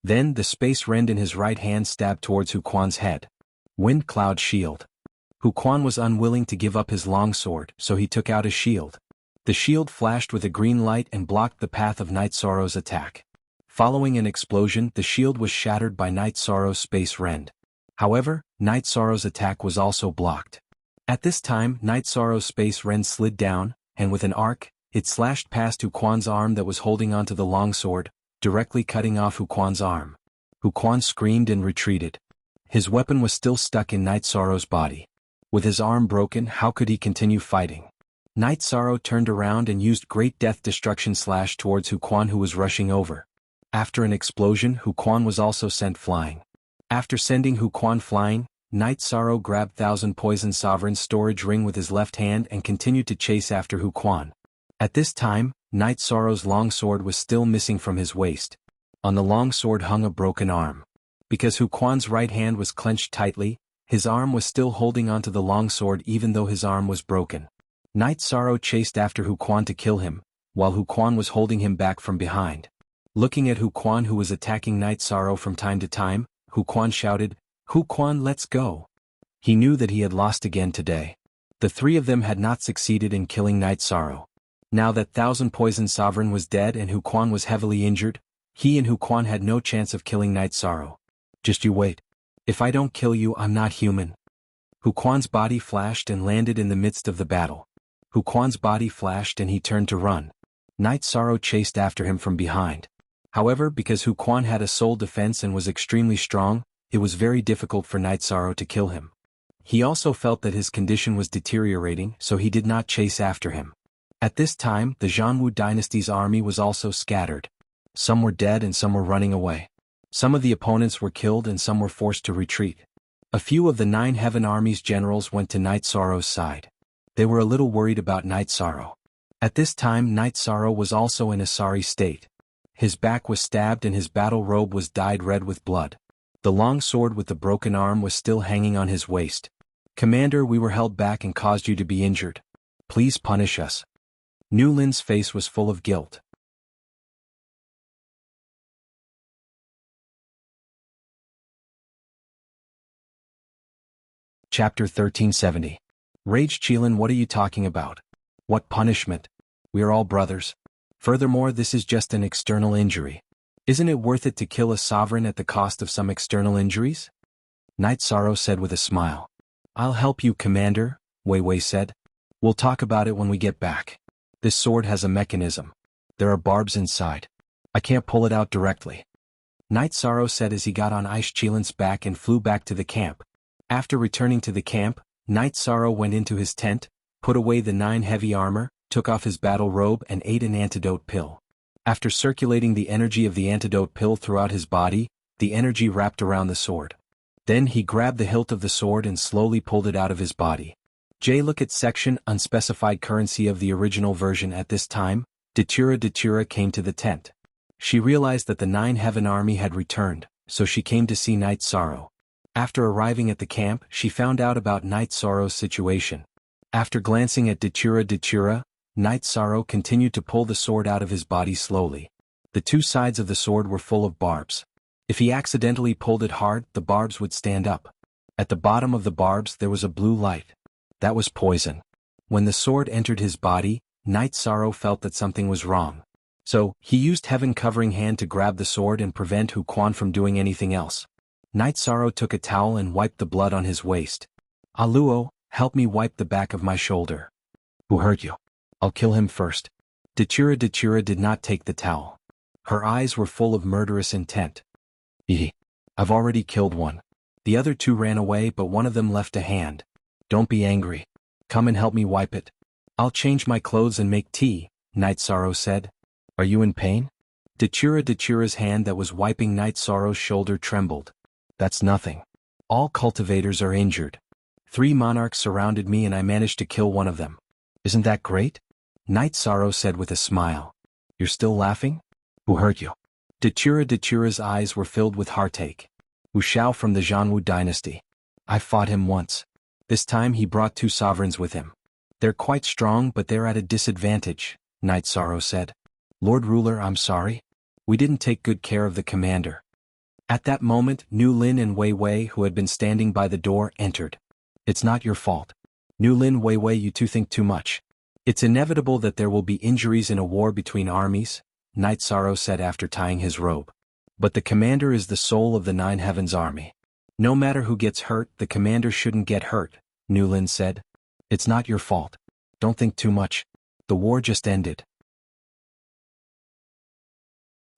Then the space rend in his right hand stabbed towards Hu Quan's head. Wind Cloud Shield. Hu Quan was unwilling to give up his longsword, so he took out a shield. The shield flashed with a green light and blocked the path of Night Sorrow's attack. Following an explosion, the shield was shattered by Night Sorrow's space rend. However, Night Sorrow's attack was also blocked. At this time, Night Sorrow's space rend slid down, and with an arc, it slashed past Hu Quan's arm that was holding onto the longsword, directly cutting off Hu Quan's arm. Hu Quan screamed and retreated. His weapon was still stuck in Night Sorrow's body. With his arm broken, how could he continue fighting? Night Sorrow turned around and used Great Death Destruction Slash towards Hu Quan, who was rushing over. After an explosion, Hu Quan was also sent flying. After sending Hu Quan flying, Night Sorrow grabbed Thousand Poison Sovereign's storage ring with his left hand and continued to chase after Hu Quan. At this time, Night Sorrow's longsword was still missing from his waist. On the longsword hung a broken arm. Because Hu Quan's right hand was clenched tightly, his arm was still holding onto the longsword even though his arm was broken. Night Sorrow chased after Hu Quan to kill him, while Hu Quan was holding him back from behind. Looking at Hu Quan, who was attacking Night Sorrow from time to time, Hu Quan shouted, "Hu Quan, let's go." He knew that he had lost again today. The 3 of them had not succeeded in killing Night Sorrow. Now that Thousand Poison Sovereign was dead and Hu Quan was heavily injured, he and Hu Quan had no chance of killing Night Sorrow. "Just you wait. If I don't kill you, I'm not human." Hu Quan's body flashed and landed in the midst of the battle. Hu Quan's body flashed and he turned to run. Night Sorrow chased after him from behind. However, because Hu Quan had a soul defense and was extremely strong, it was very difficult for Night Sorrow to kill him. He also felt that his condition was deteriorating, so he did not chase after him. At this time, the Zhanwu dynasty's army was also scattered. Some were dead and some were running away. Some of the opponents were killed and some were forced to retreat. A few of the 9 Heaven Army's generals went to Night Sorrow's side. They were a little worried about Night Sorrow. At this time, Night Sorrow was also in a sorry state. His back was stabbed and his battle robe was dyed red with blood. The long sword with the broken arm was still hanging on his waist. "Commander, we were held back and caused you to be injured. Please punish us." Nu Lin's face was full of guilt. Chapter 1370. Rage Qilin, what are you talking about? What punishment? We are all brothers. Furthermore, this is just an external injury. Isn't it worth it to kill a sovereign at the cost of some external injuries? Night Sorrow said with a smile. I'll help you, Commander, Wei Wei said. We'll talk about it when we get back. This sword has a mechanism. There are barbs inside. I can't pull it out directly. Night Sorrow said as he got on Ice Chilin's back and flew back to the camp. After returning to the camp, Night Sorrow went into his tent, put away the 9 heavy armor, took off his battle robe and ate an antidote pill. After circulating the energy of the antidote pill throughout his body, the energy wrapped around the sword. Then he grabbed the hilt of the sword and slowly pulled it out of his body. Look at section unspecified currency of the original version. At this time, Datura came to the tent. She realized that the 9 Heaven Army had returned, so she came to see Night Sorrow. After arriving at the camp, she found out about Night Sorrow's situation. After glancing at Datura, Night Sorrow continued to pull the sword out of his body slowly. The 2 sides of the sword were full of barbs. If he accidentally pulled it hard, the barbs would stand up. At the bottom of the barbs there was a blue light. That was poison. When the sword entered his body, Night Sorrow felt that something was wrong. So, he used Heaven Covering Hand to grab the sword and prevent Hu Quan from doing anything else. Night Sorrow took a towel and wiped the blood on his waist. Aluo, help me wipe the back of my shoulder. Who hurt you? I'll kill him first. Datura did not take the towel. Her eyes were full of murderous intent. I've already killed one. The other 2 ran away, but one of them left a hand. Don't be angry. Come and help me wipe it. I'll change my clothes and make tea, Night Sorrow said. Are you in pain? Datura's hand that was wiping Night Sorrow's shoulder trembled. That's nothing. All cultivators are injured. 3 monarchs surrounded me and I managed to kill one of them. Isn't that great? Night Sorrow said with a smile. You're still laughing? Who hurt you? Datura's eyes were filled with heartache. Wu Xiao from the Zhanwu dynasty. I fought him once. This time he brought 2 sovereigns with him. They're quite strong, but they're at a disadvantage, Night Sorrow said. Lord Ruler, I'm sorry. We didn't take good care of the commander. At that moment, Nu Lin and Wei Wei, who had been standing by the door, entered. It's not your fault. Nu Lin, Wei Wei, you 2 think too much. It's inevitable that there will be injuries in a war between armies, Night Sorrow said after tying his robe. But the commander is the soul of the 9 Heavens Army. No matter who gets hurt, the commander shouldn't get hurt, Nu Lin said. It's not your fault. Don't think too much. The war just ended.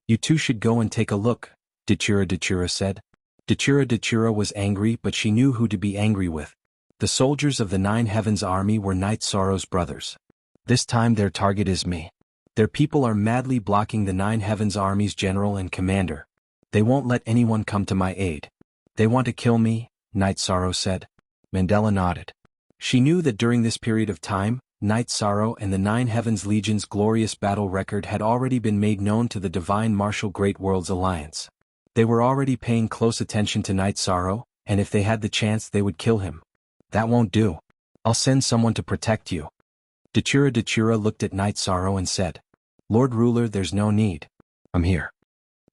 You 2 should go and take a look, Datura said. Datura was angry, but she knew who to be angry with. The soldiers of the 9 Heavens Army were Night Sorrow's brothers. This time their target is me. Their people are madly blocking the 9 Heavens Army's general and commander. They won't let anyone come to my aid. They want to kill me, Night Sorrow said. Mandela nodded. She knew that during this period of time, Night Sorrow and the 9 Heavens Legion's glorious battle record had already been made known to the Divine Martial Great Worlds Alliance. They were already paying close attention to Night Sorrow, and if they had the chance they would kill him. That won't do. I'll send someone to protect you. Datura looked at Night Sorrow and said, Lord Ruler, there's no need. I'm here.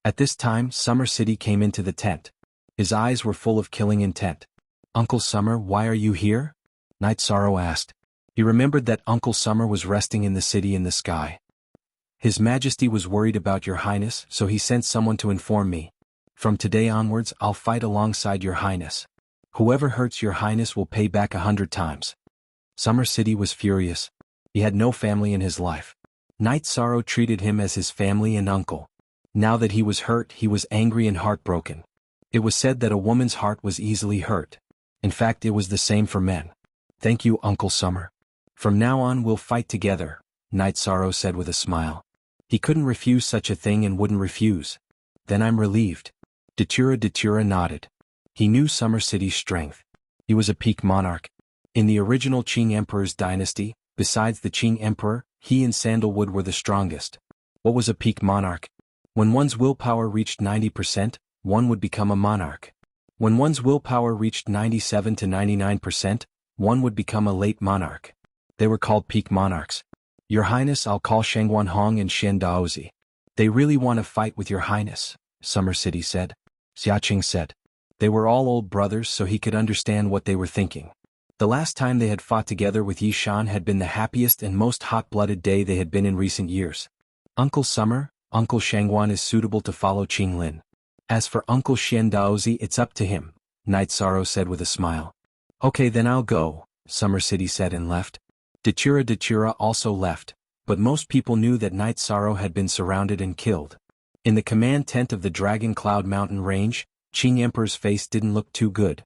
At this time, Summer City came into the tent. His eyes were full of killing intent. Uncle Summer, why are you here? Night Sorrow asked. He remembered that Uncle Summer was resting in the city in the sky. His Majesty was worried about your Highness, so he sent someone to inform me. From today onwards, I'll fight alongside your Highness. Whoever hurts your Highness will pay back 100 times. Summer City was furious. He had no family in his life. Night Sorrow treated him as his family and uncle. Now that he was hurt, he was angry and heartbroken. It was said that a woman's heart was easily hurt. In fact, it was the same for men. Thank you, Uncle Summer. From now on we'll fight together, Night Sorrow said with a smile. He couldn't refuse such a thing and wouldn't refuse. Then I'm relieved. Datura nodded. He knew Summer City's strength. He was a peak monarch. In the original Qing Emperor's dynasty, besides the Qing Emperor, he and Sandalwood were the strongest. What was a peak monarch? When one's willpower reached 90%, one would become a monarch. When one's willpower reached 97 to 99%, one would become a late monarch. They were called peak monarchs. Your Highness, I'll call Shangguan Hong and Shen Daozi. They really want to fight with your Highness, Summer City said. Xiaqing said. They were all old brothers, so he could understand what they were thinking. The last time they had fought together with Yishan had been the happiest and most hot-blooded day they had been in recent years. Uncle Summer, Uncle Shangguan is suitable to follow Qinglin. As for Uncle Xian Daozi, it's up to him, Night Sorrow said with a smile. Okay, then I'll go, Summer City said and left. Dachura also left, but most people knew that Night Sorrow had been surrounded and killed. In the command tent of the Dragon Cloud Mountain Range, Qing Emperor's face didn't look too good.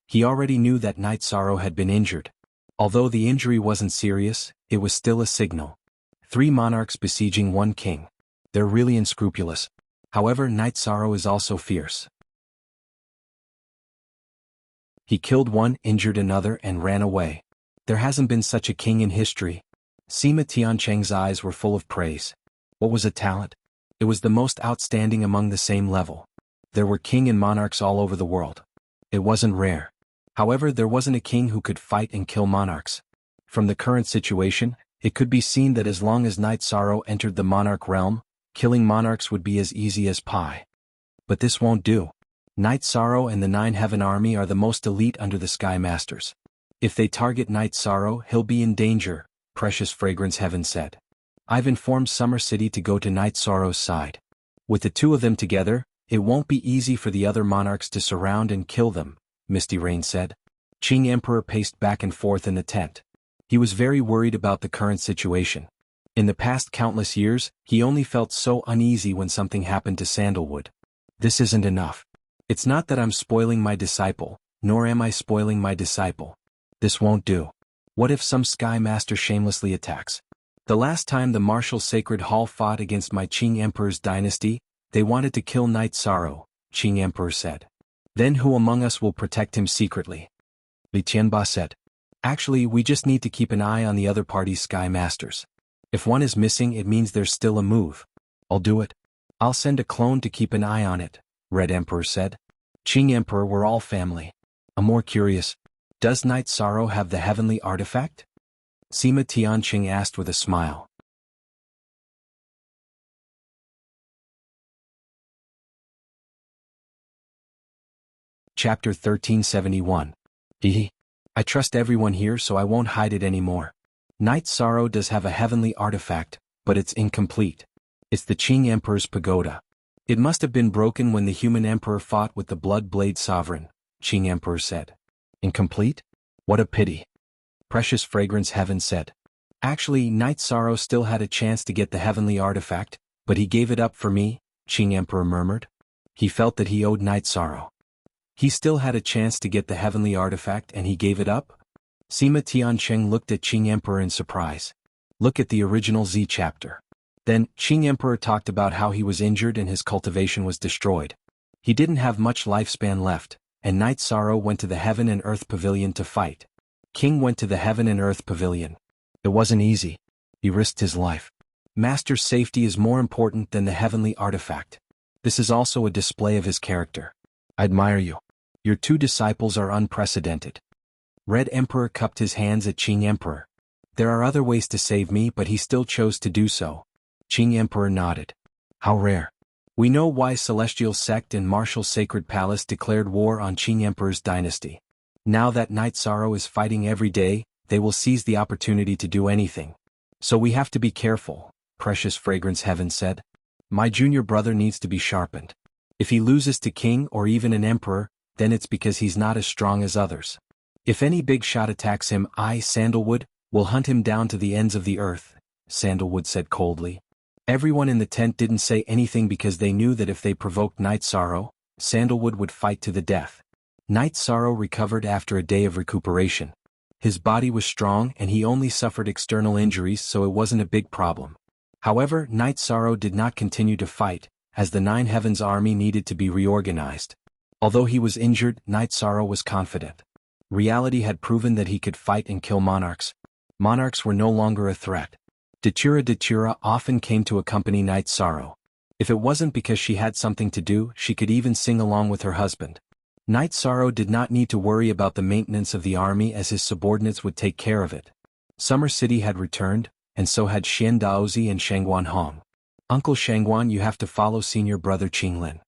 He already knew that Night Sorrow had been injured. Although the injury wasn't serious, it was still a signal. 3 monarchs besieging 1 king. They're really unscrupulous. However, Night Sorrow is also fierce. He killed 1, injured another, and ran away. There hasn't been such a king in history. Sima Tiancheng's eyes were full of praise. What was a talent? It was the most outstanding among the same level. There were king and monarchs all over the world. It wasn't rare. However, there wasn't a king who could fight and kill monarchs. From the current situation, it could be seen that as long as Night Sorrow entered the monarch realm, killing monarchs would be as easy as pie. But this won't do. Night Sorrow and the 9 Heaven Army are the most elite under the Sky Masters. If they target Night Sorrow, he'll be in danger, Precious Fragrance Heaven said. I've informed Summer City to go to Night Sorrow's side. With the 2 of them together, it won't be easy for the other monarchs to surround and kill them, Misty Rain said. Qing Emperor paced back and forth in the tent. He was very worried about the current situation. In the past countless years, he only felt so uneasy when something happened to Sandalwood. This isn't enough. It's not that I'm spoiling my disciple, nor am I spoiling my disciple. This won't do. What if some Sky Master shamelessly attacks? The last time the Martial Sacred Hall fought against my Qing Emperor's dynasty, they wanted to kill Night Sorrow, Qing Emperor said. Then who among us will protect him secretly? Li Tianba said. Actually, we just need to keep an eye on the other party's Sky Masters. If one is missing, it means there's still a move. I'll do it. I'll send a clone to keep an eye on it, Red Emperor said. Qing Emperor, we're all family. I'm more curious. Does Night Sorrow have the heavenly artifact? Sima Tianqing asked with a smile. Chapter 1371. I trust everyone here, so I won't hide it anymore. Night Sorrow does have a heavenly artifact, but it's incomplete. It's the Qing Emperor's pagoda. It must have been broken when the human emperor fought with the Blood Blade Sovereign, Qing Emperor said. Incomplete? What a pity. Precious Fragrance Heaven said. Actually, Night Sorrow still had a chance to get the heavenly artifact, but he gave it up for me, Qing Emperor murmured. He felt that he owed Night Sorrow. He still had a chance to get the heavenly artifact and he gave it up? Sima Tiancheng looked at Qing Emperor in surprise. Look at the original Z chapter. Then, Qing Emperor talked about how he was injured and his cultivation was destroyed. He didn't have much lifespan left, and Night Sorrow went to the Heaven and Earth Pavilion to fight. King went to the Heaven and Earth Pavilion. It wasn't easy. He risked his life. Master's safety is more important than the heavenly artifact. This is also a display of his character. I admire you. Your 2 disciples are unprecedented. Red Emperor cupped his hands at Qing Emperor. There are other ways to save me, but he still chose to do so. Qing Emperor nodded. How rare. We know why Celestial Sect and Martial Sacred Palace declared war on Qing Emperor's dynasty. Now that Night Sorrow is fighting every day, they will seize the opportunity to do anything. So we have to be careful, Precious Fragrance Heaven said. My junior brother needs to be sharpened. If he loses to king or even an emperor, then it's because he's not as strong as others. If any big shot attacks him, I, Sandalwood, will hunt him down to the ends of the earth, Sandalwood said coldly. Everyone in the tent didn't say anything because they knew that if they provoked Night Sorrow, Sandalwood would fight to the death. Night Sorrow recovered after a day of recuperation. His body was strong and he only suffered external injuries, so it wasn't a big problem. However, Night Sorrow did not continue to fight, as the 9 Heavens Army needed to be reorganized. Although he was injured, Night Sorrow was confident. Reality had proven that he could fight and kill monarchs. Monarchs were no longer a threat. Dachura often came to accompany Night Sorrow. If it wasn't because she had something to do, she could even sing along with her husband. Night Sorrow did not need to worry about the maintenance of the army as his subordinates would take care of it. Summer City had returned, and so had Xian Daozi and Shangguan Hong. Uncle Shangguan, you have to follow senior brother Qinglin.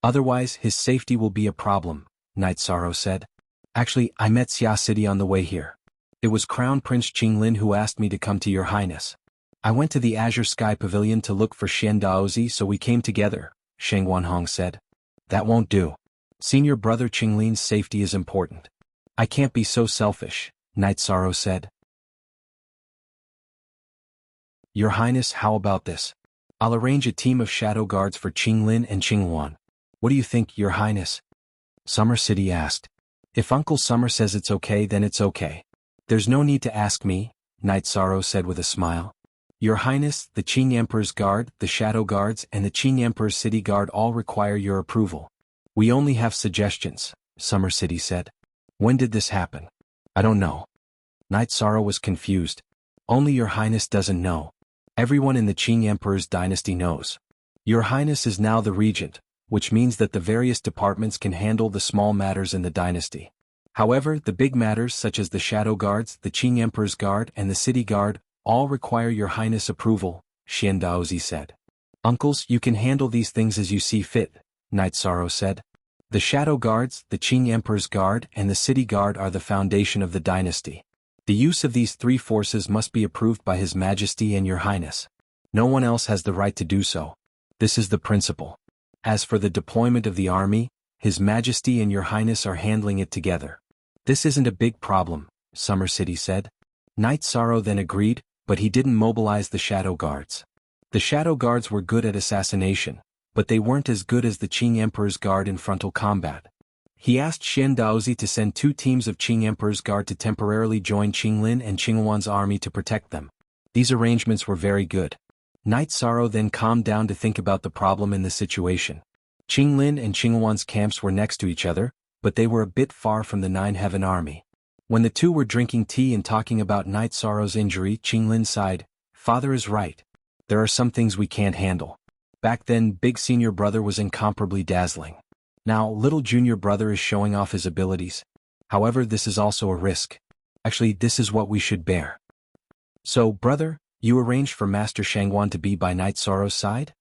Otherwise, his safety will be a problem, Night Sorrow said. Actually, I met Xia City on the way here. It was Crown Prince Qinglin who asked me to come to your highness. I went to the Azure Sky Pavilion to look for Xian Daozi, so we came together, Sheng Wanhong said. That won't do. Senior brother Qinglin's safety is important. I can't be so selfish, Night Sorrow said. Your Highness, how about this? I'll arrange a team of shadow guards for Qinglin and Qingwan. What do you think, Your Highness? Summer City asked. If Uncle Summer says it's okay, then it's okay. There's no need to ask me, Night Sorrow said with a smile. Your Highness, the Qing Emperor's Guard, the Shadow Guards, and the Qing Emperor's City Guard all require your approval. We only have suggestions, Summer City said. When did this happen? I don't know. Night Sorrow was confused. Only Your Highness doesn't know. Everyone in the Qing Emperor's dynasty knows. Your Highness is now the regent, which means that the various departments can handle the small matters in the dynasty. However, the big matters such as the Shadow Guards, the Qing Emperor's Guard, and the City Guard all require Your Highness approval, Xian Daozi said. Uncles, you can handle these things as you see fit, Night Sorrow said. The Shadow Guards, the Qing Emperor's Guard, and the City Guard are the foundation of the dynasty. The use of these three forces must be approved by His Majesty and Your Highness. No one else has the right to do so. This is the principle. As for the deployment of the army, His Majesty and Your Highness are handling it together. This isn't a big problem, Summer City said. Night Sorrow then agreed, but he didn't mobilize the Shadow Guards. The Shadow Guards were good at assassination, but they weren't as good as the Qing Emperor's Guard in frontal combat. He asked Xian Daozi to send 2 teams of Qing Emperor's Guard to temporarily join Qinglin and Qingwan's army to protect them. These arrangements were very good. Night Sorrow then calmed down to think about the problem in the situation. Qinglin and Qingwan's camps were next to each other, but they were a bit far from the Nine Heaven Army. When the two were drinking tea and talking about Night Sorrow's injury, Qinglin sighed, Father is right. There are some things we can't handle. Back then, big senior brother was incomparably dazzling. Now, little junior brother is showing off his abilities. However, this is also a risk. Actually, this is what we should bear. So, brother, you arranged for Master Shangwan to be by Night Sorrow's side?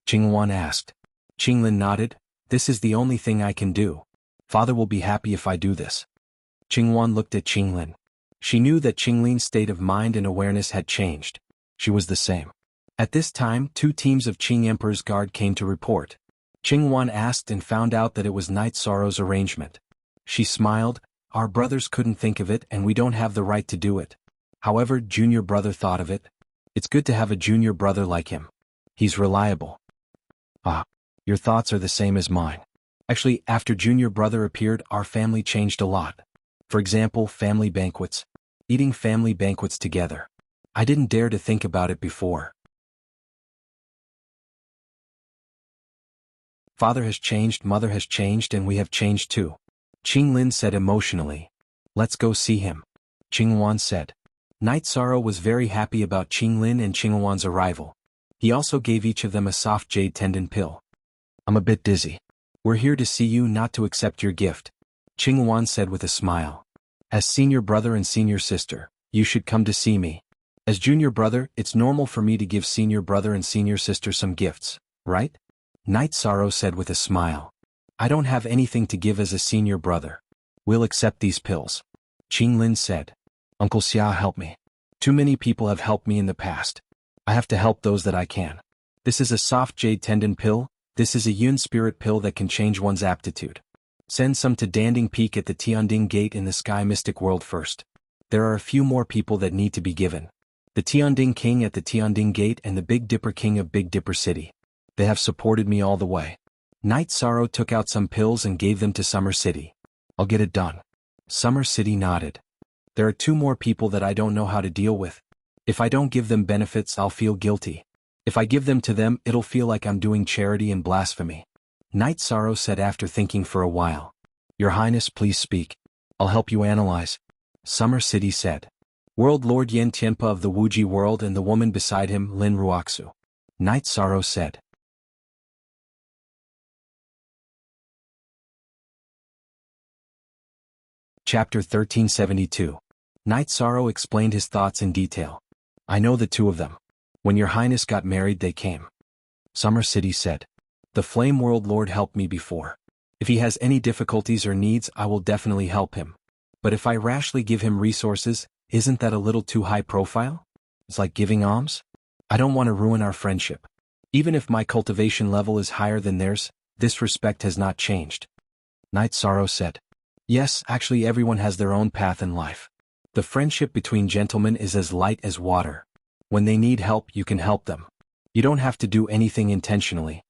Qingwan asked. Qinglin nodded. This is the only thing I can do. Father will be happy if I do this. Qingwan looked at Qinglin. She knew that Qinglin's state of mind and awareness had changed. She was the same. At this time, 2 teams of Qing Emperor's Guard came to report. Qingwan asked and found out that it was Night Sorrow's arrangement. She smiled. Our brothers couldn't think of it and we don't have the right to do it. However, junior brother thought of it. It's good to have a junior brother like him. He's reliable. Ah, your thoughts are the same as mine. Actually, after junior brother appeared, our family changed a lot. For example, family banquets. Eating family banquets together. I didn't dare to think about it before. Father has changed, mother has changed, and we have changed too. Qinglin said emotionally. Let's go see him. Qingwan said. Night Sorrow was very happy about Qinglin and Qingwan's arrival. He also gave each of them a soft jade tendon pill. I'm a bit dizzy. We're here to see you, not to accept your gift. Qingwan said with a smile. As senior brother and senior sister, you should come to see me. As junior brother, it's normal for me to give senior brother and senior sister some gifts, right? Night Sorrow said with a smile. I don't have anything to give as a senior brother. We'll accept these pills. Qinglin said. Uncle Xia, help me. Too many people have helped me in the past. I have to help those that I can. This is a soft jade tendon pill. This is a Yun spirit pill that can change one's aptitude. Send some to Danding Peak at the Tianding Gate in the Sky Mystic World first. There are a few more people that need to be given. The Tianding King at the Tianding Gate and the Big Dipper King of Big Dipper City. They have supported me all the way. Night Sorrow took out some pills and gave them to Summer City. I'll get it done. Summer City nodded. There are 2 more people that I don't know how to deal with. If I don't give them benefits, I'll feel guilty. If I give them to them, it'll feel like I'm doing charity and blasphemy. Night Sorrow said after thinking for a while. Your Highness, please speak. I'll help you analyze. Summer City said. World Lord Yen Tianpa of the Wuji world and the woman beside him, Lin Ruoxu. Night Sorrow said. Chapter 1372. Night Sorrow explained his thoughts in detail. I know the 2 of them. When your Highness got married, they came. Summer City said. The Flame World Lord helped me before. If he has any difficulties or needs, I will definitely help him. But if I rashly give him resources, isn't that a little too high profile? It's like giving alms? I don't want to ruin our friendship. Even if my cultivation level is higher than theirs, this respect has not changed. Night Sorrow said. Yes, actually everyone has their own path in life. The friendship between gentlemen is as light as water. When they need help, you can help them. You don't have to do anything intentionally.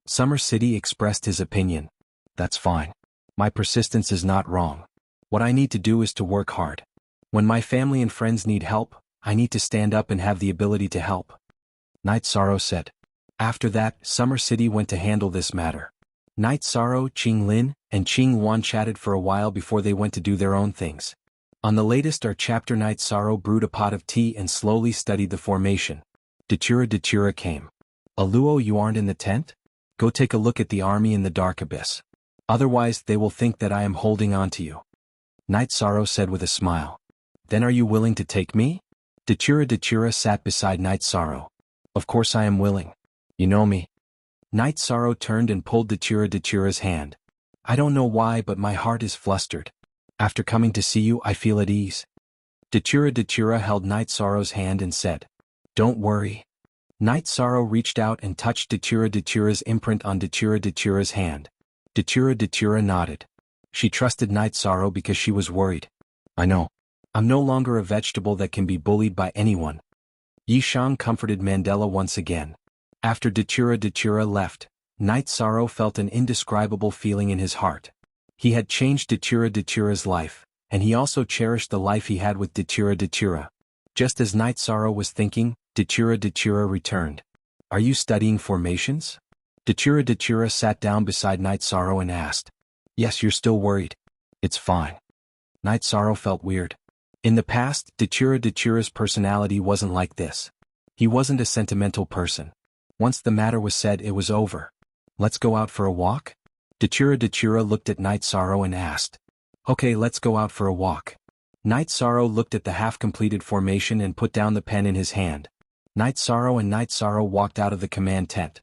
Summer City expressed his opinion. That's fine. My persistence is not wrong. What I need to do is to work hard. When my family and friends need help, I need to stand up and have the ability to help. Night Sorrow said. After that, Summer City went to handle this matter. Night Sorrow, Qing Lin, and Qing Wan chatted for a while before they went to do their own things. On the latest chapter, Night Sorrow brewed a pot of tea and slowly studied the formation. Datura came. Aluo, you aren't in the tent? Go take a look at the army in the dark abyss. Otherwise they will think that I am holding on to you. Night Sorrow said with a smile. Then are you willing to take me? Datura sat beside Night Sorrow. Of course I am willing. You know me. Night Sorrow turned and pulled Datura's hand. I don't know why, but my heart is flustered. After coming to see you, I feel at ease. Datura held Night Sorrow's hand and said, Don't worry. Night Sorrow reached out and touched Datura's imprint on Datura's hand. Datura nodded. She trusted Night Sorrow because she was worried. I know. I'm no longer a vegetable that can be bullied by anyone. Yishang comforted Mandela once again. After Datura left, Night Sorrow felt an indescribable feeling in his heart. He had changed Datura's life, and he also cherished the life he had with Datura. Just as Night Sorrow was thinking, Datura returned. Are you studying formations? Datura sat down beside Night Sorrow and asked. Yes, you're still worried. It's fine. Night Sorrow felt weird. In the past, Datura's personality wasn't like this. He wasn't a sentimental person. Once the matter was said, it was over. Let's go out for a walk? Datura looked at Night Sorrow and asked. Okay, let's go out for a walk. Night Sorrow looked at the half-completed formation and put down the pen in his hand. Night Sorrow walked out of the command tent.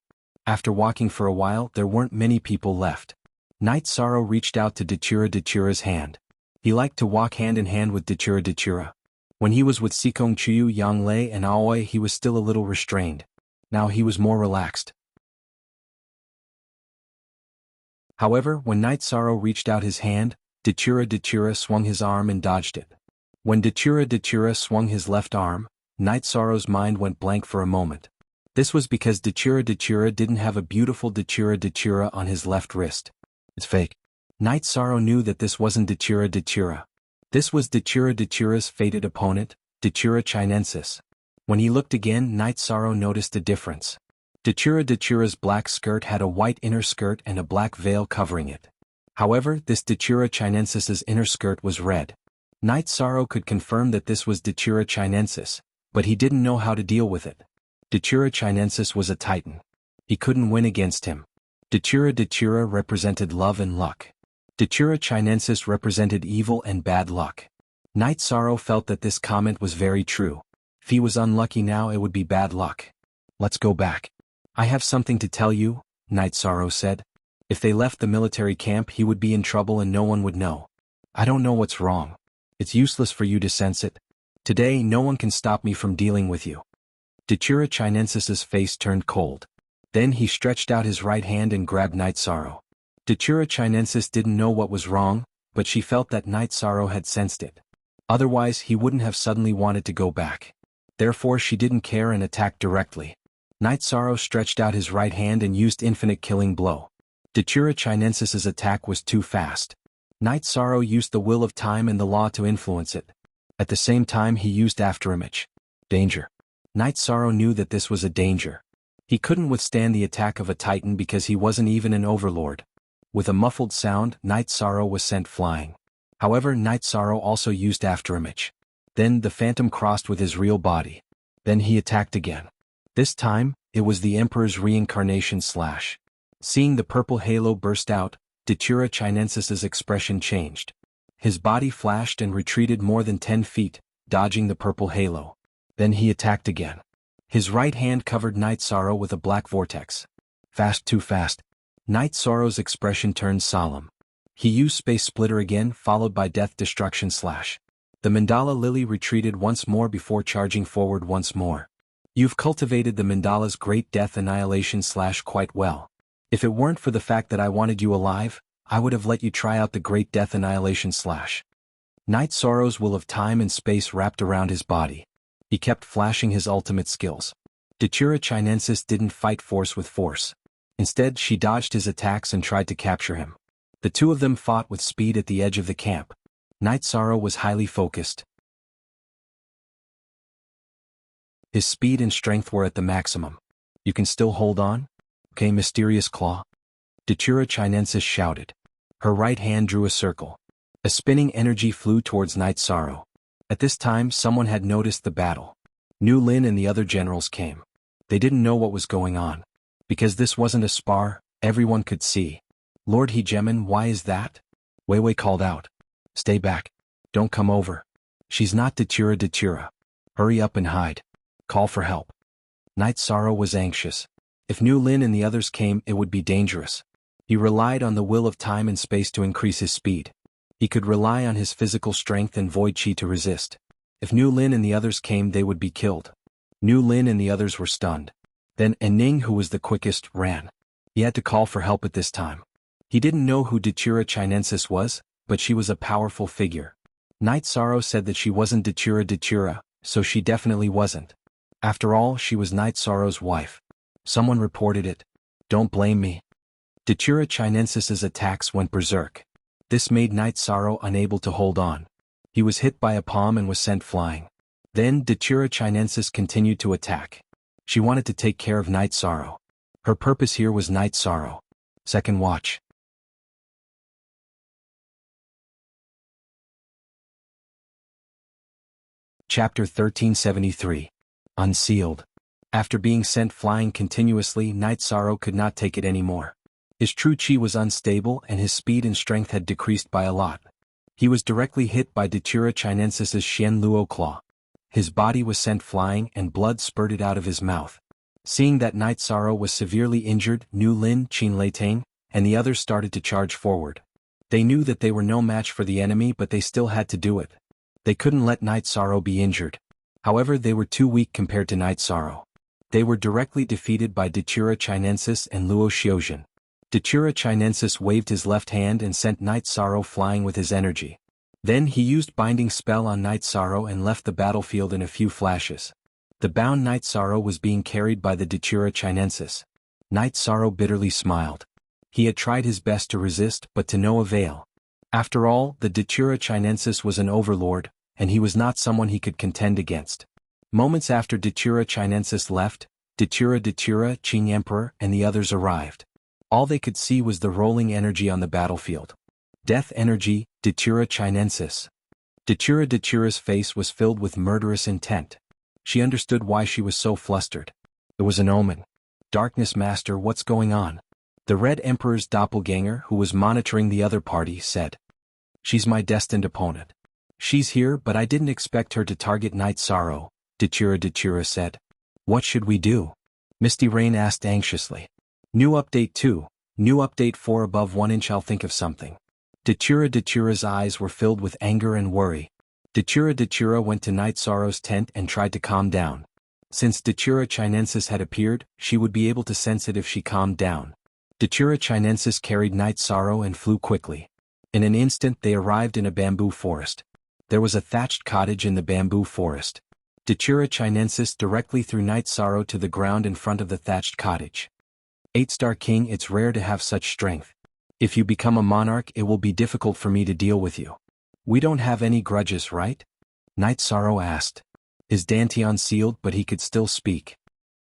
After walking for a while, there weren't many people left. Night Sorrow reached out to Datura's hand. He liked to walk hand in hand with Datura. When he was with Sikong Chuyu, Yang Lei and Aoi, he was still a little restrained. Now he was more relaxed. However, when Night Sorrow reached out his hand, Datura swung his arm and dodged it. When Datura swung his left arm, Night Sorrow's mind went blank for a moment. This was because Datura didn't have a beautiful Datura on his left wrist. It's fake. Night Sorrow knew that this wasn't Datura. This was Datura's fated opponent, Datura Chinensis. When he looked again, Night Sorrow noticed a difference. Datura's black skirt had a white inner skirt and a black veil covering it. However, this Datura Chinensis's inner skirt was red. Night Sorrow could confirm that this was Datura Chinensis, but he didn't know how to deal with it. Datura Chinensis was a titan. He couldn't win against him. Datura represented love and luck. Datura Chinensis represented evil and bad luck. Night Sorrow felt that this comment was very true. If he was unlucky now, it would be bad luck. Let's go back. I have something to tell you, Night Sorrow said. If they left the military camp, he would be in trouble and no one would know. I don't know what's wrong. It's useless for you to sense it. Today, no one can stop me from dealing with you. Datura Chinensis's face turned cold. Then he stretched out his right hand and grabbed Night Sorrow. Datura Chinensis didn't know what was wrong, but she felt that Night Sorrow had sensed it. Otherwise, he wouldn't have suddenly wanted to go back. Therefore, she didn't care and attacked directly. Night Sorrow stretched out his right hand and used infinite killing blow. Datura Chinensis's attack was too fast. Night Sorrow used the will of time and the law to influence it. At the same time, he used afterimage. Danger. Night Sorrow knew that this was a danger. He couldn't withstand the attack of a titan because he wasn't even an overlord. With a muffled sound, Night Sorrow was sent flying. However, Night Sorrow also used afterimage. Then the phantom crossed with his real body. Then he attacked again. This time, it was the Emperor's reincarnation slash. Seeing the purple halo burst out, Datura Chinensis's expression changed. His body flashed and retreated more than 10 feet, dodging the purple halo. Then he attacked again. His right hand covered Night Sorrow with a black vortex. Fast, too fast. Night Sorrow's expression turned solemn. He used Space Splitter again, followed by Death Destruction slash. The Mandala Lily retreated once more before charging forward once more. You've cultivated the mandala's great death annihilation / quite well. If it weren't for the fact that I wanted you alive, I would have let you try out the great death annihilation / Night Sorrow's will of time and space wrapped around his body. He kept flashing his ultimate skills. Datura Chinensis didn't fight force with force. Instead, she dodged his attacks and tried to capture him. The two of them fought with speed at the edge of the camp. Night Sorrow was highly focused. His speed and strength were at the maximum. You can still hold on? Okay, Mysterious Claw. Datura Chinensis shouted. Her right hand drew a circle. A spinning energy flew towards Night Sorrow. At this time, someone had noticed the battle. Nu Lin and the other generals came. They didn't know what was going on. Because this wasn't a spar, everyone could see. Lord Hegemon, why is that? Wei Wei called out. Stay back. Don't come over. She's not Datura. Hurry up and hide. Call for help. Night Sorrow was anxious. If Nu Lin and the others came, it would be dangerous. He relied on the will of time and space to increase his speed. He could rely on his physical strength and void chi to resist. If Nu Lin and the others came, they would be killed. Nu Lin and the others were stunned. Then Ning, who was the quickest, ran. He had to call for help at this time. He didn't know who Datura Chinensis was, but she was a powerful figure. Night Sorrow said that she wasn't Datura, so she definitely wasn't. After all, she was Night Sorrow's wife. Someone reported it. Don't blame me. Datura Chinensis's attacks went berserk. This made Night Sorrow unable to hold on. He was hit by a palm and was sent flying. Then Datura Chinensis continued to attack. She wanted to take care of Night Sorrow. Her purpose here was Night Sorrow. Second watch. Chapter 1373. Unsealed. After being sent flying continuously, Night Sorrow could not take it anymore. His true chi was unstable and his speed and strength had decreased by a lot. He was directly hit by Datura Chinensis's Xian Luo claw. His body was sent flying and blood spurted out of his mouth. Seeing that Night Sorrow was severely injured, Nu Lin, Qin Leitang, and the others started to charge forward. They knew that they were no match for the enemy, but they still had to do it. They couldn't let Night Sorrow be injured. However, they were too weak compared to Night Sorrow. They were directly defeated by Datura Chinensis and Luo Xiuzhen. Datura Chinensis waved his left hand and sent Night Sorrow flying with his energy. Then he used Binding Spell on Night Sorrow and left the battlefield in a few flashes. The bound Night Sorrow was being carried by the Datura Chinensis. Night Sorrow bitterly smiled. He had tried his best to resist, but to no avail. After all, the Datura Chinensis was an overlord, and he was not someone he could contend against. Moments after Datura Chinensis left, Datura, Qing Emperor, and the others arrived. All they could see was the rolling energy on the battlefield. Death energy, Datura Chinensis. Datura's face was filled with murderous intent. She understood why she was so flustered. It was an omen. Darkness Master, what's going on? The Red Emperor's doppelganger, who was monitoring the other party, said. She's my destined opponent. She's here, but I didn't expect her to target Night Sorrow, Datura said. What should we do? Misty Rain asked anxiously. New update 2, new update 4 above 1 inch. I'll think of something. Datura's eyes were filled with anger and worry. Datura went to Night Sorrow's tent and tried to calm down. Since Datura Chinensis had appeared, she would be able to sense it if she calmed down. Datura Chinensis carried Night Sorrow and flew quickly. In an instant they arrived in a bamboo forest. There was a thatched cottage in the bamboo forest. Datura Chinensis directly threw Night Sorrow to the ground in front of the thatched cottage. 8-star King, it's rare to have such strength. If you become a monarch, it will be difficult for me to deal with you. We don't have any grudges, right? Night Sorrow asked. His dantian sealed, but he could still speak.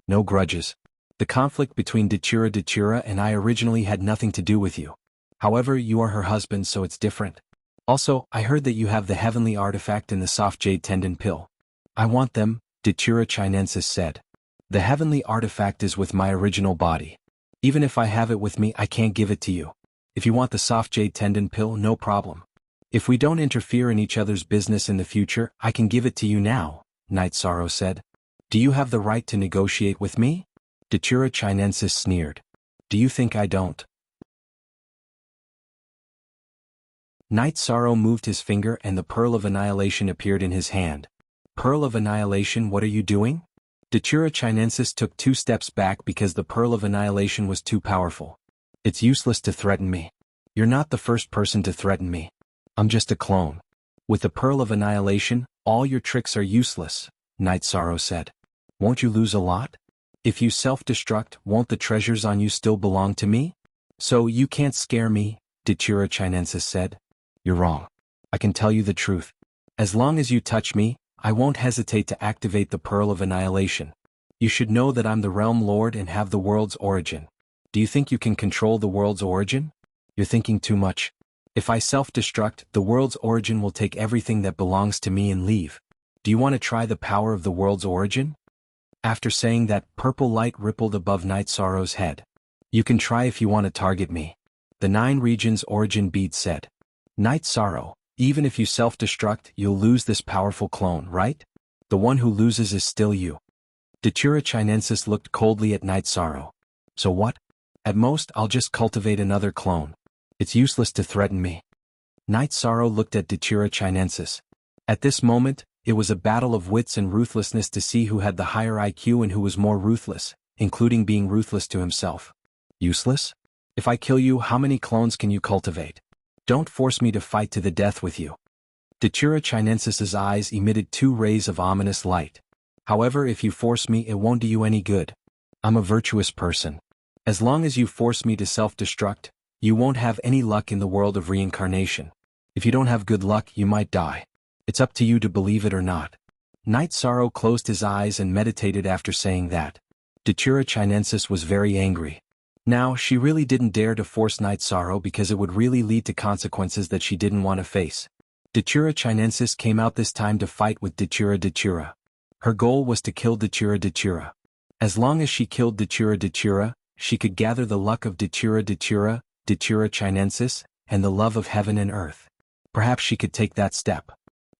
No grudges. The conflict between Datura and I originally had nothing to do with you. However, you are her husband, so it's different. Also, I heard that you have the heavenly artifact in the soft jade tendon pill. I want them, Datura Chinensis said. The heavenly artifact is with my original body. Even if I have it with me, I can't give it to you. If you want the soft jade tendon pill, no problem. If we don't interfere in each other's business in the future, I can give it to you now, Night Sorrow said. Do you have the right to negotiate with me? Datura Chinensis sneered. Do you think I don't? Night Sorrow moved his finger and the Pearl of Annihilation appeared in his hand. Pearl of Annihilation, what are you doing? Datura Chinensis took 2 steps back because the Pearl of Annihilation was too powerful. It's useless to threaten me. You're not the first person to threaten me. I'm just a clone. With the Pearl of Annihilation, all your tricks are useless, Night Sorrow said. Won't you lose a lot? If you self-destruct, won't the treasures on you still belong to me? So you can't scare me, Datura Chinensis said. You're wrong. I can tell you the truth. As long as you touch me, I won't hesitate to activate the Pearl of Annihilation. You should know that I'm the Realm Lord and have the world's origin. Do you think you can control the world's origin? You're thinking too much. If I self-destruct, the world's origin will take everything that belongs to me and leave. Do you want to try the power of the world's origin? After saying that, purple light rippled above Night Sorrow's head. You can try if you want to target me. The 9 regions origin bead said. Night Sorrow, even if you self-destruct, you'll lose this powerful clone, right? The one who loses is still you. Datura Chinensis looked coldly at Night Sorrow. So what? At most, I'll just cultivate another clone. It's useless to threaten me. Night Sorrow looked at Datura Chinensis. At this moment, it was a battle of wits and ruthlessness to see who had the higher IQ and who was more ruthless, including being ruthless to himself. Useless? If I kill you, how many clones can you cultivate? Don't force me to fight to the death with you. Datura Chinensis's eyes emitted 2 rays of ominous light. However, if you force me, it won't do you any good. I'm a virtuous person. As long as you force me to self-destruct, you won't have any luck in the world of reincarnation. If you don't have good luck, you might die. It's up to you to believe it or not. Night Sorrow closed his eyes and meditated after saying that. Datura Chinensis was very angry. Now, she really didn't dare to force Night Sorrow because it would really lead to consequences that she didn't want to face. Datura Chinensis came out this time to fight with Datura. Her goal was to kill Datura. As long as she killed Datura, she could gather the luck of Datura Chinensis, and the love of heaven and earth. Perhaps she could take that step.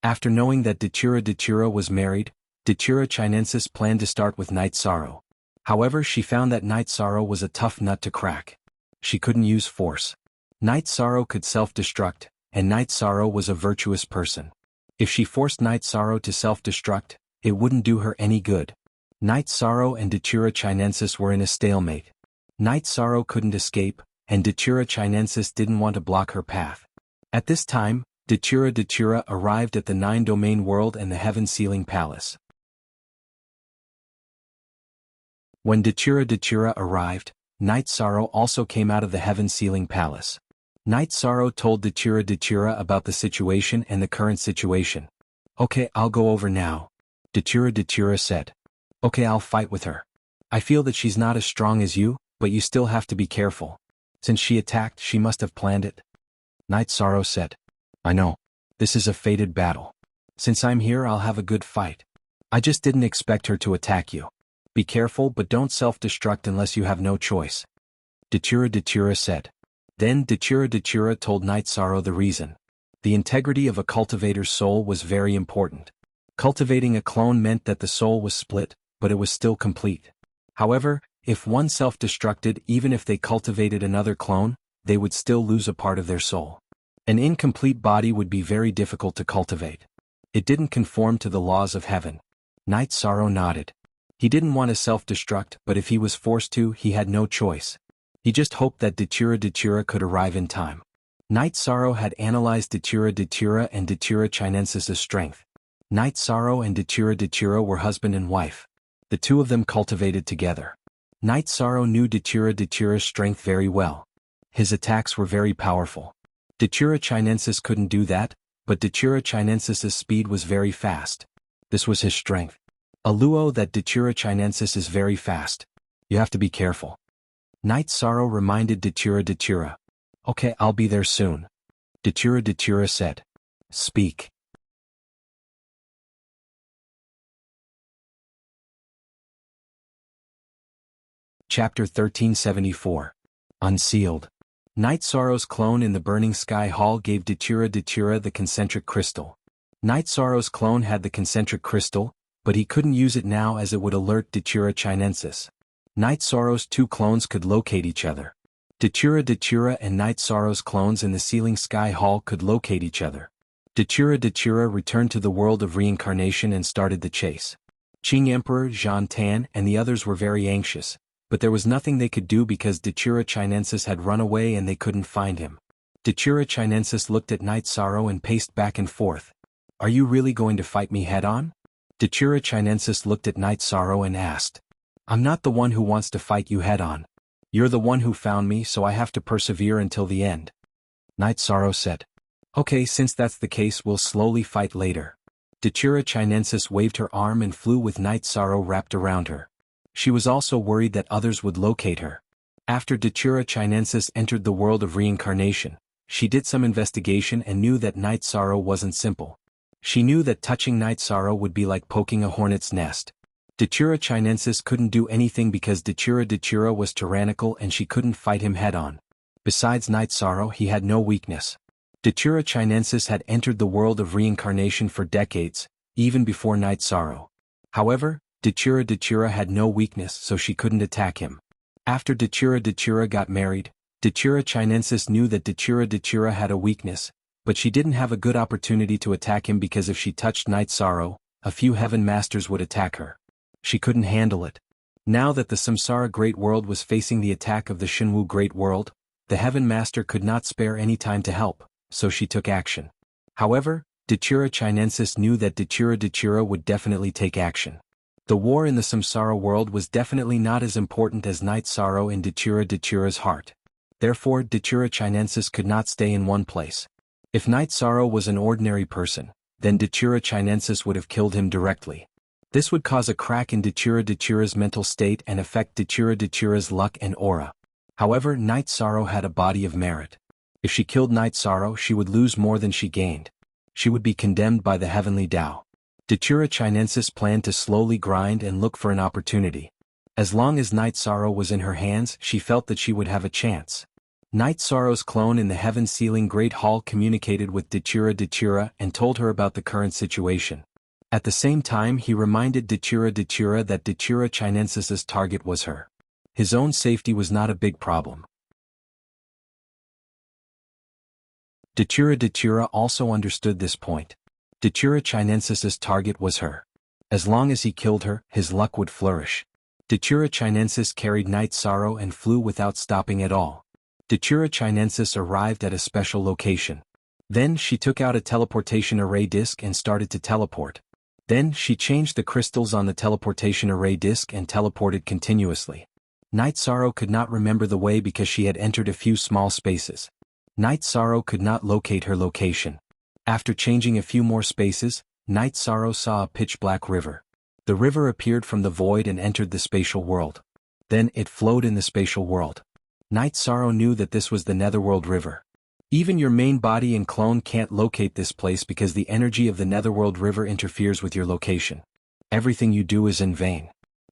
After knowing that Datura was married, Datura Chinensis planned to start with Night Sorrow. However, she found that Night Sorrow was a tough nut to crack. She couldn't use force. Night Sorrow could self-destruct, and Night Sorrow was a virtuous person. If she forced Night Sorrow to self-destruct, it wouldn't do her any good. Night Sorrow and Datura Chinensis were in a stalemate. Night Sorrow couldn't escape, and Datura Chinensis didn't want to block her path. At this time, Datura arrived at the 9-domain world and the heaven-sealing palace. When Datura arrived, Night Sorrow also came out of the heaven-sealing palace. Night Sorrow told Datura about the situation and the current situation. Okay, I'll go over now. Datura said. Okay, I'll fight with her. I feel that she's not as strong as you, but you still have to be careful. Since she attacked, she must have planned it. Night Sorrow said. I know. This is a fated battle. Since I'm here, I'll have a good fight. I just didn't expect her to attack you. Be careful, but don't self-destruct unless you have no choice. Datura said. Then Datura told Night Sorrow the reason. The integrity of a cultivator's soul was very important. Cultivating a clone meant that the soul was split, but it was still complete. However, if one self-destructed, even if they cultivated another clone, they would still lose a part of their soul. An incomplete body would be very difficult to cultivate. It didn't conform to the laws of heaven. Night Sorrow nodded. He didn't want to self-destruct, but if he was forced to, he had no choice. He just hoped that Datura could arrive in time. Night Sorrow had analyzed Datura and Datura Chinensis's strength. Night Sorrow and Datura were husband and wife. The two of them cultivated together. Night Sorrow knew Datura's strength very well. His attacks were very powerful. Datura Chinensis couldn't do that, but Datura Chinensis's speed was very fast. This was his strength. A luo that Datura Chinensis is very fast. You have to be careful. Night Sorrow reminded Datura. Okay, I'll be there soon. Datura said. Speak. Chapter 1374. Unsealed. Night Sorrow's clone in the Burning Sky Hall gave Datura the concentric crystal. Night Sorrow's clone had the concentric crystal, but he couldn't use it now as it would alert Datura Chinensis. Night Sorrow's 2 clones could locate each other. Datura and Night Sorrow's clones in the Sealing Sky Hall could locate each other. Datura returned to the world of reincarnation and started the chase. Qing Emperor Zhang Tan and the others were very anxious, but there was nothing they could do because Dachira Chinensis had run away and they couldn't find him. Dachira Chinensis looked at Night Sorrow and paced back and forth. Are you really going to fight me head-on? Dachira Chinensis looked at Night Sorrow and asked. I'm not the one who wants to fight you head-on. You're the one who found me, so I have to persevere until the end. Night Sorrow said. Okay, since that's the case, we'll slowly fight later. Dachira Chinensis waved her arm and flew with Night Sorrow wrapped around her. She was also worried that others would locate her. After Dachira Chinensis entered the world of reincarnation, she did some investigation and knew that Night Sorrow wasn't simple. She knew that touching Night Sorrow would be like poking a hornet's nest. Dachira Chinensis couldn't do anything because Dachira was tyrannical and she couldn't fight him head-on. Besides Night Sorrow, he had no weakness. Dachira Chinensis had entered the world of reincarnation for decades, even before Night Sorrow. However, Dachira had no weakness, so she couldn't attack him. After Dachira got married, Dachira Chinensis knew that Dachira had a weakness, but she didn't have a good opportunity to attack him because if she touched Night Sorrow, a few heaven masters would attack her. She couldn't handle it. Now that the Samsara Great World was facing the attack of the Shenwu Great World, the heaven master could not spare any time to help, so she took action. However, Dachira Chinensis knew that Dachira would definitely take action. The war in the Samsara world was definitely not as important as Night Sorrow in Dachira's heart. Therefore, Dachira Chinensis could not stay in one place. If Night Sorrow was an ordinary person, then Dachira Chinensis would have killed him directly. This would cause a crack in Dachira's mental state and affect Dachira's luck and aura. However, Night Sorrow had a body of merit. If she killed Night Sorrow, she would lose more than she gained. She would be condemned by the heavenly Tao. Dachira Chinensis planned to slowly grind and look for an opportunity. As long as Night Sorrow was in her hands, she felt that she would have a chance. Night Sorrow's clone in the heaven-sealing Great Hall communicated with Dachira and told her about the current situation. At the same time, he reminded Dachira that Dachira Chinensis's target was her. His own safety was not a big problem. Dachira also understood this point. Dachira Chinensis's target was her. As long as he killed her, his luck would flourish. Dachira Chinensis carried Night Sorrow and flew without stopping at all. Dachira Chinensis arrived at a special location. Then she took out a teleportation array disk and started to teleport. Then she changed the crystals on the teleportation array disk and teleported continuously. Night Sorrow could not remember the way because she had entered a few small spaces. Night Sorrow could not locate her location. After changing a few more spaces, Night Sorrow saw a pitch-black river. The river appeared from the void and entered the spatial world. Then it flowed in the spatial world. Night Sorrow knew that this was the Netherworld River. Even your main body and clone can't locate this place because the energy of the Netherworld River interferes with your location. Everything you do is in vain.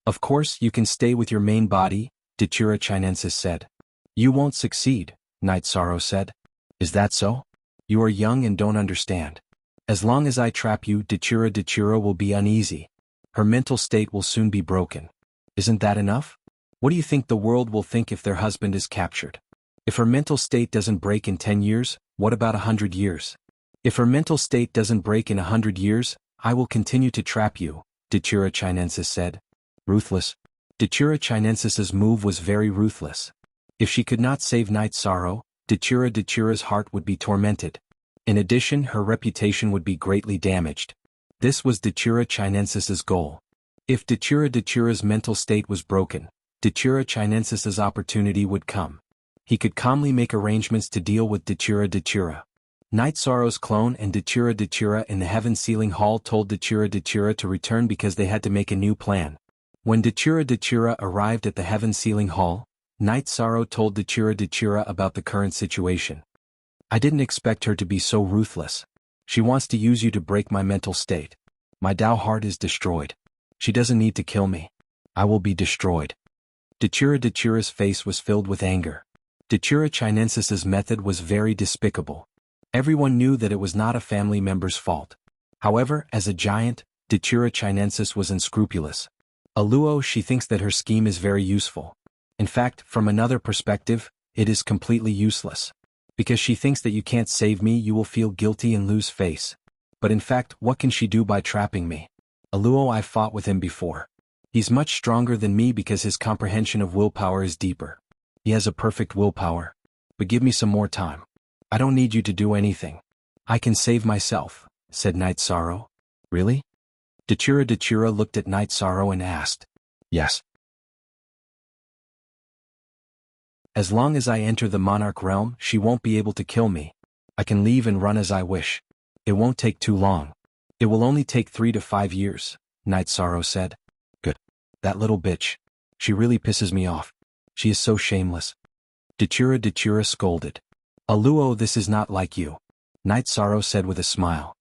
Of course, you can stay with your main body, Dachira Chinensis said. You won't succeed, Night Sorrow said. Is that so? You are young and don't understand. As long as I trap you, Dachira will be uneasy. Her mental state will soon be broken. Isn't that enough? What do you think the world will think if their husband is captured? If her mental state doesn't break in 10 years, what about 100 years? If her mental state doesn't break in 100 years, I will continue to trap you, Dachira Chinensis said. Ruthless. Dachira Chinensis's move was very ruthless. If she could not save Night Sorrow, Dachira's heart would be tormented. In addition, her reputation would be greatly damaged. This was Dachira Chinensis's goal. If Dachira's mental state was broken, Dachira Chinensis's opportunity would come. He could calmly make arrangements to deal with Dachira. Night Sorrow's clone and Dachira in the heaven-sealing hall told Dachira to return because they had to make a new plan. When Dachira arrived at the heaven-sealing hall, Night Sorrow told Dachira about the current situation. I didn't expect her to be so ruthless. She wants to use you to break my mental state. My Tao heart is destroyed. She doesn't need to kill me. I will be destroyed. Dachira's face was filled with anger. Dachira Chinensis's method was very despicable. Everyone knew that it was not a family member's fault. However, as a giant, Dachira Chinensis was unscrupulous. A Luo, she thinks that her scheme is very useful. In fact, from another perspective, it is completely useless. Because she thinks that you can't save me, you will feel guilty and lose face. But in fact, what can she do by trapping me? Aluo, I fought with him before. He's much stronger than me because his comprehension of willpower is deeper. He has a perfect willpower. But give me some more time. I don't need you to do anything. I can save myself, said Night Sorrow. Really? Dachura looked at Night Sorrow and asked. Yes. As long as I enter the monarch realm, she won't be able to kill me. I can leave and run as I wish. It won't take too long. It will only take 3 to 5 years, Night Sorrow said. Good. That little bitch. She really pisses me off. She is so shameless. Dachura scolded. Aluo, this is not like you, Night Sorrow said with a smile.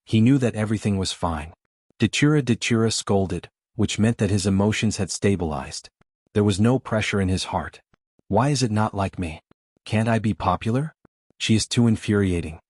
He knew that everything was fine. Dachura scolded, which meant that his emotions had stabilized. There was no pressure in his heart. Why is it not like me? Can't I be popular? She is too infuriating.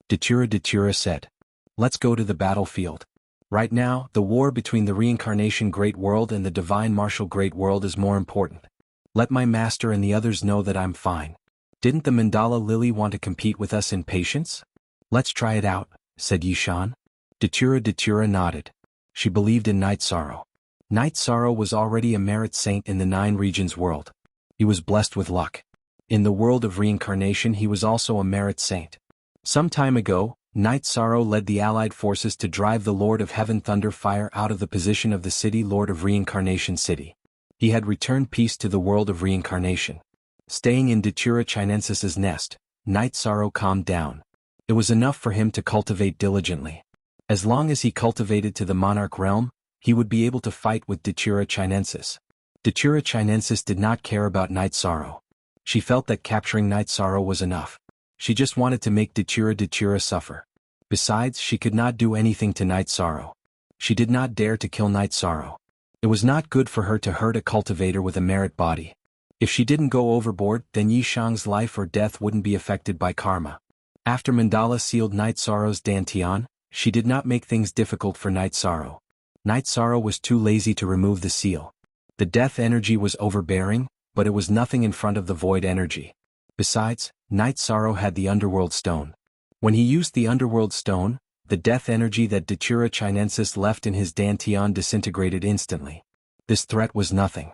Dachura said. Let's go to the battlefield. Right now, the war between the reincarnation Great World and the divine martial Great World is more important. Let my master and the others know that I'm fine. Didn't the Mandala Lily want to compete with us in patience? Let's try it out, said Yishan. Dachura nodded. She believed in Night Sorrow. Night Sorrow was already a merit saint in the 9 regions world. He was blessed with luck. In the world of reincarnation he was also a merit saint. Some time ago, Night Sorrow led the allied forces to drive the Lord of Heaven Thunder Fire out of the position of the city Lord of Reincarnation City. He had returned peace to the world of reincarnation. Staying in Dachura Chinensis's nest, Night Sorrow calmed down. It was enough for him to cultivate diligently. As long as he cultivated to the monarch realm, he would be able to fight with Dachura Chinensis. Dachura Chinensis did not care about Night Sorrow. She felt that capturing Night Sorrow was enough. She just wanted to make Dachura suffer. Besides, she could not do anything to Night Sorrow. She did not dare to kill Night Sorrow. It was not good for her to hurt a cultivator with a merit body. If she didn't go overboard, then Yishang's life or death wouldn't be affected by karma. After Mandala sealed Night Sorrow's dantian, she did not make things difficult for Night Sorrow. Night Sorrow was too lazy to remove the seal. The death energy was overbearing, but it was nothing in front of the void energy. Besides, Night Sorrow had the underworld stone. When he used the underworld stone, the death energy that Dachura Chinensis left in his dantian disintegrated instantly. This threat was nothing.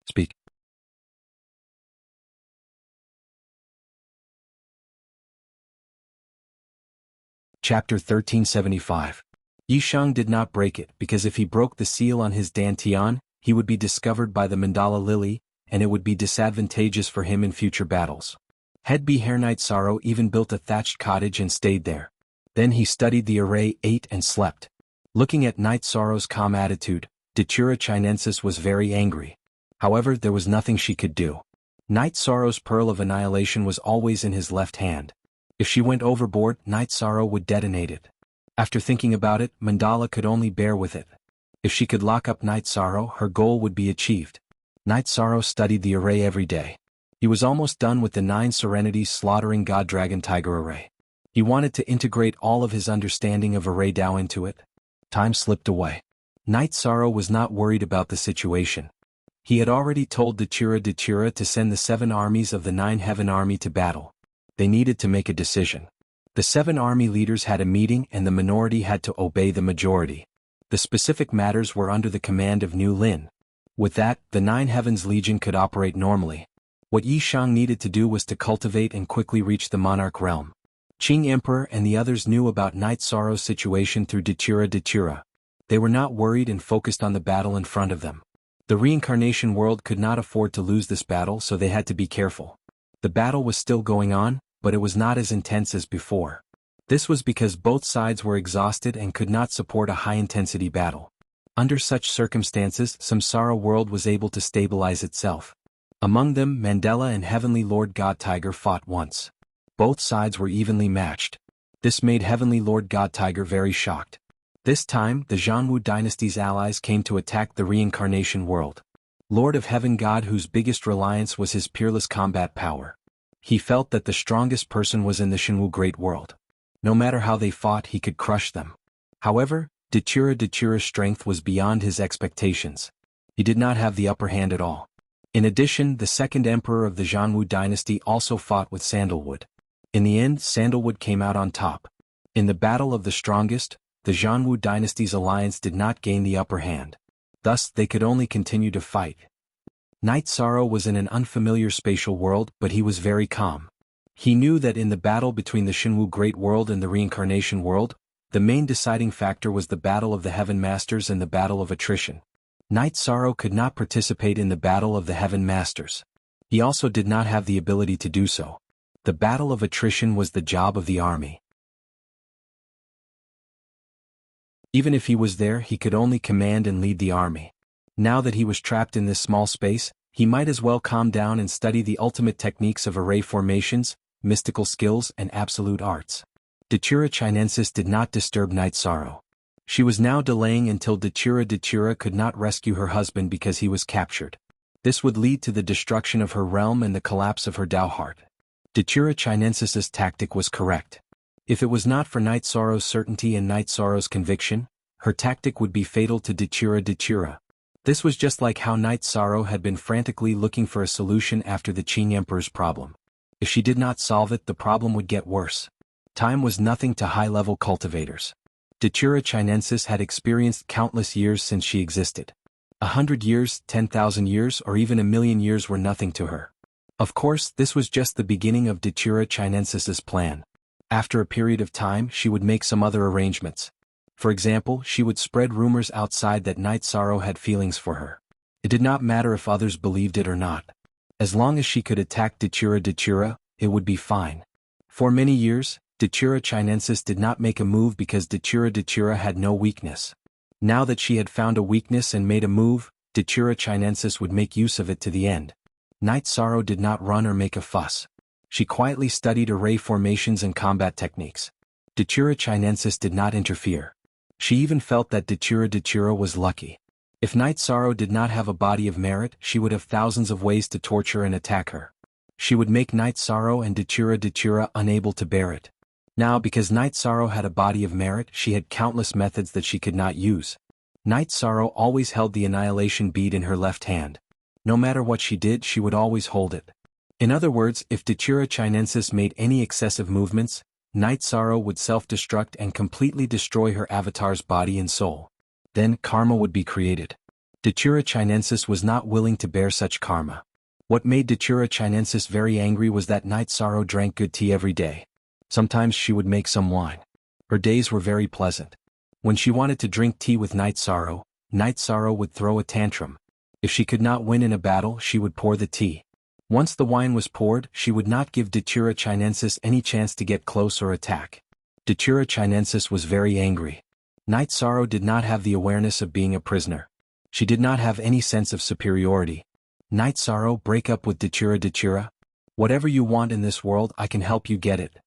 Speak. Chapter 1375. Yishang did not break it because if he broke the seal on his dantian, he would be discovered by the Mandala Lily, and it would be disadvantageous for him in future battles. Head B Hair Night Sorrow even built a thatched cottage and stayed there. Then he studied the array, ate and slept. Looking at Night Sorrow's calm attitude, Dachura Chinensis was very angry. However, there was nothing she could do. Night Sorrow's Pearl of Annihilation was always in his left hand. If she went overboard, Night Sorrow would detonate it. After thinking about it, Mandala could only bear with it. If she could lock up Night Sorrow, her goal would be achieved. Night Sorrow studied the array every day. He was almost done with the 9 Serenities Slaughtering God Dragon Tiger array. He wanted to integrate all of his understanding of array Tao into it. Time slipped away. Night Sorrow was not worried about the situation. He had already told Dachura to send the 7 armies of the 9 Heaven Army to battle. They needed to make a decision. The 7 army leaders had a meeting and the minority had to obey the majority. The specific matters were under the command of Nu Lin. With that, the 9 Heavens Legion could operate normally. What Yishang needed to do was to cultivate and quickly reach the monarch realm. Qing Emperor and the others knew about Night Sorrow's situation through Dachura. They were not worried and focused on the battle in front of them. The reincarnation world could not afford to lose this battle, so they had to be careful. The battle was still going on, but it was not as intense as before. This was because both sides were exhausted and could not support a high-intensity battle. Under such circumstances, Samsara world was able to stabilize itself. Among them, Mandela and Heavenly Lord God Tiger fought once. Both sides were evenly matched. This made Heavenly Lord God Tiger very shocked. This time, the Zhangwu dynasty's allies came to attack the reincarnation world. Lord of Heaven God, whose biggest reliance was his peerless combat power. He felt that the strongest person was in the Shenwu Great World. No matter how they fought, he could crush them. However, Dachura's strength was beyond his expectations. He did not have the upper hand at all. In addition, the second emperor of the Zhangwu dynasty also fought with Sandalwood. In the end, Sandalwood came out on top. In the battle of the strongest, the Zhanwu dynasty's alliance did not gain the upper hand. Thus, they could only continue to fight. Knight Sorrow was in an unfamiliar spatial world, but he was very calm. He knew that in the battle between the Shenwu Great World and the Reincarnation World, the main deciding factor was the battle of the Heaven Masters and the battle of attrition. Knight Sorrow could not participate in the battle of the Heaven Masters. He also did not have the ability to do so. The battle of attrition was the job of the army. Even if he was there, he could only command and lead the army. Now that he was trapped in this small space, he might as well calm down and study the ultimate techniques of array formations, mystical skills, and absolute arts. Datura Chinensis did not disturb Knight Sorrow. She was now delaying until Datura could not rescue her husband because he was captured. This would lead to the destruction of her realm and the collapse of her Dao heart. Datura Chinensis's tactic was correct. If it was not for Knight Sorrow's certainty and Knight Sorrow's conviction, her tactic would be fatal to Datura. This was just like how Knight Sorrow had been frantically looking for a solution after the Qing Emperor's problem. If she did not solve it, the problem would get worse. Time was nothing to high-level cultivators. Datura Chinensis had experienced countless years since she existed. 100 years, 10,000 years, or even 1,000,000 years were nothing to her. Of course, this was just the beginning of Datura Chinensis's plan. After a period of time, she would make some other arrangements. For example, she would spread rumors outside that Knight Sorrow had feelings for her. It did not matter if others believed it or not. As long as she could attack Datura, it would be fine. For many years, Datura Chinensis did not make a move because Datura had no weakness. Now that she had found a weakness and made a move, Datura Chinensis would make use of it to the end. Knight Sorrow did not run or make a fuss. She quietly studied array formations and combat techniques. Datura Chinensis did not interfere. She even felt that Datura was lucky. If Knight Sorrow did not have a body of merit, she would have thousands of ways to torture and attack her. She would make Knight Sorrow and Datura unable to bear it. Now, because Knight Sorrow had a body of merit, she had countless methods that she could not use. Knight Sorrow always held the annihilation bead in her left hand. No matter what she did, she would always hold it. In other words, if Datura Chinensis made any excessive movements, Knight Sorrow would self-destruct and completely destroy her avatar's body and soul. Then, karma would be created. Datura Chinensis was not willing to bear such karma. What made Datura Chinensis very angry was that Knight Sorrow drank good tea every day. Sometimes she would make some wine. Her days were very pleasant. When she wanted to drink tea with Knight Sorrow would throw a tantrum. If she could not win in a battle, she would pour the tea. Once the wine was poured, she would not give Datura Chinensis any chance to get close or attack. Datura Chinensis was very angry. Knight Sorrow did not have the awareness of being a prisoner. She did not have any sense of superiority. Knight Sorrow, break up with Datura. Whatever you want in this world, I can help you get it.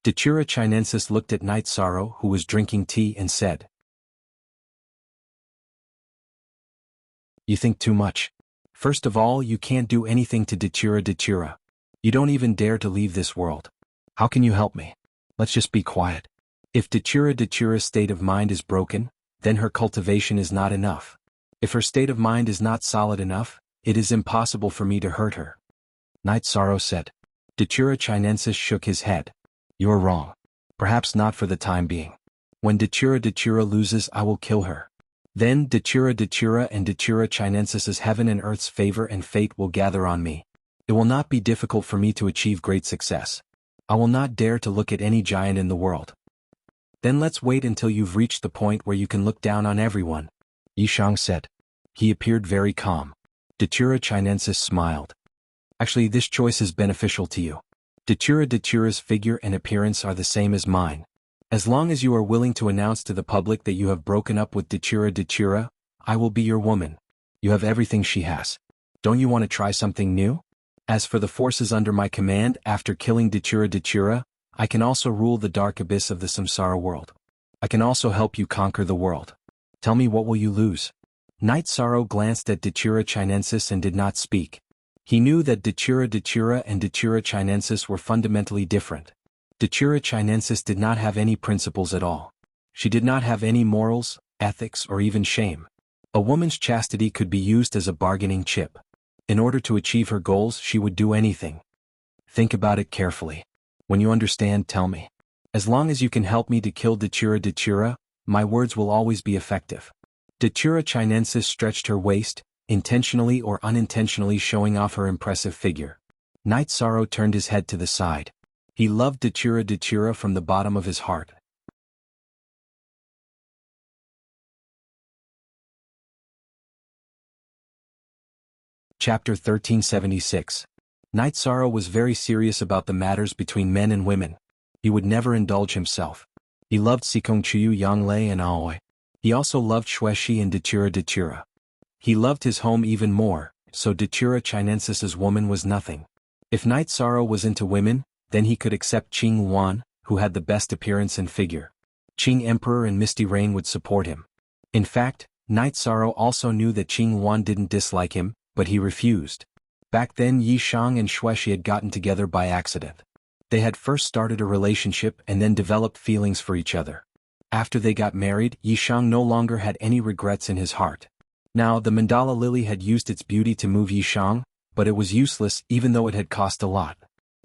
Datura Chinensis looked at Knight Sorrow, who was drinking tea, and said, "You think too much. First of all, you can't do anything to Datura. You don't even dare to leave this world. How can you help me? Let's just be quiet. If Datura's state of mind is broken, then her cultivation is not enough. If her state of mind is not solid enough, it is impossible for me to hurt her." Knight Sorrow said. Datura Chinensis shook his head. "You're wrong. Perhaps not for the time being. When Datura loses, I will kill her. Then Datura and Datura Chinensis's heaven and earth's favor and fate will gather on me. It will not be difficult for me to achieve great success. I will not dare to look at any giant in the world. Then let's wait until you've reached the point where you can look down on everyone," Yishang said. He appeared very calm. Datura Chinensis smiled. "Actually, this choice is beneficial to you. Datura's figure and appearance are the same as mine. As long as you are willing to announce to the public that you have broken up with Datura, I will be your woman. You have everything she has. Don't you want to try something new? As for the forces under my command, after killing Datura, I can also rule the dark abyss of the samsara world. I can also help you conquer the world. Tell me, what will you lose?" Knight Sorrow glanced at Datura Chinensis and did not speak. He knew that Datura and Datura Chinensis were fundamentally different. Datura Chinensis did not have any principles at all. She did not have any morals, ethics, or even shame. A woman's chastity could be used as a bargaining chip. In order to achieve her goals, she would do anything. Think about it carefully. When you understand, tell me. As long as you can help me to kill Datura, My words will always be effective. Datura Chinensis stretched her waist, intentionally or unintentionally showing off her impressive figure. Night Sorrow turned his head to the side. He loved Datura from the bottom of his heart. Chapter 1376. Night Sorrow was very serious about the matters between men and women. He would never indulge himself. He loved Sikongchuyu Yanglei and Aoi. He also loved Xueshi and Datura. He loved his home even more, so Datura Chinensis's woman was nothing. If Night Sorrow was into women, then he could accept Qing Wan, who had the best appearance and figure. Qing Emperor and Misty Rain would support him. In fact, Night Sorrow also knew that Qing Wan didn't dislike him, but he refused. Back then Yi Shang and Xueshi had gotten together by accident. They had first started a relationship and then developed feelings for each other. After they got married, Yi Shang no longer had any regrets in his heart. Now, the mandala lily had used its beauty to move Yi Shang, but it was useless even though it had cost a lot.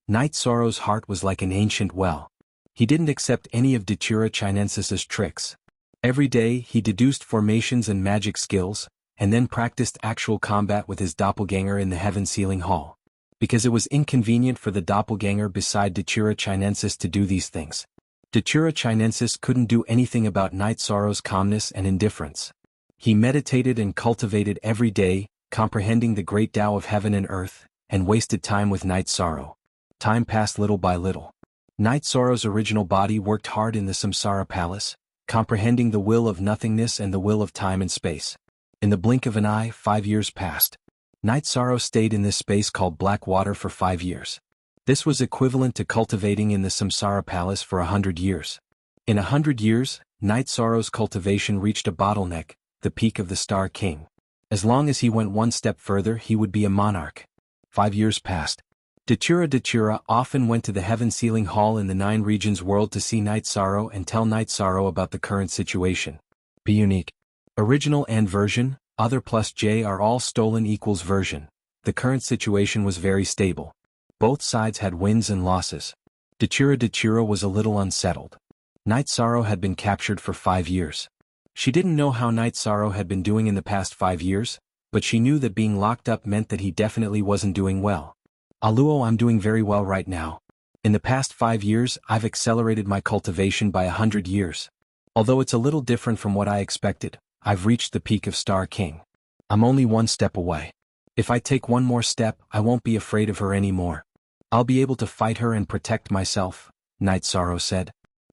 Night Sorrow's heart was like an ancient well. He didn't accept any of Datura Chinensis's tricks. Every day he deduced formations and magic skills, and then practiced actual combat with his doppelganger in the Heaven Sealing Hall. Because it was inconvenient for the doppelganger beside Datura Chinensis to do these things. Datura Chinensis couldn't do anything about Night Sorrow's calmness and indifference. He meditated and cultivated every day, comprehending the great Tao of heaven and earth, and wasted time with Night Sorrow. Time passed little by little. Night Sorrow's original body worked hard in the Samsara Palace, comprehending the will of nothingness and the will of time and space. In the blink of an eye, 5 years passed. Night Sorrow stayed in this space called Black Water for 5 years. This was equivalent to cultivating in the Samsara Palace for 100 years. In 100 years, Night Sorrow's cultivation reached a bottleneck, the peak of the Star King. As long as he went one step further, he would be a monarch. 5 years passed. Datura often went to the Heaven Sealing Hall in the 9 Regions world to see Night Sorrow and tell Night Sorrow about the current situation. Be unique. Original and version, other plus J are all stolen equals version. The current situation was very stable. Both sides had wins and losses. Datura was a little unsettled. Night Sorrow had been captured for 5 years. She didn't know how Night Sorrow had been doing in the past 5 years, but she knew that being locked up meant that he definitely wasn't doing well. Aluo, I'm doing very well right now. In the past 5 years, I've accelerated my cultivation by 100 years. Although it's a little different from what I expected, I've reached the peak of Star King. I'm only 1 step away. If I take 1 more step, I won't be afraid of her anymore. I'll be able to fight her and protect myself, Night Sorrow said.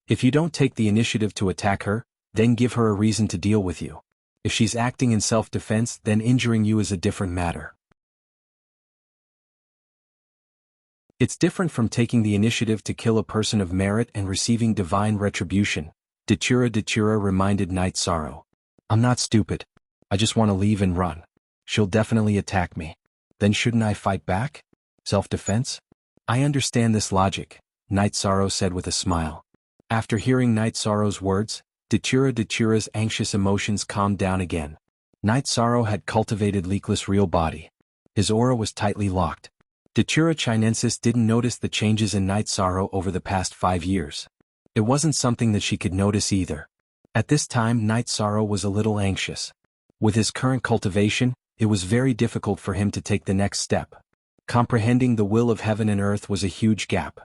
If you don't take the initiative to attack her, then give her a reason to deal with you. If she's acting in self-defense, then injuring you is a different matter. It's different from taking the initiative to kill a person of merit and receiving divine retribution, Datura reminded Night Sorrow. I'm not stupid. I just want to leave and run. She'll definitely attack me. Then shouldn't I fight back? Self-defense? I understand this logic, Night Sorrow said with a smile. After hearing Night Sorrow's words, Datura's anxious emotions calmed down again. Night Sorrow had cultivated Leakless' real body. His aura was tightly locked. Datura Chinensis didn't notice the changes in Night Sorrow over the past 5 years. It wasn't something that she could notice either. At this time, Night Sorrow was a little anxious. With his current cultivation, it was very difficult for him to take the next step. Comprehending the will of heaven and earth was a huge gap.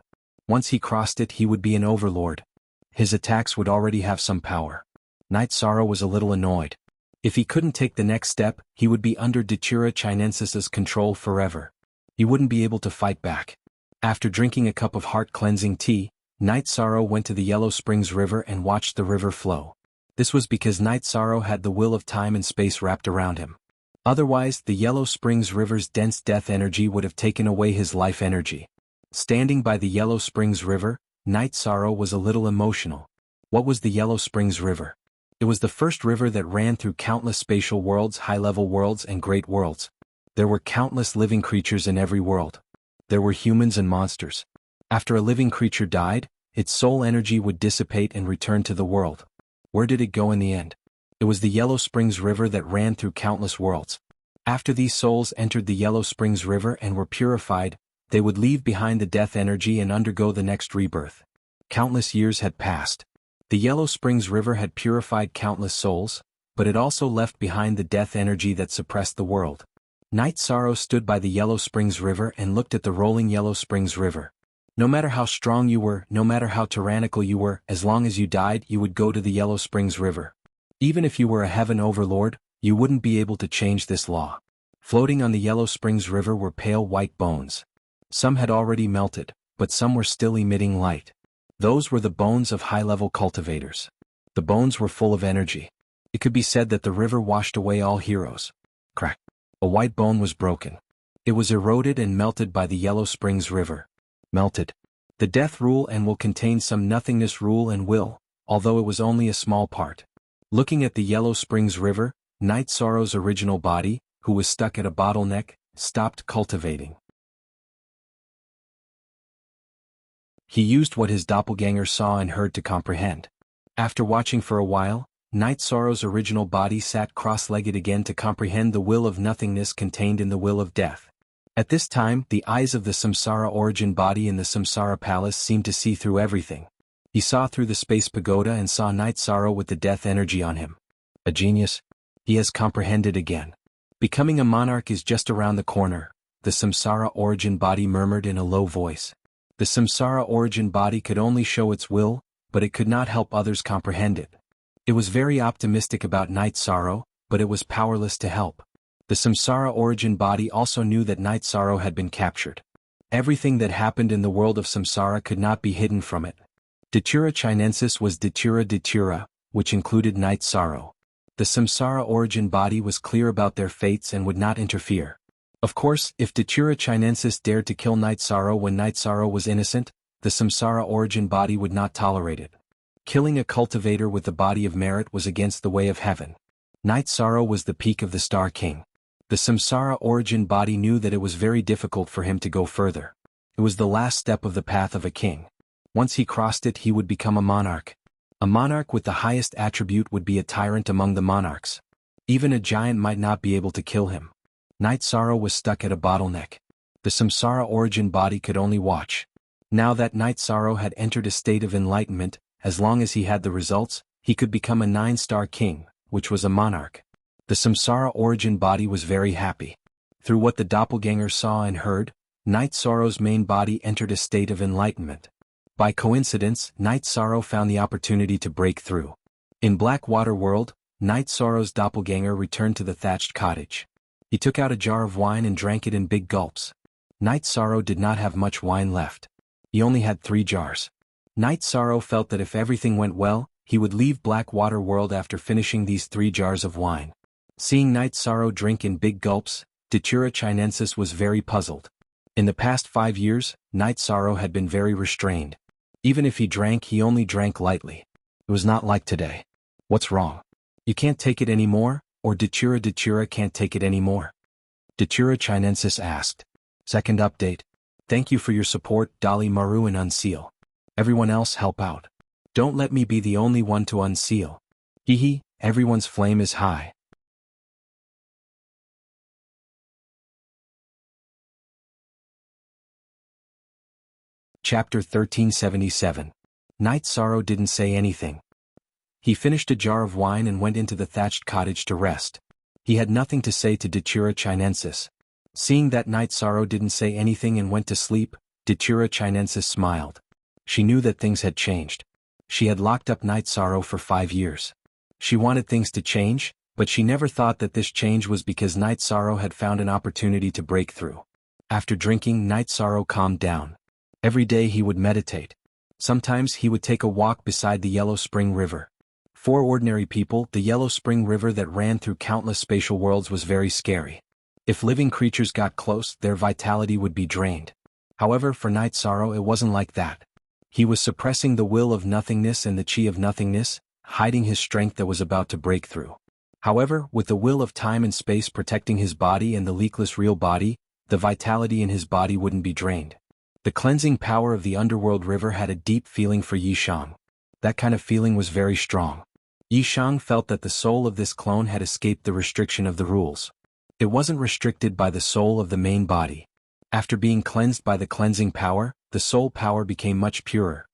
Once he crossed it, he would be an overlord. His attacks would already have some power. Night Sorrow was a little annoyed. If he couldn't take the next step, he would be under Datura Chinensis's control forever. He wouldn't be able to fight back. After drinking a cup of heart-cleansing tea, Night Sorrow went to the Yellow Springs River and watched the river flow. This was because Night Sorrow had the will of time and space wrapped around him. Otherwise, the Yellow Springs River's dense death energy would have taken away his life energy. Standing by the Yellow Springs River, Night Sorrow was a little emotional. What was the Yellow Springs River? It was the first river that ran through countless spatial worlds, high-level worlds, and great worlds. There were countless living creatures in every world. There were humans and monsters. After a living creature died, its soul energy would dissipate and return to the world. Where did it go in the end? It was the Yellow Springs River that ran through countless worlds. After these souls entered the Yellow Springs River and were purified, they would leave behind the death energy and undergo the next rebirth. Countless years had passed. The Yellow Springs River had purified countless souls, but it also left behind the death energy that suppressed the world. Night Sorrow stood by the Yellow Springs River and looked at the rolling Yellow Springs River. No matter how strong you were, no matter how tyrannical you were, as long as you died, you would go to the Yellow Springs River. Even if you were a heaven overlord, you wouldn't be able to change this law. Floating on the Yellow Springs River were pale white bones. Some had already melted, but some were still emitting light. Those were the bones of high-level cultivators. The bones were full of energy. It could be said that the river washed away all heroes. Crack. A white bone was broken. It was eroded and melted by the Yellow Springs River. Melted. The death rule and will contain some nothingness rule and will, although it was only a small part. Looking at the Yellow Springs River, Night Sorrow's original body, who was stuck at a bottleneck, stopped cultivating. He used what his doppelganger saw and heard to comprehend. After watching for a while, Night Sorrow's original body sat cross-legged again to comprehend the will of nothingness contained in the will of death. At this time, the eyes of the Samsara origin body in the Samsara palace seemed to see through everything. He saw through the space pagoda and saw Night Sorrow with the death energy on him. A genius. He has comprehended again. Becoming a monarch is just around the corner, the Samsara origin body murmured in a low voice. The Samsara origin body could only show its will, but it could not help others comprehend it. It was very optimistic about Night Sorrow, but it was powerless to help. The Samsara origin body also knew that Night Sorrow had been captured. Everything that happened in the world of Samsara could not be hidden from it. Datura Chinensis was Datura, which included Night Sorrow. The Samsara origin body was clear about their fates and would not interfere. Of course, if Datura Chinensis dared to kill Night Sorrow when Night Sorrow was innocent, the Samsara origin body would not tolerate it. Killing a cultivator with the body of merit was against the way of heaven. Night Sorrow was the peak of the Star King. The Samsara origin body knew that it was very difficult for him to go further. It was the last step of the path of a king. Once he crossed it, he would become a monarch. A monarch with the highest attribute would be a tyrant among the monarchs. Even a giant might not be able to kill him. Night Sorrow was stuck at a bottleneck. The Samsara origin body could only watch. Now that Night Sorrow had entered a state of enlightenment, as long as he had the results, he could become a 9-star king, which was a monarch. The Samsara origin body was very happy. Through what the doppelganger saw and heard, Night Sorrow's main body entered a state of enlightenment. By coincidence, Night Sorrow found the opportunity to break through. In Blackwater World, Night Sorrow's doppelganger returned to the thatched cottage. He took out a jar of wine and drank it in big gulps. Night Sorrow did not have much wine left. He only had 3 jars. Night Sorrow felt that if everything went well, he would leave Blackwater World after finishing these 3 jars of wine. Seeing Night Sorrow drink in big gulps, Datura Chinensis was very puzzled. In the past 5 years, Night Sorrow had been very restrained. Even if he drank, he only drank lightly. It was not like today. What's wrong? You can't take it anymore, or Datura can't take it anymore? Datura Chinensis asked. Second update. Thank you for your support, Dali Maru and Unseal. Everyone else help out. Don't let me be the only one to unseal. Hehe, everyone's flame is high. Chapter 1377. Night Sorrow didn't say anything. He finished a jar of wine and went into the thatched cottage to rest. He had nothing to say to Datura Chinensis. Seeing that Night Sorrow didn't say anything and went to sleep, Datura Chinensis smiled. She knew that things had changed. She had locked up Night Sorrow for 5 years. She wanted things to change, but she never thought that this change was because Night Sorrow had found an opportunity to break through. After drinking, Night Sorrow calmed down. Every day he would meditate. Sometimes he would take a walk beside the Yellow Spring River. For ordinary people, the Yellow Spring River that ran through countless spatial worlds was very scary. If living creatures got close, their vitality would be drained. However, for Night Sorrow it wasn't like that. He was suppressing the will of nothingness and the chi of nothingness, hiding his strength that was about to break through. However, with the will of time and space protecting his body and the leakless real body, the vitality in his body wouldn't be drained. The cleansing power of the underworld river had a deep feeling for Yishang. That kind of feeling was very strong. Yishang felt that the soul of this clone had escaped the restriction of the rules. It wasn't restricted by the soul of the main body. After being cleansed by the cleansing power, the soul power became much purer.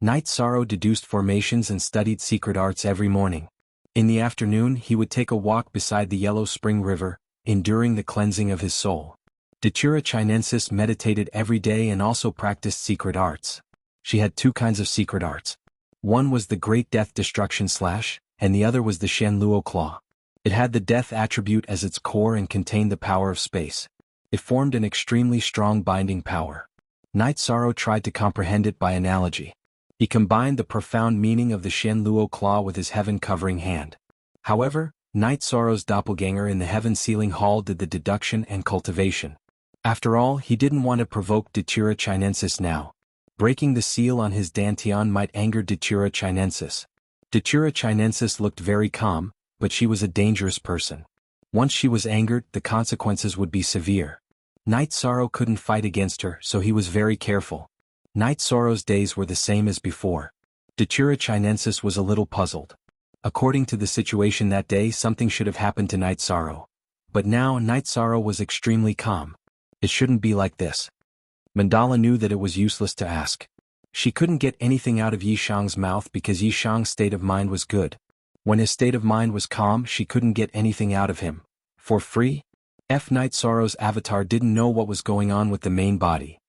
Night Sorrow deduced formations and studied secret arts every morning. In the afternoon he would take a walk beside the Yellow Spring River, enduring the cleansing of his soul. Datura Chinensis meditated every day and also practiced secret arts. She had two kinds of secret arts. One was the Great Death Destruction Slash, and the other was the Shen Luo Claw. It had the death attribute as its core and contained the power of space. It formed an extremely strong binding power. Night Sorrow tried to comprehend it by analogy. He combined the profound meaning of the Shen Luo Claw with his heaven-covering hand. However, Night Sorrow's doppelganger in the heaven-sealing hall did the deduction and cultivation. After all, he didn't want to provoke Datura Chinensis now. Breaking the seal on his dantian might anger Datura Chinensis. Datura Chinensis looked very calm, but she was a dangerous person. Once she was angered, the consequences would be severe. Night Sorrow couldn't fight against her, so he was very careful. Night Sorrow's days were the same as before. Datura Chinensis was a little puzzled. According to the situation that day, something should have happened to Night Sorrow. But now Night Sorrow was extremely calm. It shouldn't be like this. Mandala knew that it was useless to ask. She couldn't get anything out of Yishang's mouth because Yishang's state of mind was good. When his state of mind was calm, she couldn't get anything out of him. For free? Night Sorrow's avatar didn't know what was going on with the main body.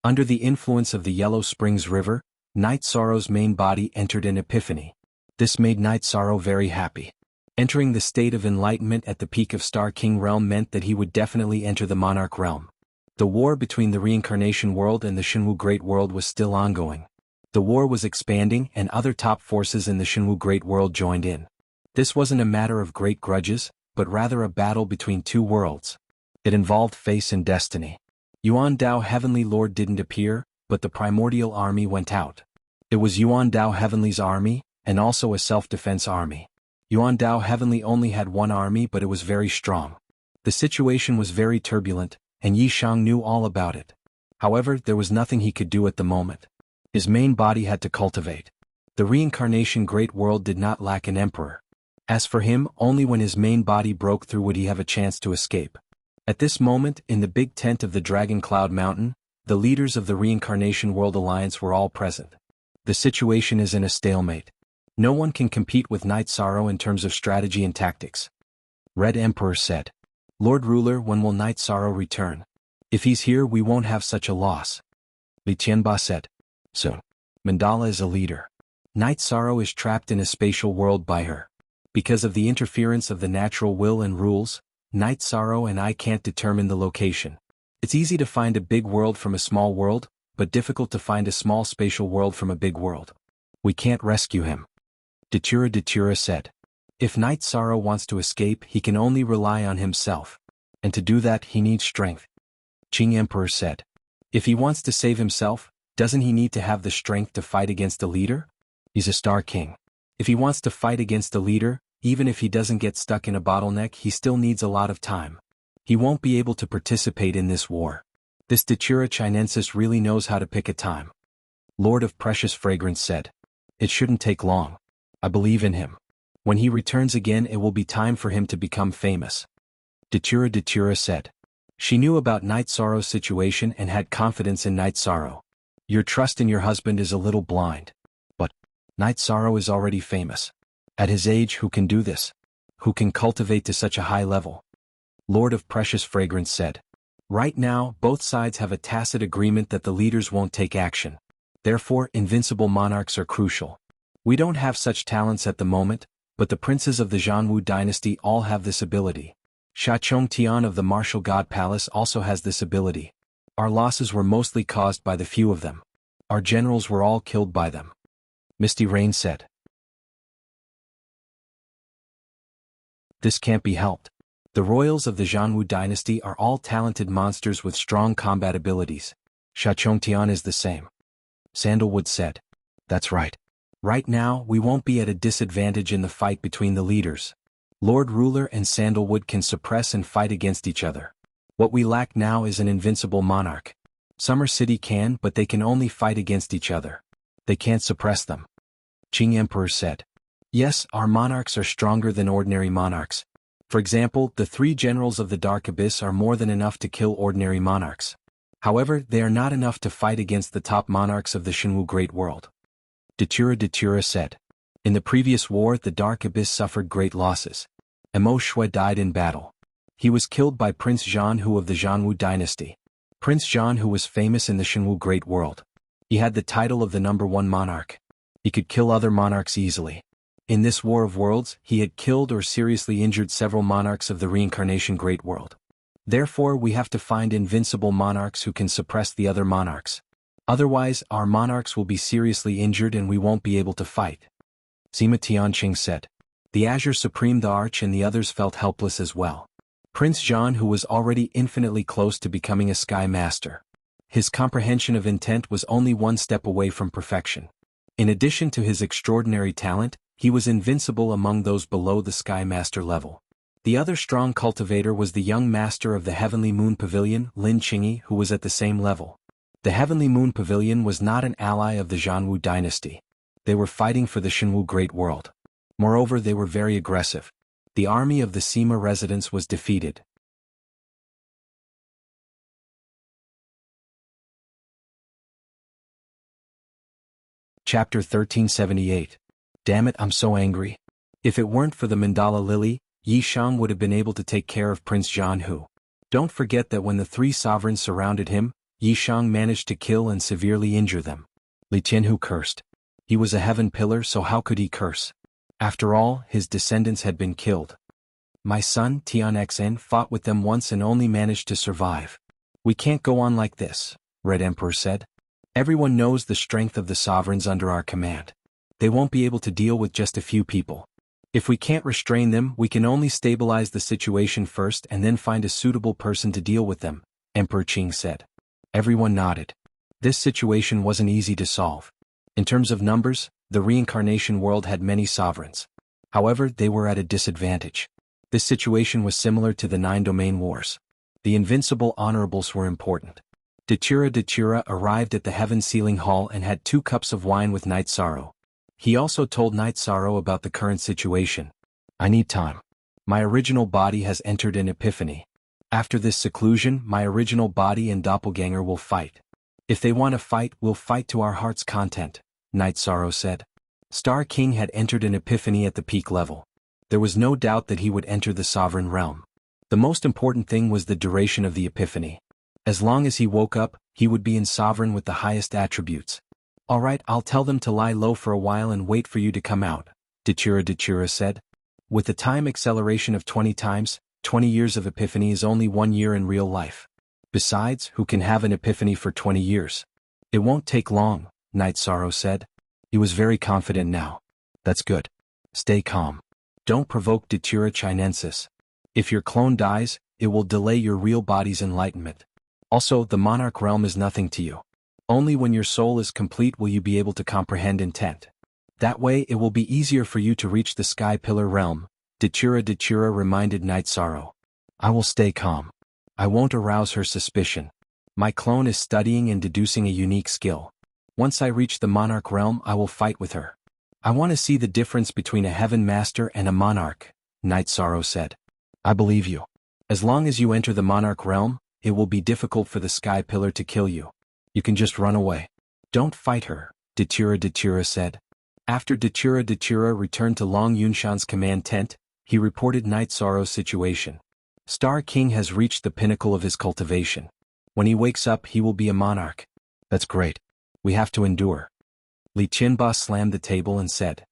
Under the influence of the Yellow Springs River, Night Sorrow's main body entered an epiphany. This made Night Sorrow very happy. Entering the state of enlightenment at the peak of Star King Realm meant that he would definitely enter the Monarch Realm. The war between the Reincarnation World and the Shenwu Great World was still ongoing. The war was expanding and other top forces in the Shenwu Great World joined in. This wasn't a matter of great grudges, but rather a battle between two worlds. It involved face and destiny. Yuan Dao Heavenly Lord didn't appear, but the primordial army went out. It was Yuan Dao Heavenly's army, and also a self-defense army. Yuan Dao Heavenly only had one army, but it was very strong. The situation was very turbulent, and Yishang knew all about it. However, there was nothing he could do at the moment. His main body had to cultivate. The Reincarnation Great World did not lack an emperor. As for him, only when his main body broke through would he have a chance to escape. At this moment, in the big tent of the Dragon Cloud Mountain, the leaders of the Reincarnation World Alliance were all present. The situation is in a stalemate. No one can compete with Night Sorrow in terms of strategy and tactics. Red Emperor said. Lord Ruler, when will Night Sorrow return? If he's here, we won't have such a loss. Li Tianba said. Soon. Mandala is a leader. Night Sorrow is trapped in a spatial world by her. Because of the interference of the natural will and rules, Night Sorrow and I can't determine the location. It's easy to find a big world from a small world, but difficult to find a small spatial world from a big world. We can't rescue him. Datura said. If Night Sorrow wants to escape, he can only rely on himself. And to do that, he needs strength. Qing Emperor said. If he wants to save himself, doesn't he need to have the strength to fight against the leader? He's a Star King. If he wants to fight against the leader, even if he doesn't get stuck in a bottleneck, he still needs a lot of time. He won't be able to participate in this war. This Datura Chinensis really knows how to pick a time. Lord of Precious Fragrance said. It shouldn't take long. I believe in him. When he returns again, it will be time for him to become famous. Datura said. She knew about Night Sorrow's situation and had confidence in Night Sorrow. Your trust in your husband is a little blind. But Night Sorrow is already famous. At his age, who can do this? Who can cultivate to such a high level? Lord of Precious Fragrance said. Right now, both sides have a tacit agreement that the leaders won't take action. Therefore, invincible monarchs are crucial. We don't have such talents at the moment, but the princes of the Zhanwu dynasty all have this ability. Sha Chongtian of the Martial God Palace also has this ability. Our losses were mostly caused by the few of them. Our generals were all killed by them. Misty Rain said. This can't be helped. The royals of the Zhanwu dynasty are all talented monsters with strong combat abilities. Sha Chongtian is the same. Sandalwood said. That's right. Right now, we won't be at a disadvantage in the fight between the leaders. Lord Ruler and Sandalwood can suppress and fight against each other. What we lack now is an invincible monarch. Summer City can, but they can only fight against each other. They can't suppress them. Qing Emperor said. Yes, our monarchs are stronger than ordinary monarchs. For example, the 3 generals of the Dark Abyss are more than enough to kill ordinary monarchs. However, they are not enough to fight against the top monarchs of the Shenwu Great World. Datura said. In the previous war, the Dark Abyss suffered great losses. Mo Shui died in battle. He was killed by Prince Zhanhu of the Zhanwu dynasty. Prince Zhanhu was famous in the Shenwu Great World. He had the title of the #1 monarch. He could kill other monarchs easily. In this War of Worlds, he had killed or seriously injured several monarchs of the Reincarnation Great World. Therefore, we have to find invincible monarchs who can suppress the other monarchs. Otherwise, our monarchs will be seriously injured and we won't be able to fight. Sima Tianqing said. The Azure Supreme the Arch and the others felt helpless as well. Prince Zhan, who was already infinitely close to becoming a Sky Master. His comprehension of intent was only one step away from perfection. In addition to his extraordinary talent, he was invincible among those below the Sky Master level. The other strong cultivator was the young master of the Heavenly Moon Pavilion, Lin Qingyi, who was at the same level. The Heavenly Moon Pavilion was not an ally of the Zhanwu dynasty. They were fighting for the Shenwu Great World. Moreover, they were very aggressive. The army of the Sima residents was defeated. Chapter 1378. Damn it, I'm so angry. If it weren't for the Mandala Lily, Yi Shang would have been able to take care of Prince Zhanhu. Don't forget that when the three sovereigns surrounded him, Yi Shang managed to kill and severely injure them. Li Tianhu cursed. He was a heaven pillar, so how could he curse? After all, his descendants had been killed. My son, Tianxin, fought with them once and only managed to survive. We can't go on like this, Red Emperor said. Everyone knows the strength of the sovereigns under our command. They won't be able to deal with just a few people. If we can't restrain them, we can only stabilize the situation first and then find a suitable person to deal with them, Emperor Qing said. Everyone nodded. This situation wasn't easy to solve. In terms of numbers, the reincarnation world had many sovereigns. However, they were at a disadvantage. This situation was similar to the 9 domain wars. The invincible honorables were important. Datura arrived at the Heaven Sealing Hall and had 2 cups of wine with Night Sorrow. He also told Night Sorrow about the current situation. I need time. My original body has entered an epiphany. After this seclusion, my original body and doppelganger will fight. If they want to fight, we'll fight to our heart's content, Night Sorrow said. Star King had entered an epiphany at the peak level. There was no doubt that he would enter the sovereign realm. The most important thing was the duration of the epiphany. As long as he woke up, he would be in sovereign with the highest attributes. Alright, I'll tell them to lie low for a while and wait for you to come out, Datura said. With the time acceleration of 20 times, 20 years of epiphany is only 1 year in real life. Besides, who can have an epiphany for 20 years? It won't take long, Night Sorrow said. He was very confident now. That's good. Stay calm. Don't provoke Datura Chinensis. If your clone dies, it will delay your real body's enlightenment. Also, the monarch realm is nothing to you. Only when your soul is complete will you be able to comprehend intent. That way it will be easier for you to reach the Sky Pillar realm, Datura reminded Night Sorrow. I will stay calm. I won't arouse her suspicion. My clone is studying and deducing a unique skill. Once I reach the monarch realm, I will fight with her. I want to see the difference between a heaven master and a monarch, Night Sorrow said. I believe you. As long as you enter the monarch realm, it will be difficult for the Sky Pillar to kill you. You can just run away. Don't fight her, Datura said. After Datura returned to Long Yunshan's command tent, he reported Night Sorrow's situation. Star King has reached the pinnacle of his cultivation. When he wakes up, he will be a monarch. That's great. We have to endure. Li Qianba slammed the table and said.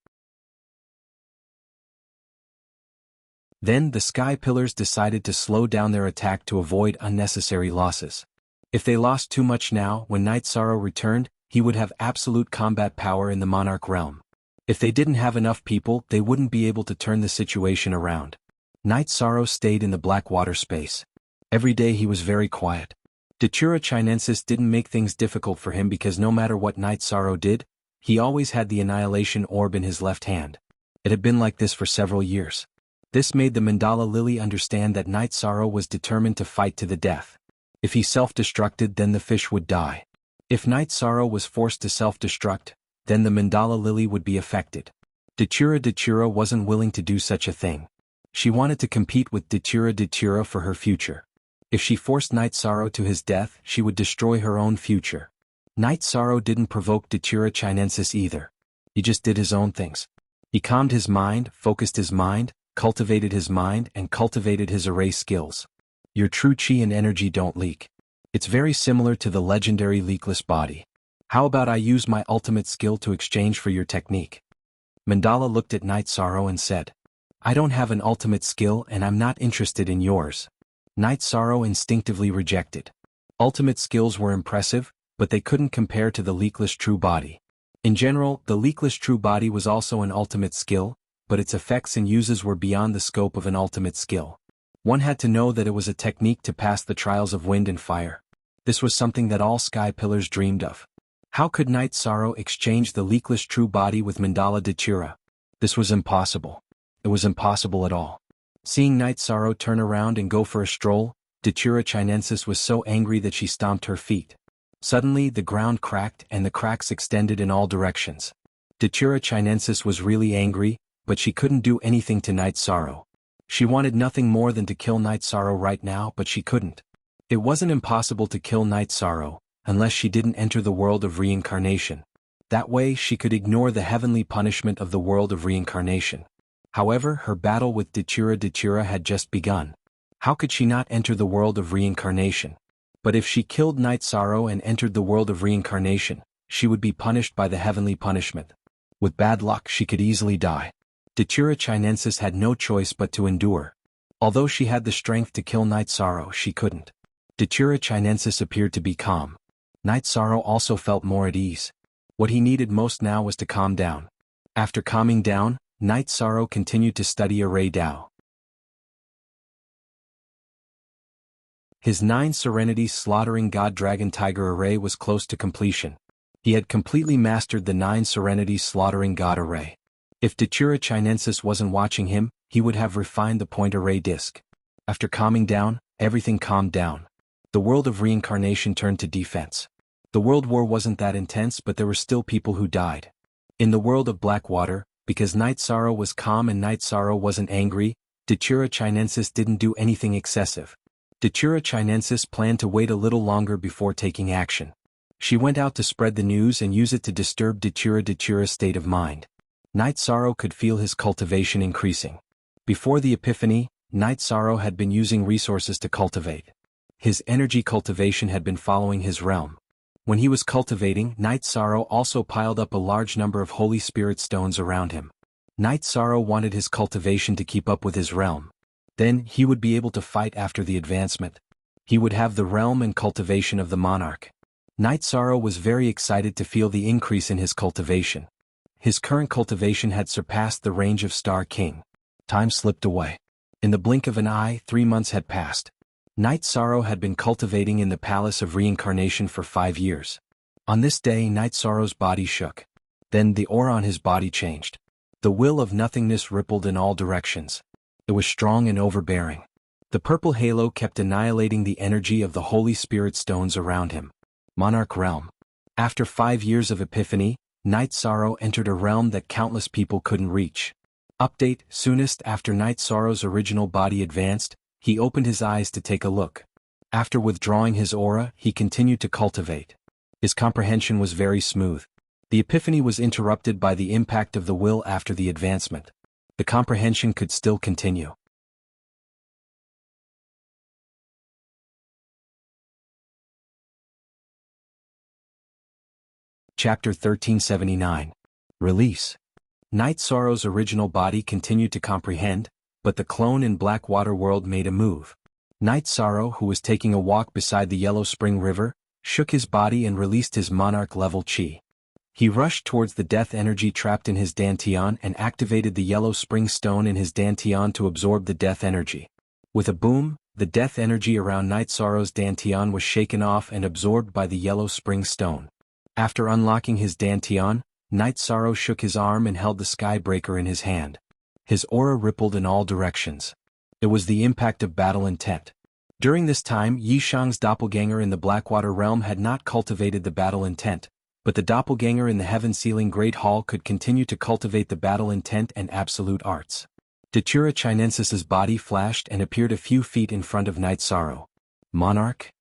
Then the Sky Pillars decided to slow down their attack to avoid unnecessary losses. If they lost too much now, when Night Sorrow returned, he would have absolute combat power in the monarch realm. If they didn't have enough people, they wouldn't be able to turn the situation around. Night Sorrow stayed in the black water space. Every day he was very quiet. Datura Chinensis didn't make things difficult for him because no matter what Night Sorrow did, he always had the Annihilation Orb in his left hand. It had been like this for several years. This made the Mandala Lily understand that Night Sorrow was determined to fight to the death. If he self-destructed, then the fish would die. If Night Sorrow was forced to self-destruct, then the Mandala Lily would be affected. Datura wasn't willing to do such a thing. She wanted to compete with Datura for her future. If she forced Night Sorrow to his death, she would destroy her own future. Night Sorrow didn't provoke Datura Chinensis either. He just did his own things. He calmed his mind, focused his mind, cultivated his mind, and cultivated his array skills. Your true chi and energy don't leak. It's very similar to the legendary leakless body. How about I use my ultimate skill to exchange for your technique? Mandala looked at Night Sorrow and said, I don't have an ultimate skill and I'm not interested in yours. Night Sorrow instinctively rejected. Ultimate skills were impressive, but they couldn't compare to the leakless true body. In general, the leakless true body was also an ultimate skill, but its effects and uses were beyond the scope of an ultimate skill. One had to know that it was a technique to pass the trials of wind and fire. This was something that all sky pillars dreamed of. How could Night Sorrow exchange the leakless true body with Mandala Datura? This was impossible. It was impossible at all. Seeing Night Sorrow turn around and go for a stroll, Datura Chinensis was so angry that she stomped her feet. Suddenly the ground cracked and the cracks extended in all directions. Datura Chinensis was really angry, but she couldn't do anything to Night Sorrow. She wanted nothing more than to kill Night Sorrow right now, but she couldn't. It wasn't impossible to kill Night Sorrow, unless she didn't enter the world of reincarnation. That way she could ignore the heavenly punishment of the world of reincarnation. However, her battle with Datura had just begun. How could she not enter the world of reincarnation? But if she killed Night Sorrow and entered the world of reincarnation, she would be punished by the heavenly punishment. With bad luck she could easily die. Datura Chinensis had no choice but to endure. Although she had the strength to kill Night Sorrow, she couldn't. Datura Chinensis appeared to be calm. Night Sorrow also felt more at ease. What he needed most now was to calm down. After calming down, Night Sorrow continued to study Array Tao. His 9 Serenities Slaughtering God Dragon Tiger Array was close to completion. He had completely mastered the 9 Serenities Slaughtering God Array. If Datura Chinensis wasn't watching him, he would have refined the point array disc. After calming down, everything calmed down. The world of reincarnation turned to defense. The world war wasn't that intense, but there were still people who died. In the world of Blackwater, because Night Sorrow was calm and Night Sorrow wasn't angry, Datura Chinensis didn't do anything excessive. Datura Chinensis planned to wait a little longer before taking action. She went out to spread the news and use it to disturb Datura's state of mind. Night Sorrow could feel his cultivation increasing. Before the epiphany, Night Sorrow had been using resources to cultivate. His energy cultivation had been following his realm. When he was cultivating, Night Sorrow also piled up a large number of Holy Spirit stones around him. Night Sorrow wanted his cultivation to keep up with his realm. Then, he would be able to fight after the advancement. He would have the realm and cultivation of the monarch. Night Sorrow was very excited to feel the increase in his cultivation. His current cultivation had surpassed the range of Star King. Time slipped away. In the blink of an eye, 3 months had passed. Night Sorrow had been cultivating in the Palace of Reincarnation for 5 years. On this day, Night Sorrow's body shook. Then the aura on his body changed. The will of nothingness rippled in all directions. It was strong and overbearing. The purple halo kept annihilating the energy of the Holy Spirit stones around him. Monarch Realm. After 5 years of epiphany, Night Sorrow entered a realm that countless people couldn't reach. Update: soonest after Night Sorrow's original body advanced, he opened his eyes to take a look. After withdrawing his aura, he continued to cultivate. His comprehension was very smooth. The epiphany was interrupted by the impact of the will after the advancement. The comprehension could still continue. Chapter 1379. Release. Night Sorrow's original body continued to comprehend, but the clone in Blackwater world made a move. Night Sorrow, who was taking a walk beside the Yellow Spring River, shook his body and released his monarch-level chi. He rushed towards the death energy trapped in his dantian and activated the Yellow Spring Stone in his dantian to absorb the death energy. With a boom, the death energy around Night Sorrow's dantian was shaken off and absorbed by the Yellow Spring Stone. After unlocking his dantian, Night Sorrow shook his arm and held the Skybreaker in his hand. His aura rippled in all directions. It was the impact of battle intent. During this time, Yishang's doppelganger in the Blackwater realm had not cultivated the battle intent, but the doppelganger in the Heaven-Sealing Great Hall could continue to cultivate the battle intent and absolute arts. Datura Chinensis's body flashed and appeared a few feet in front of Night Sorrow. Monarch?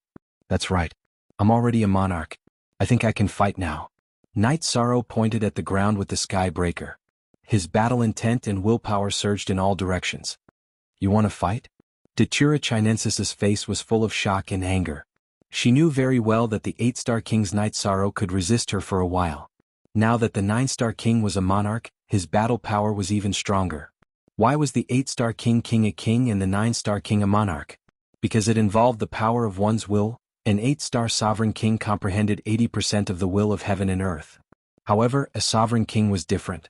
That's right. I'm already a monarch. I think I can fight now. Knight Sorrow pointed at the ground with the sky breaker. His battle intent and willpower surged in all directions. You want to fight? Datura Chinensis's face was full of shock and anger. She knew very well that the 8-star king's Knight Sorrow could resist her for a while. Now that the 9-star king was a monarch, his battle power was even stronger. Why was the 8-star king a king and the 9-star king a monarch? Because it involved the power of one's will. An 8-star sovereign king comprehended 80% of the will of heaven and earth. However, a sovereign king was different.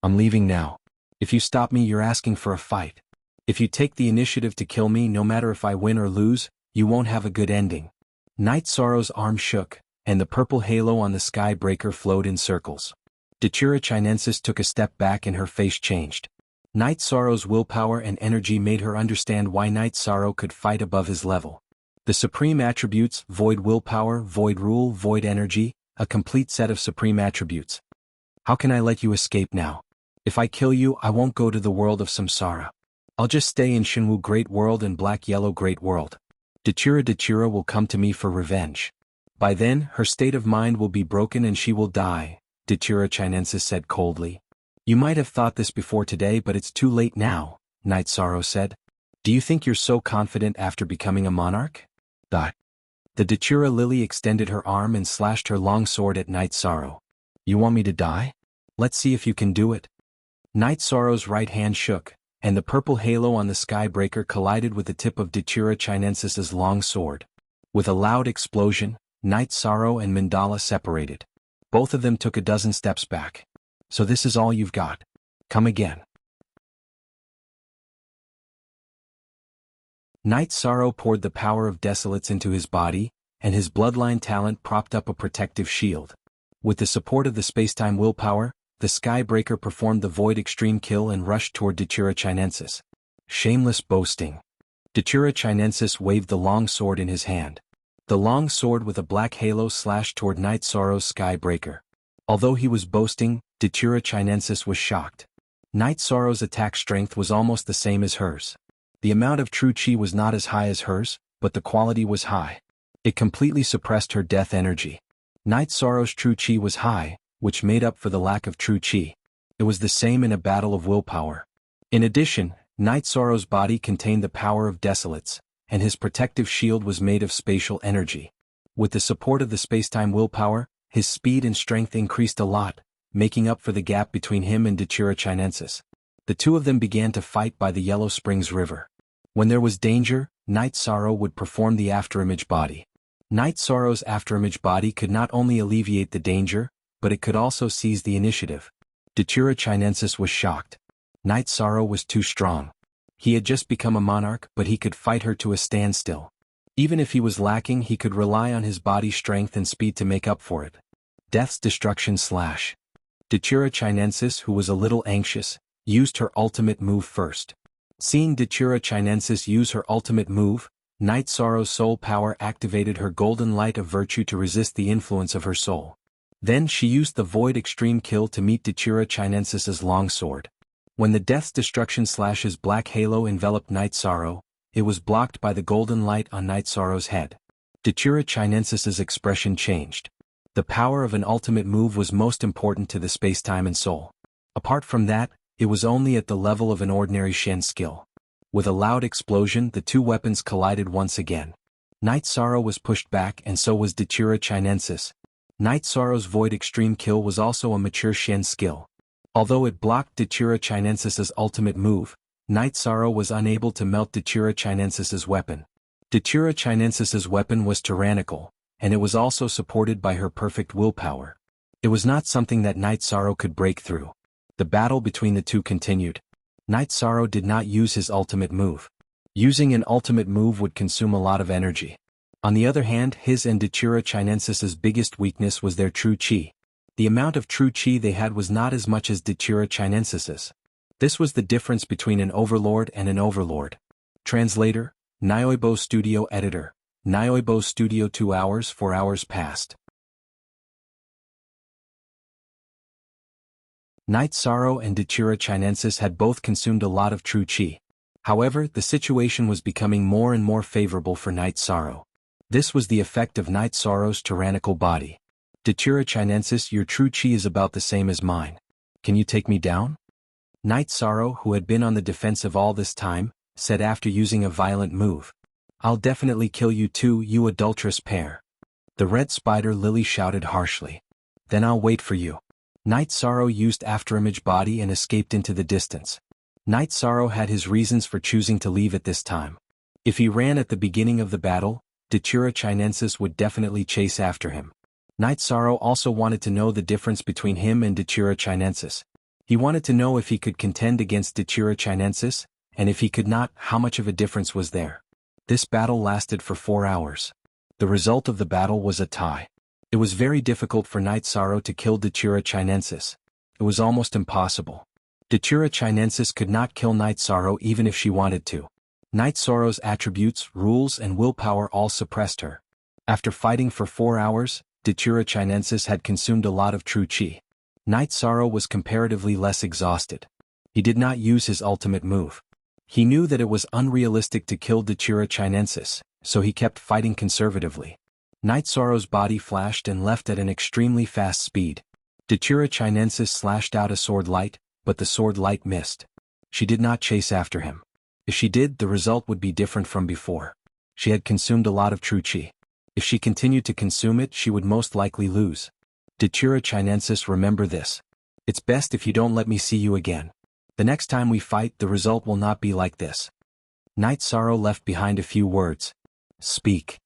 I'm leaving now. If you stop me, you're asking for a fight. If you take the initiative to kill me, no matter if I win or lose, you won't have a good ending. Knight Sorrow's arm shook, and the purple halo on the sky breaker flowed in circles. Datura Chinensis took a step back and her face changed. Knight Sorrow's willpower and energy made her understand why Knight Sorrow could fight above his level. The supreme attributes: void willpower, void rule, void energy, a complete set of supreme attributes. How can I let you escape now? If I kill you, I won't go to the world of samsara. I'll just stay in Shinwu Great World and Black Yellow Great World. Datura will come to me for revenge. By then, her state of mind will be broken and she will die, Datura Chinensis said coldly. You might have thought this before today, but it's too late now, Knight Sorrow said. Do you think you're so confident after becoming a monarch? The Datura Lily extended her arm and slashed her long sword at Knight Sorrow. You want me to die? Let's see if you can do it. Knight Sorrow's right hand shook, and the purple halo on the sky breaker collided with the tip of Datura Chinensis's long sword. With a loud explosion, Knight Sorrow and Mandala separated. Both of them took a dozen steps back. So this is all you've got. Come again. Knight Sorrow poured the power of Desolates into his body, and his bloodline talent propped up a protective shield. With the support of the spacetime willpower, the Skybreaker performed the Void Extreme Kill and rushed toward Datura Chinensis. Shameless boasting. Datura Chinensis waved the long sword in his hand. The long sword with a black halo slashed toward Knight Sorrow's Skybreaker. Although he was boasting, Datura Chinensis was shocked. Knight Sorrow's attack strength was almost the same as hers. The amount of true chi was not as high as hers, but the quality was high. It completely suppressed her death energy. Knight Sorrow's true chi was high, which made up for the lack of true chi. It was the same in a battle of willpower. In addition, Knight Sorrow's body contained the power of Desolates, and his protective shield was made of spatial energy. With the support of the spacetime willpower, his speed and strength increased a lot, making up for the gap between him and Datura Chinensis. The two of them began to fight by the Yellow Springs River. When there was danger, Knight Sorrow would perform the afterimage body. Knight Sorrow's afterimage body could not only alleviate the danger, but it could also seize the initiative. Datura Chinensis was shocked. Knight Sorrow was too strong. He had just become a monarch, but he could fight her to a standstill. Even if he was lacking, he could rely on his body strength and speed to make up for it. Death's Destruction Slash. Datura Chinensis, who was a little anxious, used her ultimate move first. Seeing Datura Chinensis use her ultimate move, Knight Sorrow's soul power activated her golden light of virtue to resist the influence of her soul. Then she used the Void Extreme Kill to meet Datura Chinensis's long sword. When the Death's Destruction Slash's black halo enveloped Knight Sorrow, it was blocked by the golden light on Knight Sorrow's head. Datura Chinensis's expression changed. The power of an ultimate move was most important to the spacetime and soul. Apart from that, it was only at the level of an ordinary Shen skill. With a loud explosion, the two weapons collided once again. Knight Sorrow was pushed back and so was Datura Chinensis. Knight Sorrow's Void Extreme Kill was also a mature Shen skill. Although it blocked Datura Chinensis's ultimate move, Knight Sorrow was unable to melt Datura Chinensis's weapon. Datura Chinensis's weapon was tyrannical, and it was also supported by her perfect willpower. It was not something that Knight Sorrow could break through. The battle between the two continued. Knight Sorrow did not use his ultimate move. Using an ultimate move would consume a lot of energy. On the other hand, his and Datura Chinensis's biggest weakness was their true chi. The amount of true chi they had was not as much as Datura Chinensis's. This was the difference between an overlord and an overlord. Translator, Nyoibo Studio Editor, Nyoibo Studio 2 hours 4 hours past. Knight Sorrow and Datura Chinensis had both consumed a lot of true chi. However, the situation was becoming more and more favorable for Night Sorrow. This was the effect of Night Sorrow's tyrannical body. Datura Chinensis, your true chi is about the same as mine. Can you take me down? Night Sorrow, who had been on the defensive all this time, said after using a violent move. I'll definitely kill you too, you adulterous pair. The red spider lily shouted harshly. Then I'll wait for you. Night Sorrow used afterimage body and escaped into the distance. Night Sorrow had his reasons for choosing to leave at this time. If he ran at the beginning of the battle, Datura Chinensis would definitely chase after him. Night Sorrow also wanted to know the difference between him and Datura Chinensis. He wanted to know if he could contend against Datura Chinensis, and if he could not, how much of a difference was there. This battle lasted for 4 hours. The result of the battle was a tie. It was very difficult for Night Sorrow to kill Datura Chinensis. It was almost impossible. Datura Chinensis could not kill Night Sorrow even if she wanted to. Night Sorrow's attributes, rules and willpower all suppressed her. After fighting for 4 hours, Datura Chinensis had consumed a lot of true chi. Night Sorrow was comparatively less exhausted. He did not use his ultimate move. He knew that it was unrealistic to kill Datura Chinensis, so he kept fighting conservatively. Night Sorrow's body flashed and left at an extremely fast speed. Datura Chinensis slashed out a sword light, but the sword light missed. She did not chase after him. If she did, the result would be different from before. She had consumed a lot of true chi. If she continued to consume it, she would most likely lose. Datura Chinensis, remember this. It's best if you don't let me see you again. The next time we fight, the result will not be like this. Night Sorrow left behind a few words. Speak.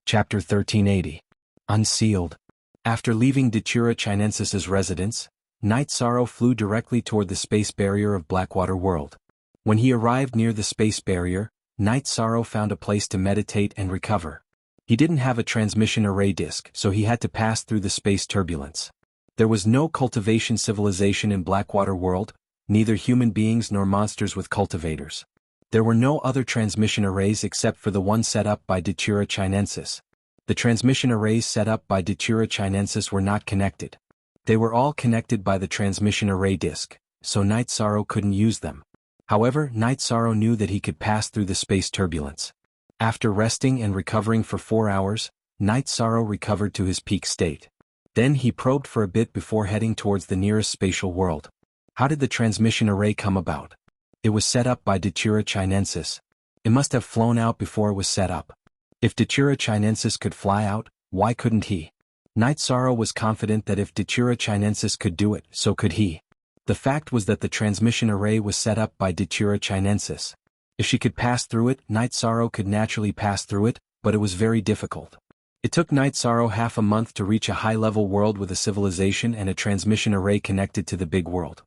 Chapter 1380. Unsealed. After leaving Datura Chinensis's residence, Night Sorrow flew directly toward the space barrier of Blackwater World. When he arrived near the space barrier, Night Sorrow found a place to meditate and recover. He didn't have a transmission array disk, so he had to pass through the space turbulence. There was no cultivation civilization in Blackwater World, neither human beings nor monsters with cultivators. There were no other transmission arrays except for the one set up by Datura Chinensis. The transmission arrays set up by Datura Chinensis were not connected. They were all connected by the transmission array disk, so Night Sorrow couldn't use them. However, Night Sorrow knew that he could pass through the space turbulence. After resting and recovering for 4 hours, Night Sorrow recovered to his peak state. Then he probed for a bit before heading towards the nearest spatial world. How did the transmission array come about? It was set up by Datura Chinensis. It must have flown out before it was set up. If Datura Chinensis could fly out, why couldn't he? Night Sorrow was confident that if Datura Chinensis could do it, so could he. The fact was that the transmission array was set up by Datura Chinensis. If she could pass through it, Night Sorrow could naturally pass through it, but it was very difficult. It took Night Sorrow half a month to reach a high-level world with a civilization and a transmission array connected to the big world.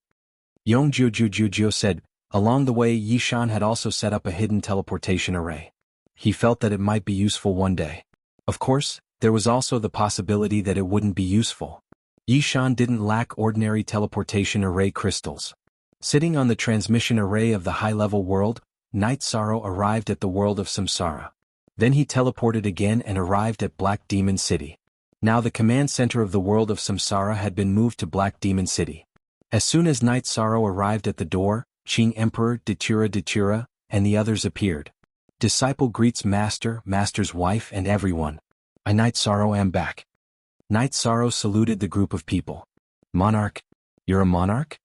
Yongjiu said, along the way Yishan had also set up a hidden teleportation array. He felt that it might be useful one day. Of course, there was also the possibility that it wouldn't be useful. Yishan didn't lack ordinary teleportation array crystals. Sitting on the transmission array of the high-level world, Night Sorrow arrived at the world of Samsara. Then he teleported again and arrived at Black Demon City. Now the command center of the world of Samsara had been moved to Black Demon City. As soon as Night Sorrow arrived at the door, Qing Emperor, Datura, and the others appeared. Disciple greets Master, Master's wife and everyone. I Night Sorrow am back. Night Sorrow saluted the group of people. Monarch? You're a monarch?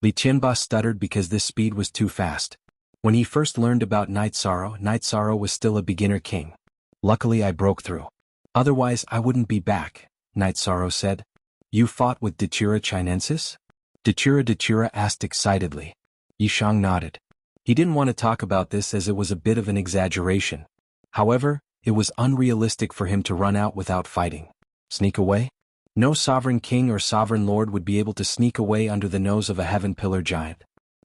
Li Tianba stuttered because this speed was too fast. When he first learned about Night Sorrow was still a beginner king. Luckily I broke through. Otherwise I wouldn't be back, Night Sorrow said. You fought with Datura Chinensis? Datura asked excitedly. Yishang nodded. He didn't want to talk about this as it was a bit of an exaggeration. However, it was unrealistic for him to run out without fighting. Sneak away? No sovereign king or sovereign lord would be able to sneak away under the nose of a heaven pillar giant.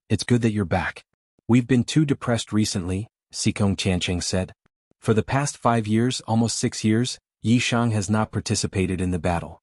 It's good that you're back. We've been too depressed recently, Sikong Tiancheng said. For the past 5 years, almost 6 years, Yishang has not participated in the battle.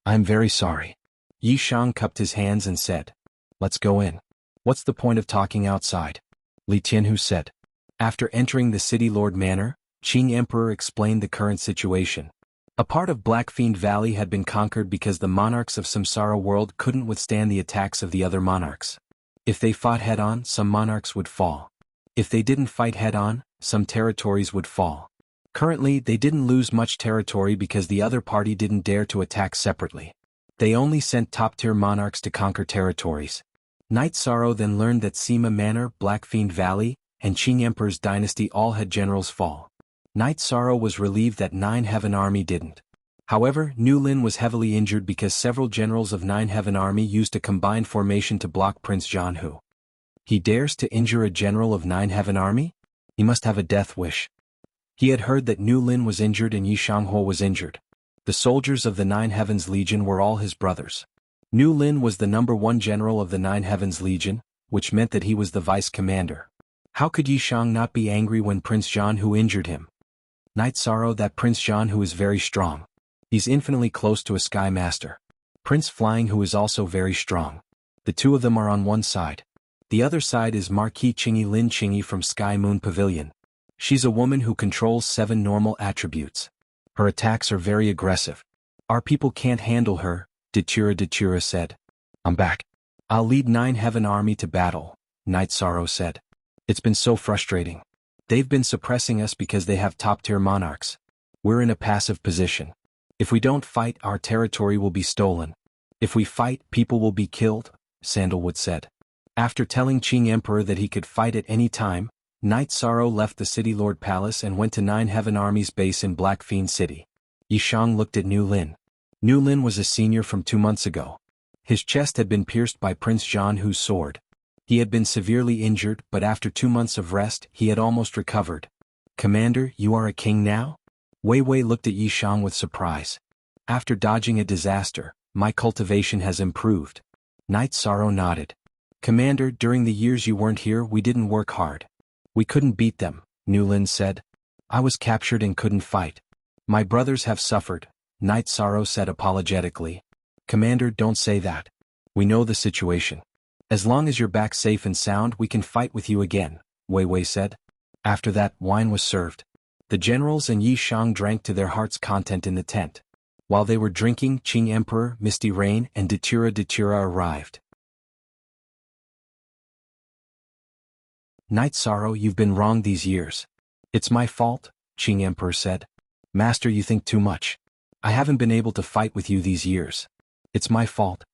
I'm very sorry. Yishang cupped his hands and said, let's go in. What's the point of talking outside? Li Tianhu said. After entering the city lord manor, Qing Emperor explained the current situation. A part of Black Fiend Valley had been conquered because the monarchs of Samsara world couldn't withstand the attacks of the other monarchs. If they fought head-on, some monarchs would fall. If they didn't fight head-on, some territories would fall. Currently, they didn't lose much territory because the other party didn't dare to attack separately. They only sent top-tier monarchs to conquer territories. Knight Sorrow then learned that Sima Manor, Black Fiend Valley, and Qing Emperor's dynasty all had generals fall. Knight Sorrow was relieved that Nine Heaven Army didn't. However, Nu Lin was heavily injured because several generals of Nine Heaven Army used a combined formation to block Prince Jianhu. He dares to injure a general of Nine Heaven Army? He must have a death wish. He had heard that Nu Lin was injured and Yi Shanghuo was injured. The soldiers of the Nine Heavens Legion were all his brothers. Nu Lin was the #1 general of the Nine Heavens Legion, which meant that he was the vice commander. How could Yi Shang not be angry when Prince Jianhu injured him? Knight Sorrow, that Prince Jianhu is very strong. He's infinitely close to a Sky Master. Prince Flying, who is also very strong. The two of them are on one side. The other side is Marquis Qingyi Lin Qingyi from Sky Moon Pavilion. She's a woman who controls 7 normal attributes. Her attacks are very aggressive. Our people can't handle her, Datura said. I'm back. I'll lead Nine Heaven Army to battle, Knight Sorrow said. It's been so frustrating. They've been suppressing us because they have top-tier monarchs. We're in a passive position. If we don't fight, our territory will be stolen. If we fight, people will be killed, Sandalwood said. After telling Qing Emperor that he could fight at any time, Knight Sorrow left the City Lord Palace and went to Nine Heaven Army's base in Black Fiend City. Yi Shang looked at Nu Lin. Nu Lin was a senior from 2 months ago. His chest had been pierced by Prince Jianhu's sword. He had been severely injured, but after 2 months of rest, he had almost recovered. Commander, you are a king now? Wei Wei looked at Yi Shang with surprise. After dodging a disaster, my cultivation has improved. Knight Sorrow nodded. Commander, during the years you weren't here, we didn't work hard. We couldn't beat them, Nu Lin said. I was captured and couldn't fight. My brothers have suffered, Knight Sorrow said apologetically. Commander, don't say that. We know the situation. As long as you're back safe and sound, we can fight with you again, Wei Wei said. After that, wine was served. The generals and Yi Shang drank to their heart's content in the tent. While they were drinking, Qing Emperor, Misty Rain, and Datura arrived. Knight Sorrow, you've been wrong these years. It's my fault, Qing Emperor said. Master, you think too much. I haven't been able to fight with you these years. It's my fault.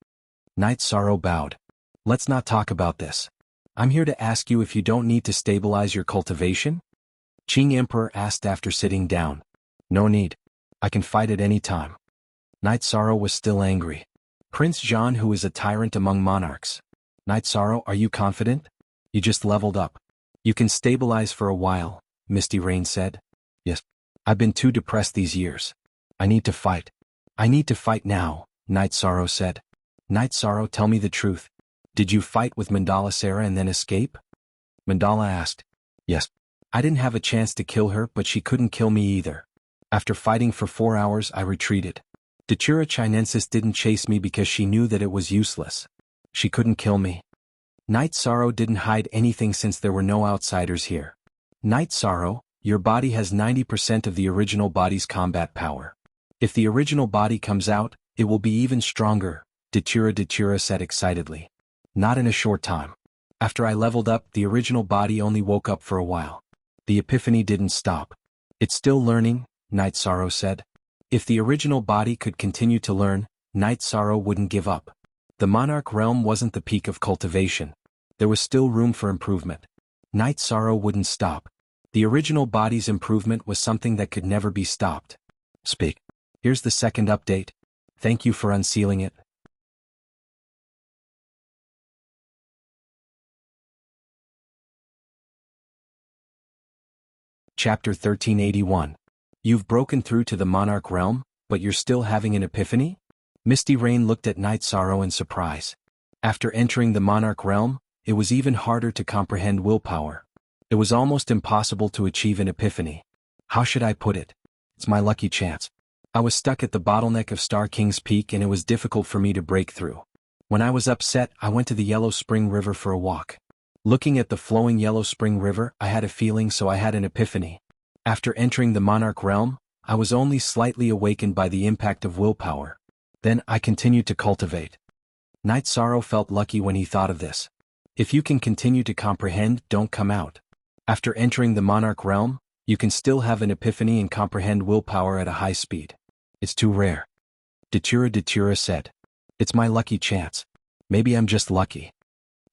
Knight Sorrow bowed. Let's not talk about this. I'm here to ask you if you don't need to stabilize your cultivation? Qing Emperor asked after sitting down. No need. I can fight at any time. Knight Sorrow was still angry. Prince Jian, who is a tyrant among monarchs. Knight Sorrow, are you confident? You just leveled up. You can stabilize for a while, Misty Rain said. Yes. I've been too depressed these years. I need to fight. I need to fight now, Knight Sorrow said. Knight Sorrow, tell me the truth. Did you fight with Mandala Sarah and then escape? Mandala asked. Yes. I didn't have a chance to kill her, but she couldn't kill me either. After fighting for 4 hours, I retreated. Datura Chinensis didn't chase me because she knew that it was useless. She couldn't kill me. Knight Sorrow didn't hide anything since there were no outsiders here. Knight Sorrow, your body has 90% of the original body's combat power. If the original body comes out, it will be even stronger, Datura said excitedly. Not in a short time. After I leveled up, the original body only woke up for a while. The epiphany didn't stop. It's still learning, Knight Sorrow said. If the original body could continue to learn, Knight Sorrow wouldn't give up. The monarch realm wasn't the peak of cultivation. There was still room for improvement. Knight Sorrow wouldn't stop. The original body's improvement was something that could never be stopped. Speak. Here's the second update. Thank you for unsealing it. Chapter 1381. You've broken through to the monarch realm, but you're still having an epiphany? Misty Rain looked at Knight Sorrow in surprise. After entering the monarch realm, it was even harder to comprehend willpower. It was almost impossible to achieve an epiphany. How should I put it? It's my lucky chance. I was stuck at the bottleneck of Star King's Peak and it was difficult for me to break through. When I was upset, I went to the Yellow Spring River for a walk. Looking at the flowing Yellow Spring River, I had a feeling, so I had an epiphany. After entering the monarch realm, I was only slightly awakened by the impact of willpower. Then I continued to cultivate. Night Sorrow felt lucky when he thought of this. If you can continue to comprehend, don't come out. After entering the monarch realm, you can still have an epiphany and comprehend willpower at a high speed. It's too rare. Datura said. It's my lucky chance. Maybe I'm just lucky.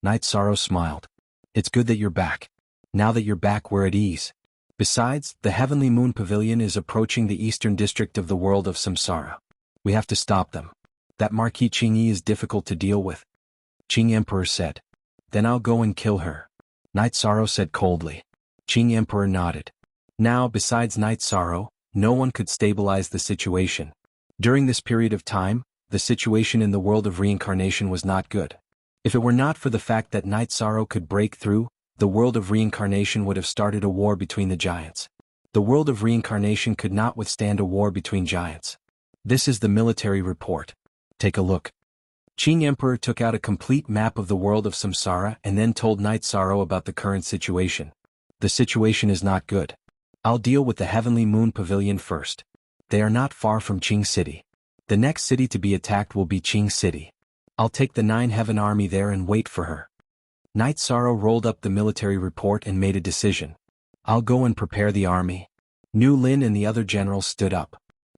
Night Sorrow smiled. It's good that you're back. Now that you're back, we're at ease. Besides, the Heavenly Moon Pavilion is approaching the eastern district of the world of Samsara. We have to stop them. That Marquis Qingyi is difficult to deal with. Qing Emperor said. Then I'll go and kill her. Night Sorrow said coldly. Qing Emperor nodded. Now, besides Night Sorrow, no one could stabilize the situation. During this period of time, the situation in the world of reincarnation was not good. If it were not for the fact that Night Sorrow could break through, the world of reincarnation would have started a war between the giants. The world of reincarnation could not withstand a war between giants. This is the military report. Take a look. Qing Emperor took out a complete map of the world of Samsara and then told Night Sorrow about the current situation. The situation is not good. I'll deal with the Heavenly Moon Pavilion first. They are not far from Qing City. The next city to be attacked will be Qing City. I'll take the Nine Heaven Army there and wait for her. Night Sorrow rolled up the military report and made a decision. I'll go and prepare the army. Nu Lin and the other generals stood up.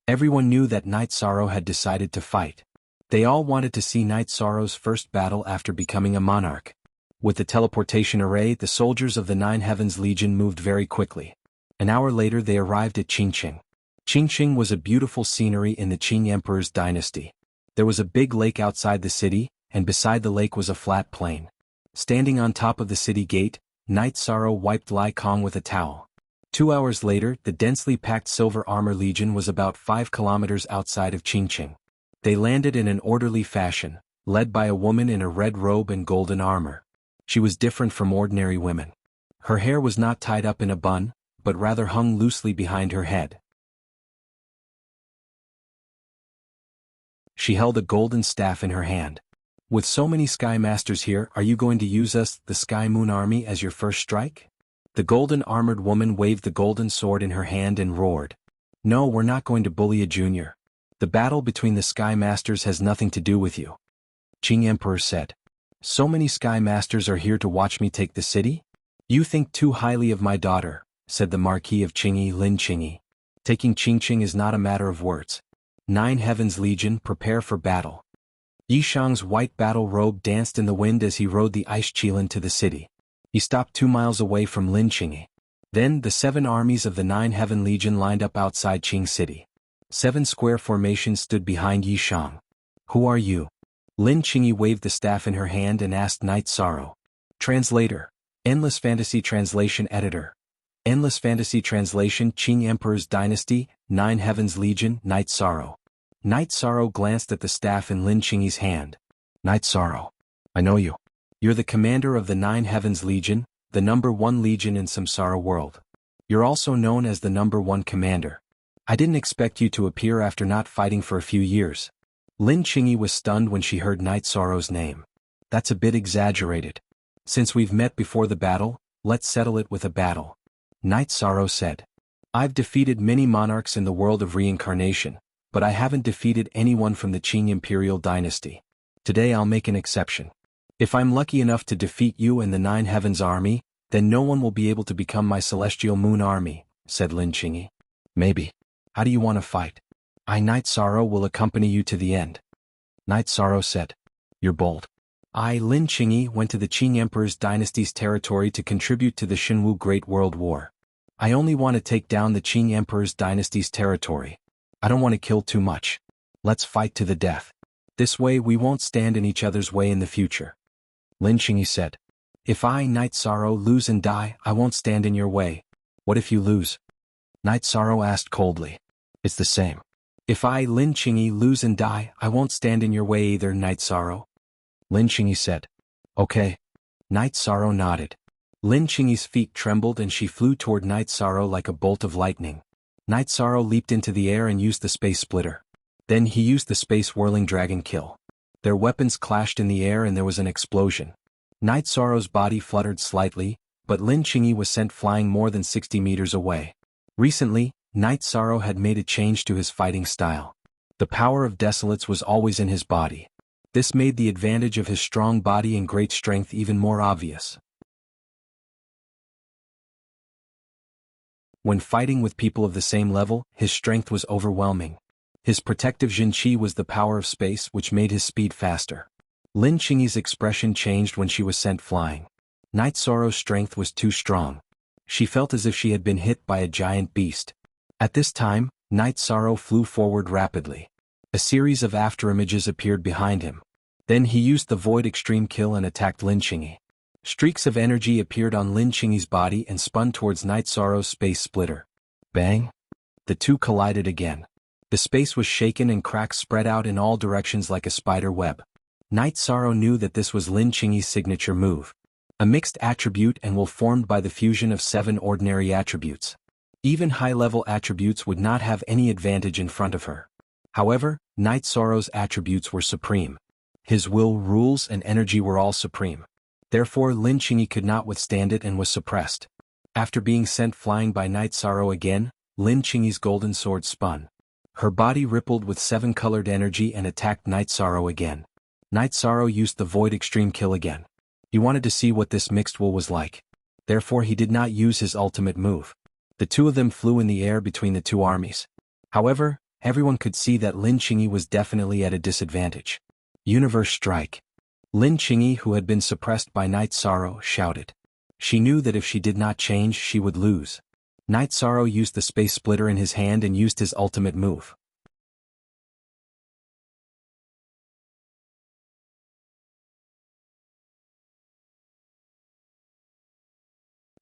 Everyone knew that Night Sorrow had decided to fight. They all wanted to see Night Sorrow's first battle after becoming a monarch. With the teleportation array, the soldiers of the Nine Heavens Legion moved very quickly. An hour later they arrived at Qingqing. Qingqing was a beautiful scenery in the Qing Emperor's dynasty. There was a big lake outside the city, and beside the lake was a flat plain. Standing on top of the city gate, Night Sorrow wiped Lai Kong with a towel. 2 hours later, the densely packed Silver Armor Legion was about 5 kilometers outside of Qingqing. They landed in an orderly fashion, led by a woman in a red robe and golden armor. She was different from ordinary women. Her hair was not tied up in a bun, but rather hung loosely behind her head. She held a golden staff in her hand. With so many Sky Masters here, are you going to use us, the Sky Moon Army, as your first strike? The golden armored woman waved the golden sword in her hand and roared. No, we're not going to bully a junior. The battle between the Sky Masters has nothing to do with you. Qing Emperor said. So many Sky Masters are here to watch me take the city? You think too highly of my daughter, said the Marquis of Qingyi, Lin Qingyi. Taking Qingqing is not a matter of words. Nine Heavens Legion, prepare for battle. Yishang's white battle robe danced in the wind as he rode the ice qilin to the city. He stopped 2 miles away from Lin Qingyi. Then the 7 armies of the Nine Heaven Legion lined up outside Qing City. 7 square formations stood behind Yishang. Who are you? Lin Qingyi waved the staff in her hand and asked Night Sorrow. Translator. Endless Fantasy Translation Editor. Endless Fantasy Translation Qing Emperor's Dynasty, Nine Heavens Legion, Night Sorrow. Night Sorrow glanced at the staff in Lin Qingyi's hand. Night Sorrow. I know you. You're the commander of the Nine Heavens Legion, the #1 legion in Samsara world. You're also known as the #1 commander. I didn't expect you to appear after not fighting for a few years. Lin Qingyi was stunned when she heard Night Sorrow's name. That's a bit exaggerated. Since we've met before the battle, let's settle it with a battle. Night Sorrow said. I've defeated many monarchs in the world of reincarnation, but I haven't defeated anyone from the Qing Imperial Dynasty. Today I'll make an exception. If I'm lucky enough to defeat you and the Nine Heavens Army, then no one will be able to become my Celestial Moon Army, said Lin Qingyi. Maybe. How do you want to fight? I, Night Sorrow, will accompany you to the end. Night Sorrow said. You're bold. I, Lin Qingyi, went to the Qing Emperor's dynasty's territory to contribute to the Shenwu Great World War. I only want to take down the Qing Emperor's dynasty's territory. I don't want to kill too much. Let's fight to the death. This way we won't stand in each other's way in the future. Lin Qingyi said. If I, Night Sorrow, lose and die, I won't stand in your way. What if you lose? Night Sorrow asked coldly. It's the same. If I, Lin Qingyi, lose and die, I won't stand in your way either, Night Sorrow. Lin Qingyi said. Okay. Night Sorrow nodded. Lin Qingyi's feet trembled and she flew toward Night Sorrow like a bolt of lightning. Night Sorrow leaped into the air and used the space splitter. Then he used the space whirling dragon kill. Their weapons clashed in the air and there was an explosion. Night Sorrow's body fluttered slightly, but Lin Qingyi was sent flying more than 60 meters away. Recently, Night Sorrow had made a change to his fighting style. The power of Desolates was always in his body. This made the advantage of his strong body and great strength even more obvious. When fighting with people of the same level, his strength was overwhelming. His protective Jinqi was the power of space, which made his speed faster. Lin Qingyi's expression changed when she was sent flying. Night Sorrow's strength was too strong. She felt as if she had been hit by a giant beast. At this time, Night Sorrow flew forward rapidly. A series of afterimages appeared behind him. Then he used the Void Extreme Kill and attacked Lin Qingyi. Streaks of energy appeared on Lin Qingyi's body and spun towards Night Sorrow's space splitter. Bang! The two collided again. The space was shaken and cracks spread out in all directions like a spider web. Night Sorrow knew that this was Lin Qingyi's signature move. A mixed attribute and will formed by the fusion of 7 ordinary attributes. Even high-level attributes would not have any advantage in front of her. However, Night Sorrow's attributes were supreme. His will, rules, and energy were all supreme. Therefore Lin Qingyi could not withstand it and was suppressed. After being sent flying by Night Sorrow again, Lin Qingyi's golden sword spun. Her body rippled with 7-colored energy and attacked Night Sorrow again. Night Sorrow used the Void Extreme Kill again. He wanted to see what this mixed will was like. Therefore he did not use his ultimate move. The two of them flew in the air between the two armies. However, everyone could see that Lin Qingyi was definitely at a disadvantage. Universe Strike. Lin Qingyi, who had been suppressed by Night Sorrow, shouted. She knew that if she did not change, she would lose. Night Sorrow used the space splitter in his hand and used his ultimate move.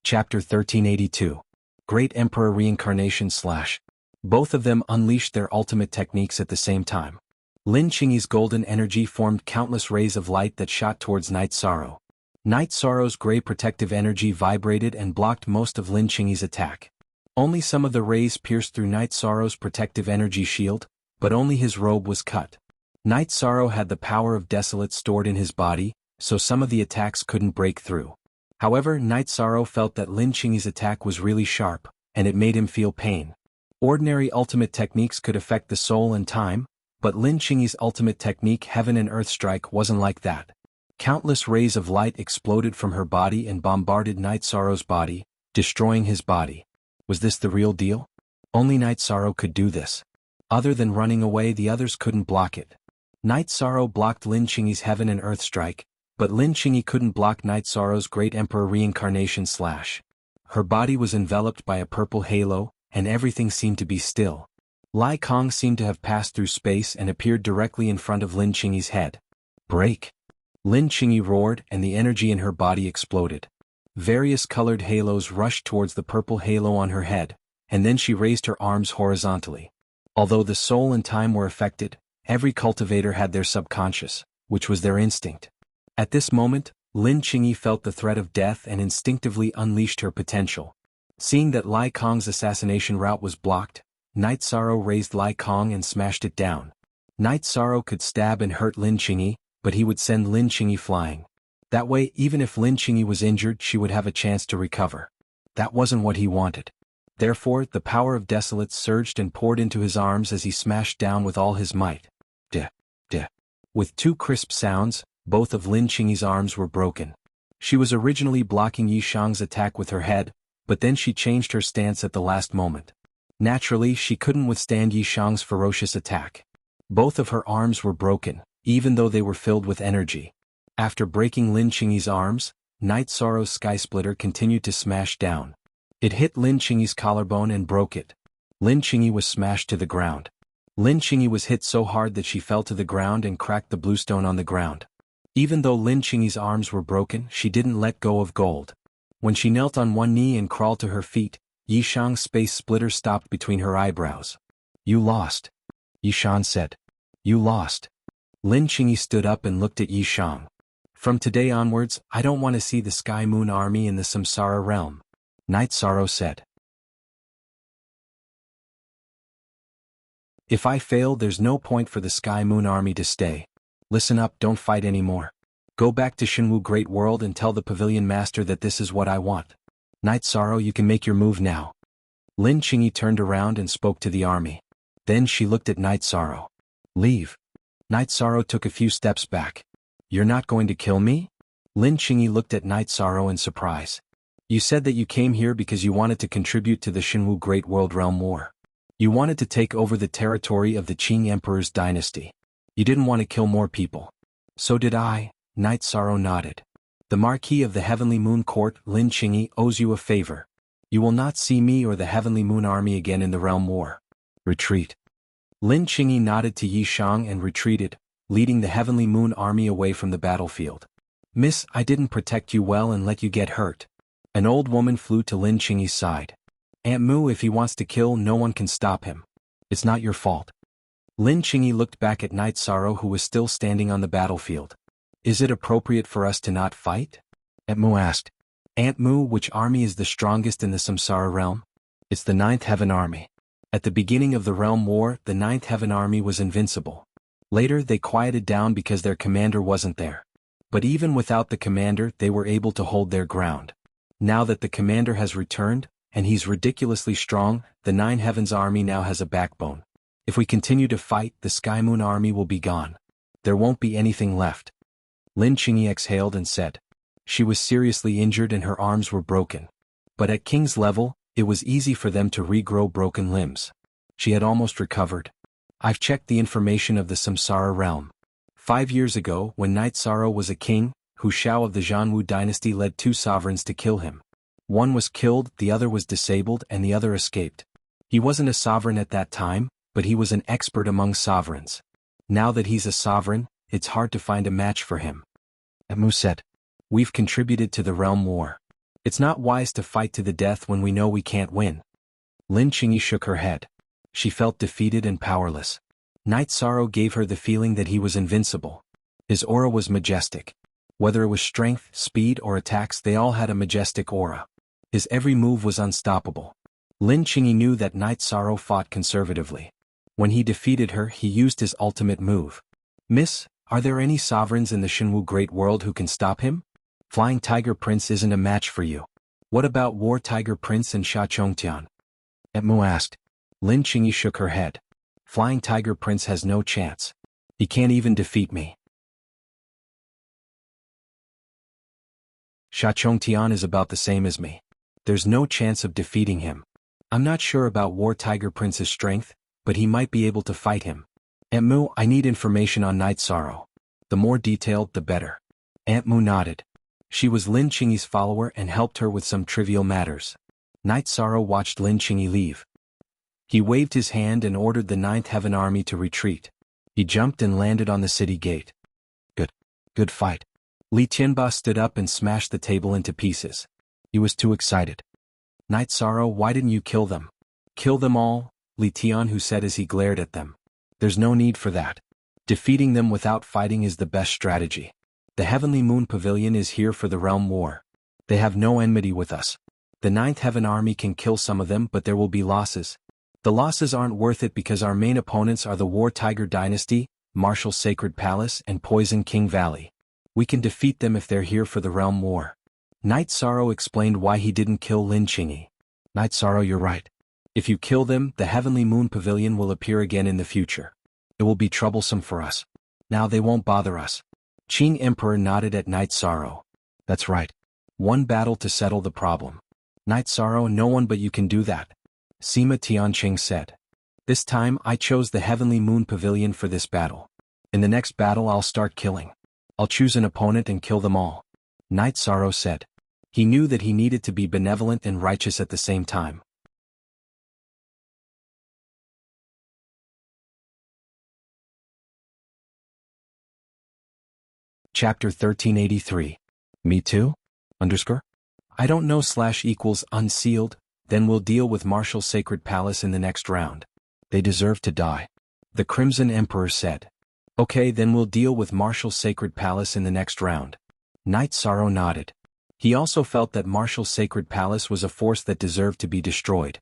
Chapter 1382. Great Emperor Reincarnation / Both of them unleashed their ultimate techniques at the same time. Lin Qingyi's golden energy formed countless rays of light that shot towards Night Sorrow. Night Sorrow's gray protective energy vibrated and blocked most of Lin Qingyi's attack. Only some of the rays pierced through Night Sorrow's protective energy shield, but only his robe was cut. Night Sorrow had the power of Desolate stored in his body, so some of the attacks couldn't break through. However, Night Sorrow felt that Lin Qingyi's attack was really sharp, and it made him feel pain. Ordinary ultimate techniques could affect the soul and time, but Lin Qingyi's ultimate technique Heaven and Earth Strike wasn't like that. Countless rays of light exploded from her body and bombarded Night Sorrow's body, destroying his body. Was this the real deal? Only Night Sorrow could do this. Other than running away, the others couldn't block it. Night Sorrow blocked Lin Qingyi's Heaven and Earth Strike, but Lin Qingyi couldn't block Night Sorrow's Great Emperor Reincarnation / Her body was enveloped by a purple halo, and everything seemed to be still. Lai Kong seemed to have passed through space and appeared directly in front of Lin Qingyi's head. Break! Lin Qingyi roared and the energy in her body exploded. Various colored halos rushed towards the purple halo on her head, and then she raised her arms horizontally. Although the soul and time were affected, every cultivator had their subconscious, which was their instinct. At this moment, Lin Qingyi felt the threat of death and instinctively unleashed her potential. Seeing that Lai Kong's assassination route was blocked, Night Sorrow raised Lai Kong and smashed it down. Night Sorrow could stab and hurt Lin Qingyi, but he would send Lin Qingyi flying. That way, even if Lin Qingyi was injured, she would have a chance to recover. That wasn't what he wanted. Therefore, the power of Desolates surged and poured into his arms as he smashed down with all his might. With 2 crisp sounds, both of Lin Qingyi's arms were broken. She was originally blocking Yi Shang's attack with her head, but then she changed her stance at the last moment. Naturally, she couldn't withstand Yi Shang's ferocious attack. Both of her arms were broken, even though they were filled with energy. After breaking Lin Qingyi's arms, Night Sorrow's Sky Splitter continued to smash down. It hit Lin Qingyi's collarbone and broke it. Lin Qingyi was smashed to the ground. Lin Qingyi was hit so hard that she fell to the ground and cracked the bluestone on the ground. Even though Lin Qingyi's arms were broken, she didn't let go of gold. When she knelt on one knee and crawled to her feet, Yi Shang's space splitter stopped between her eyebrows. "You lost," Yi Shang said. "You lost." Lin Qingyi stood up and looked at Yi Shang. "From today onwards, I don't want to see the Sky Moon Army in the Samsara realm," Night Sorrow said. "If I fail, there's no point for the Sky Moon Army to stay. Listen up, don't fight anymore. Go back to Shenwu Great World and tell the Pavilion Master that this is what I want. Night Sorrow, you can make your move now." Lin Qingyi turned around and spoke to the army. Then she looked at Night Sorrow. Leave. Night Sorrow took a few steps back. You're not going to kill me? Lin Qingyi looked at Night Sorrow in surprise. You said that you came here because you wanted to contribute to the Xinwu Great World Realm War. You wanted to take over the territory of the Qing Emperor's dynasty. You didn't want to kill more people. So did I, Night Sorrow nodded. The Marquis of the Heavenly Moon Court, Lin Qingyi, owes you a favor. You will not see me or the Heavenly Moon Army again in the Realm War. Retreat. Lin Qingyi nodded to Yi Shang and retreated, leading the Heavenly Moon Army away from the battlefield. Miss, I didn't protect you well and let you get hurt. An old woman flew to Lin Qingyi's side. Aunt Mu, if he wants to kill, no one can stop him. It's not your fault. Lin Qingyi looked back at Night Sorrow, who was still standing on the battlefield. Is it appropriate for us to not fight? Aunt Mu asked. Aunt Mu, which army is the strongest in the Samsara realm? It's the Ninth Heaven Army. At the beginning of the Realm War, the Ninth Heaven Army was invincible. Later they quieted down because their commander wasn't there. But even without the commander, they were able to hold their ground. Now that the commander has returned, and he's ridiculously strong, the Nine Heavens Army now has a backbone. If we continue to fight, the Sky Moon Army will be gone. There won't be anything left. Lin Qingyi exhaled and said. She was seriously injured and her arms were broken. But at King's level, it was easy for them to regrow broken limbs. She had almost recovered. I've checked the information of the Samsara realm. 5 years ago, when Night Sorrow was a king, Hu Shao of the Zhanwu dynasty led 2 sovereigns to kill him. One was killed, the other was disabled, and the other escaped. He wasn't a sovereign at that time, but he was an expert among sovereigns. Now that he's a sovereign, it's hard to find a match for him. Mu said. We've contributed to the realm war. It's not wise to fight to the death when we know we can't win. Lin Qingyi shook her head. She felt defeated and powerless. Night Sorrow gave her the feeling that he was invincible. His aura was majestic. Whether it was strength, speed, or attacks, they all had a majestic aura. His every move was unstoppable. Lin Qingyi knew that Night Sorrow fought conservatively. When he defeated her, he used his ultimate move. Miss, are there any sovereigns in the Xinwu Great World who can stop him? Flying Tiger Prince isn't a match for you. What about War Tiger Prince and Sha Chongtian? Mu asked. Lin Qingyi shook her head. Flying Tiger Prince has no chance. He can't even defeat me. Sha Chongtian is about the same as me. There's no chance of defeating him. I'm not sure about War Tiger Prince's strength, but he might be able to fight him. Aunt Mu, I need information on Night Sorrow. The more detailed, the better. Aunt Mu nodded. She was Lin Qingyi's follower and helped her with some trivial matters. Night Sorrow watched Lin Qingyi leave. He waved his hand and ordered the Ninth Heaven Army to retreat. He jumped and landed on the city gate. Good fight. Li Tianba stood up and smashed the table into pieces. He was too excited. Night Sorrow, why didn't you kill them? Kill them all, Li Tianhu said as he glared at them. There's no need for that. Defeating them without fighting is the best strategy. The Heavenly Moon Pavilion is here for the Realm War. They have no enmity with us. The Ninth Heaven Army can kill some of them, but there will be losses. The losses aren't worth it because our main opponents are the War Tiger Dynasty, Martial Sacred Palace, and Poison King Valley. We can defeat them if they're here for the Realm War. Night Sorrow explained why he didn't kill Lin Qingyi. Night Sorrow, you're right. If you kill them, the Heavenly Moon Pavilion will appear again in the future. It will be troublesome for us. Now they won't bother us. Qing Emperor nodded at Night Sorrow. That's right. One battle to settle the problem. Night Sorrow, no one but you can do that. Sima Tianqing said. This time I chose the Heavenly Moon Pavilion for this battle. In the next battle I'll start killing. I'll choose an opponent and kill them all. Night Sorrow said. He knew that he needed to be benevolent and righteous at the same time. Chapter 1383. Me too? I don't know / unsealed, then we'll deal with Martial Sacred Palace in the next round. They deserve to die. The Crimson Emperor said. Okay, then we'll deal with Martial Sacred Palace in the next round. Night Sorrow nodded. He also felt that Martial Sacred Palace was a force that deserved to be destroyed.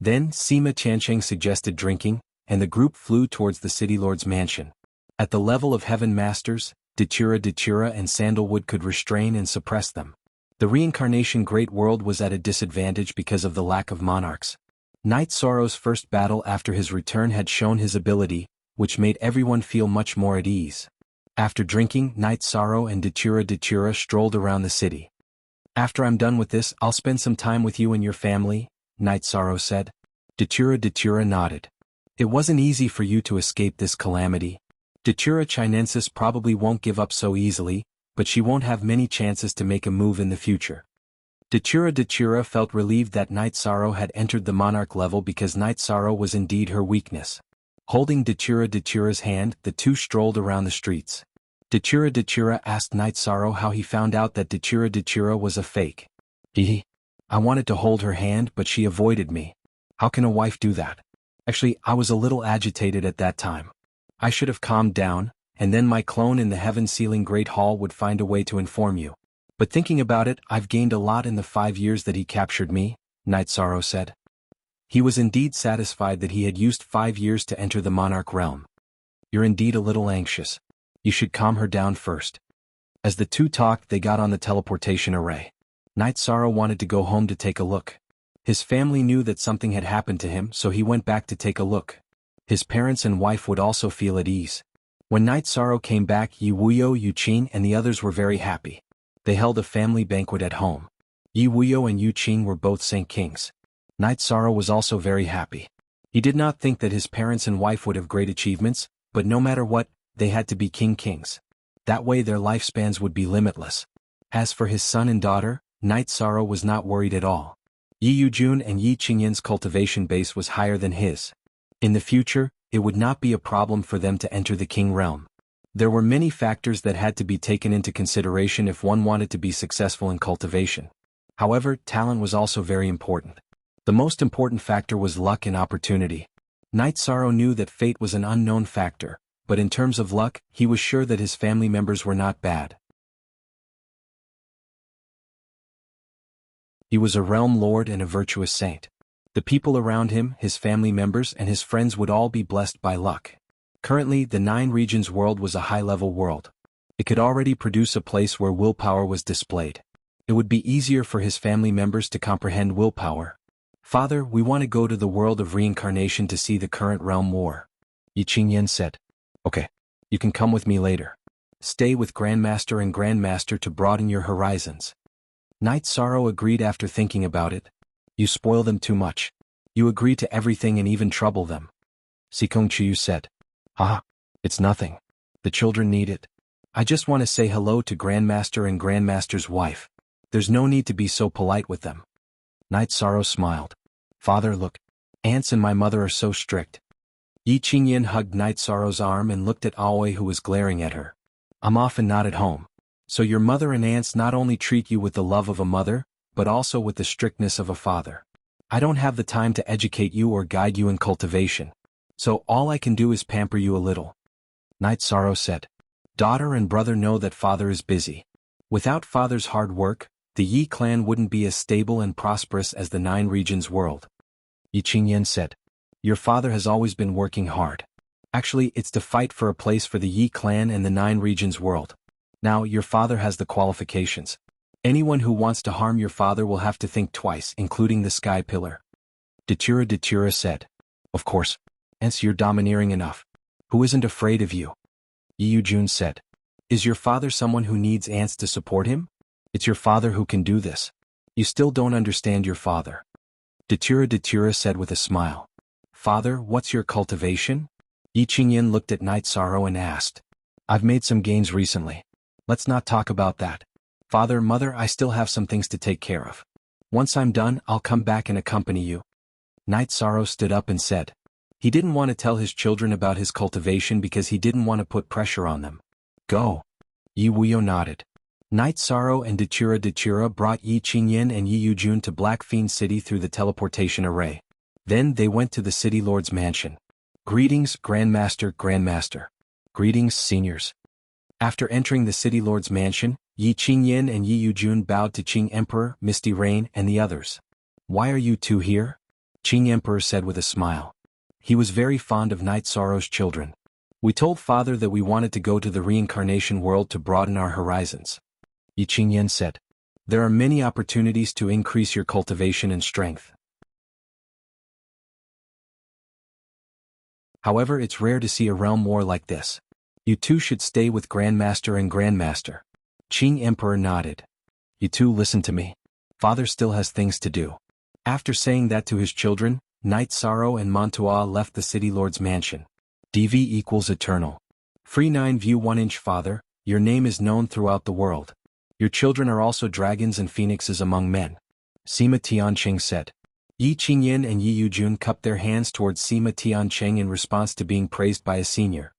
Then Sima Tianqing suggested drinking, and the group flew towards the City Lord's mansion. At the level of Heaven Masters, Datura and Sandalwood could restrain and suppress them. The reincarnation Great World was at a disadvantage because of the lack of monarchs. Night Sorrow's first battle after his return had shown his ability, which made everyone feel much more at ease. After drinking, Night Sorrow and Datura strolled around the city. "After I'm done with this, I'll spend some time with you and your family," Night Sorrow said. Datura nodded. "It wasn't easy for you to escape this calamity. Datura Chinensis probably won't give up so easily, but she won't have many chances to make a move in the future." Datura felt relieved that Night Sorrow had entered the monarch level because Night Sorrow was indeed her weakness. Holding Datura's hand, the two strolled around the streets. Datura asked Night Sorrow how he found out that Datura was a fake. I wanted to hold her hand but she avoided me. How can a wife do that? Actually, I was a little agitated at that time. I should have calmed down, and then my clone in the heaven-sealing Great Hall would find a way to inform you. But thinking about it, I've gained a lot in the 5 years that he captured me," Night Sorrow said. He was indeed satisfied that he had used 5 years to enter the monarch realm. "You're indeed a little anxious. You should calm her down first." As the two talked, they got on the teleportation array. Night Sorrow wanted to go home to take a look. His family knew that something had happened to him, so he went back to take a look. His parents and wife would also feel at ease. When Night Sorrow came back, Yi Wuyo, Yu Qing and the others were very happy. They held a family banquet at home. Yi Wuyo and Yu Qing were both Saint Kings. Night Sorrow was also very happy. He did not think that his parents and wife would have great achievements, but no matter what, they had to be kings. That way their lifespans would be limitless. As for his son and daughter, Night Sorrow was not worried at all. Yi Yujun and Yi Qingyan's cultivation base was higher than his. In the future, it would not be a problem for them to enter the king realm. There were many factors that had to be taken into consideration if one wanted to be successful in cultivation. However, talent was also very important. The most important factor was luck and opportunity. Night Sorrow knew that fate was an unknown factor, but in terms of luck, he was sure that his family members were not bad. He was a realm lord and a virtuous saint. The people around him, his family members and his friends would all be blessed by luck. Currently, the 9 regions world was a high-level world. It could already produce a place where willpower was displayed. It would be easier for his family members to comprehend willpower. "Father, we want to go to the world of reincarnation to see the current realm war," Yi Qingyan said. "Okay. You can come with me later. Stay with Grandmaster and Grandmaster to broaden your horizons." Night Sorrow agreed after thinking about it. "You spoil them too much. You agree to everything and even trouble them." Sikong Chiyu said. It's nothing. The children need it. I just want to say hello to Grandmaster and Grandmaster's wife. There's no need to be so polite with them." Night Sorrow smiled. "Father, look. Aunts and my mother are so strict." Yi Qingyan hugged Night Sorrow's arm and looked at Aoi, who was glaring at her. "I'm often not at home. So your mother and aunts not only treat you with the love of a mother, but also with the strictness of a father. I don't have the time to educate you or guide you in cultivation. So all I can do is pamper you a little." Night Sorrow said. "Daughter and brother know that father is busy. Without father's hard work, the Yi clan wouldn't be as stable and prosperous as the 9 regions world." Yi Qingyan said. "Your father has always been working hard. Actually, it's to fight for a place for the Yi clan and the 9 regions world. Now, your father has the qualifications. Anyone who wants to harm your father will have to think twice, including the Sky Pillar." Datura said. "Of course. Hence you're domineering enough. Who isn't afraid of you?" Yi Yujun said. "Is your father someone who needs ants to support him? It's your father who can do this. You still don't understand your father." Datura said with a smile. "Father, what's your cultivation?" Yi Qingyan looked at Night Sorrow and asked. "I've made some gains recently. Let's not talk about that. Father, mother, I still have some things to take care of. Once I'm done, I'll come back and accompany you." Night Sorrow stood up and said. He didn't want to tell his children about his cultivation because he didn't want to put pressure on them. "Go." Yi Wuyo nodded. Night Sorrow and Datura brought Yi Qingyan and Yi Yujun to Black Fiend City through the teleportation array. Then they went to the city lord's mansion. "Greetings, Grandmaster. Greetings, seniors." After entering the city lord's mansion, Yi Qingyan and Yi Yujun bowed to Qing Emperor, Misty Rain, and the others. "Why are you two here?" Qing Emperor said with a smile. He was very fond of Night Sorrow's children. "We told father that we wanted to go to the reincarnation world to broaden our horizons." Yi Qingyan said. "There are many opportunities to increase your cultivation and strength. However, it's rare to see a realm war like this. You two should stay with Grandmaster and Grandmaster. Qing Emperor nodded. You two listen to me. Father still has things to do. After saying that to his children, Knight Sorrow and Montua left the City Lord's mansion. DV equals eternal. Free 9 view 1-inch Father, your name is known throughout the world. Your children are also dragons and phoenixes among men. Sima Tianqing said. Yi Qingyan and Yi Yujun cupped their hands towards Sima Tianqing in response to being praised by a senior.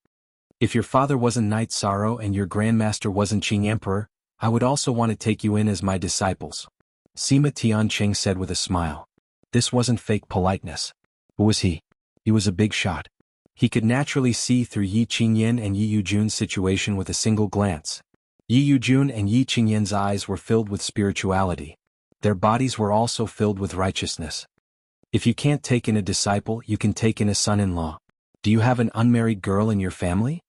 If your father wasn't Knight Sorrow and your grandmaster wasn't Qing Emperor, I would also want to take you in as my disciples. Sima Tianqing said with a smile. This wasn't fake politeness. Who was he? He was a big shot. He could naturally see through Yi Qingyan and Yi Yujun's situation with a single glance. Yi Yujun and Yi Qingyan's eyes were filled with spirituality. Their bodies were also filled with righteousness. If you can't take in a disciple, you can take in a son-in-law. Do you have an unmarried girl in your family?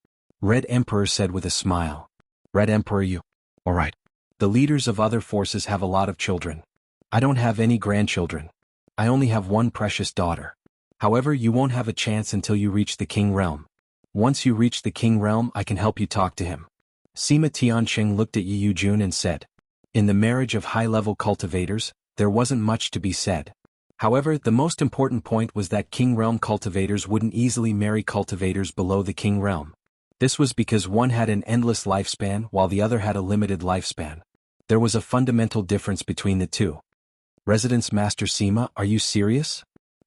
Red Emperor said with a smile. Red Emperor, you? All right. The leaders of other forces have a lot of children. I don't have any grandchildren. I only have one precious daughter. However, you won't have a chance until you reach the King Realm. Once you reach the King Realm, I can help you talk to him. Sima Tianqing looked at Yi Yujun and said. In the marriage of high-level cultivators, there wasn't much to be said. However, the most important point was that King Realm cultivators wouldn't easily marry cultivators below the King Realm. This was because one had an endless lifespan while the other had a limited lifespan. There was a fundamental difference between the two. Residence Master Sima, are you serious?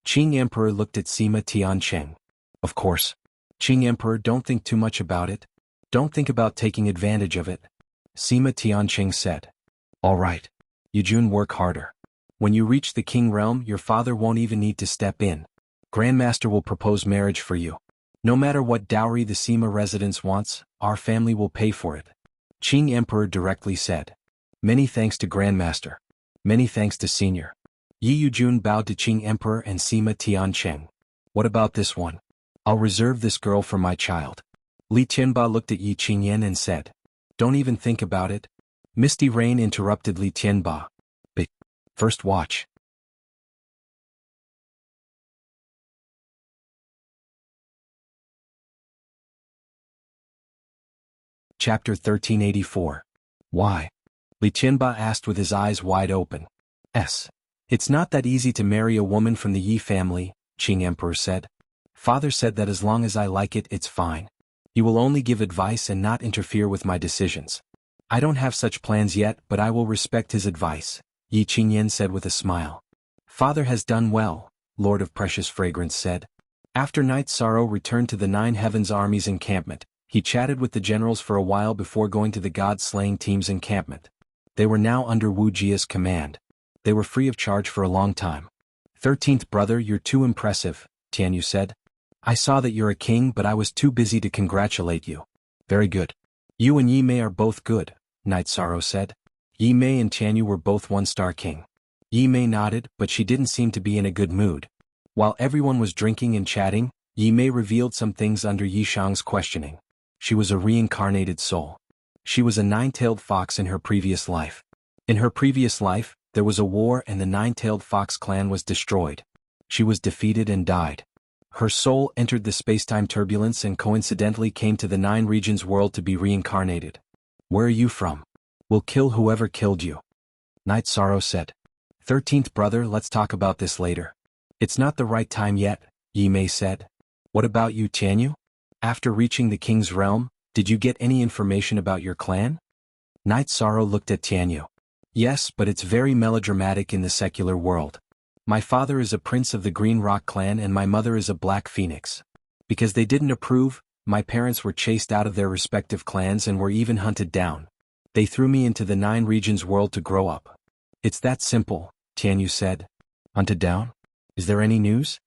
Qing Emperor looked at Sima Tianqing. Of course. Qing Emperor, don't think too much about it. Don't think about taking advantage of it. Sima Tianqing said. All right. Yujun, work harder. When you reach the King Realm, your father won't even need to step in. Grandmaster will propose marriage for you. No matter what dowry the Sima residence wants, our family will pay for it. Qing Emperor directly said. Many thanks to Grandmaster. Many thanks to Senior. Yi Yujun bowed to Qing Emperor and Sima Tianqing. What about this one? I'll reserve this girl for my child. Li Tianba looked at Yi Qingyan and said. Don't even think about it. Misty Rain interrupted Li Tianba. But first watch. Chapter 1384. Why? Li Tianba asked with his eyes wide open. It's not that easy to marry a woman from the Yi family, Qing Emperor said. Father said that as long as I like it, it's fine. He will only give advice and not interfere with my decisions. I don't have such plans yet, but I will respect his advice, Yi Qingyan said with a smile. Father has done well, Lord of Precious Fragrance said. After Knight Sorrow returned to the Nine Heavens Army's encampment, he chatted with the generals for a while before going to the God-slaying team's encampment. They were now under Wu Jia's command. They were free of charge for a long time. 13th brother, you're too impressive, Tianyu said. I saw that you're a king, but I was too busy to congratulate you. Very good. You and Yi Mei are both good, Knight Sorrow said. Yi Mei and Tianyu were both 1-star king. Yi Mei nodded, but she didn't seem to be in a good mood. While everyone was drinking and chatting, Yi Mei revealed some things under Yi Shang's questioning. She was a reincarnated soul. She was a nine-tailed fox in her previous life. In her previous life, there was a war and the Nine-Tailed Fox clan was destroyed. She was defeated and died. Her soul entered the spacetime turbulence and coincidentally came to the Nine Regions world to be reincarnated. Where are you from? We'll kill whoever killed you. Knight Sorrow said. 13th brother, let's talk about this later. It's not the right time yet, Yi Mei said. What about you, Tianyu? After reaching the king's realm, did you get any information about your clan? Knight Sorrow looked at Tianyu. Yes, but it's very melodramatic in the secular world. My father is a prince of the Green Rock clan and my mother is a Black Phoenix. Because they didn't approve, my parents were chased out of their respective clans and were even hunted down. They threw me into the Nine Regions world to grow up. It's that simple, Tianyu said. Hunted down? Is there any news?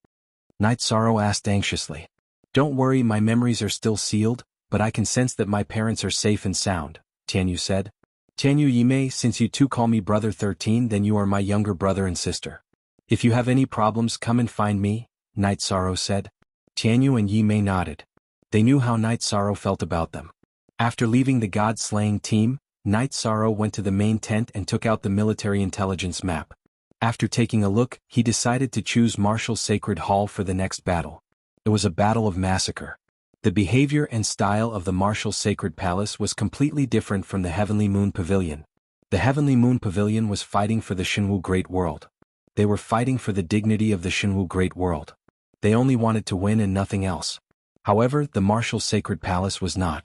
Knight Sorrow asked anxiously. Don't worry, my memories are still sealed, but I can sense that my parents are safe and sound, Tianyu said. Tianyu Yi Mei, since you two call me Brother 13, then you are my younger brother and sister. If you have any problems, come and find me, Knight Sorrow said. Tianyu and Yi Mei nodded. They knew how Knight Sorrow felt about them. After leaving the God-slaying team, Knight Sorrow went to the main tent and took out the military intelligence map. After taking a look, he decided to choose Marshall Sacred Hall for the next battle. It was a battle of massacre. The behavior and style of the martial sacred palace was completely different from the Heavenly Moon Pavilion. The Heavenly Moon Pavilion was fighting for the Shinwu Great World. They were fighting for the dignity of the Shinwu Great World. They only wanted to win and nothing else. However, the martial sacred palace was not.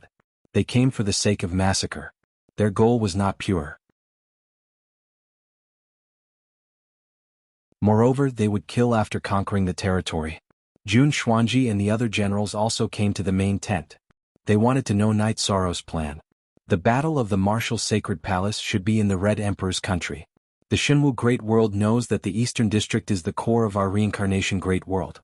They came for the sake of massacre. Their goal was not pure. Moreover, they would kill after conquering the territory. Jun Xuanji and the other generals also came to the main tent. They wanted to know Night Sorrow's plan. The battle of the martial sacred palace should be in the Red Emperor's country. The Shinwu Great World knows that the Eastern District is the core of our reincarnation Great World.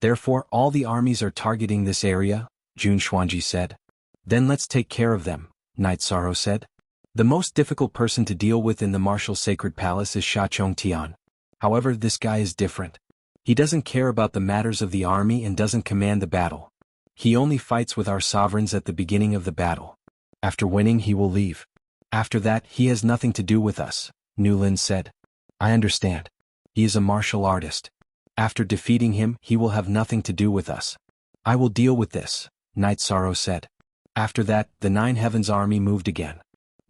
Therefore, all the armies are targeting this area, Jun Xuanji said. Then let's take care of them, Night Sorrow said. The most difficult person to deal with in the martial sacred palace is Sha Chongtian. However, this guy is different. He doesn't care about the matters of the army and doesn't command the battle. He only fights with our sovereigns at the beginning of the battle. After winning, he will leave. After that, he has nothing to do with us, Newlin said. I understand. He is a martial artist. After defeating him, he will have nothing to do with us. I will deal with this, Night Sorrow said. After that, the Nine Heavens army moved again.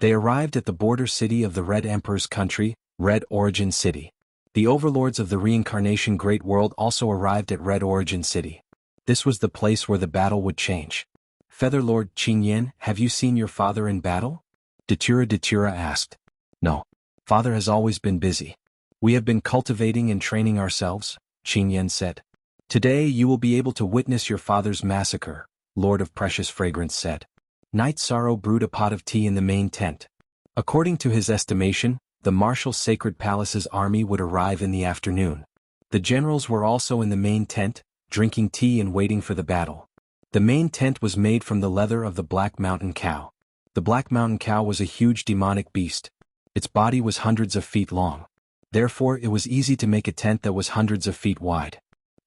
They arrived at the border city of the Red Emperor's country, Red Origin City. The overlords of the reincarnation Great World also arrived at Red Origin City. This was the place where the battle would change. Featherlord Qingyan, have you seen your father in battle? Datura asked. No. Father has always been busy. We have been cultivating and training ourselves, Qingyan said. Today you will be able to witness your father's massacre, Lord of Precious Fragrance said. Night Sorrow brewed a pot of tea in the main tent. According to his estimation, the martial sacred palace's army would arrive in the afternoon. The generals were also in the main tent, drinking tea and waiting for the battle. The main tent was made from the leather of the Black Mountain Cow. The Black Mountain Cow was a huge demonic beast. Its body was hundreds of feet long. Therefore, it was easy to make a tent that was hundreds of feet wide.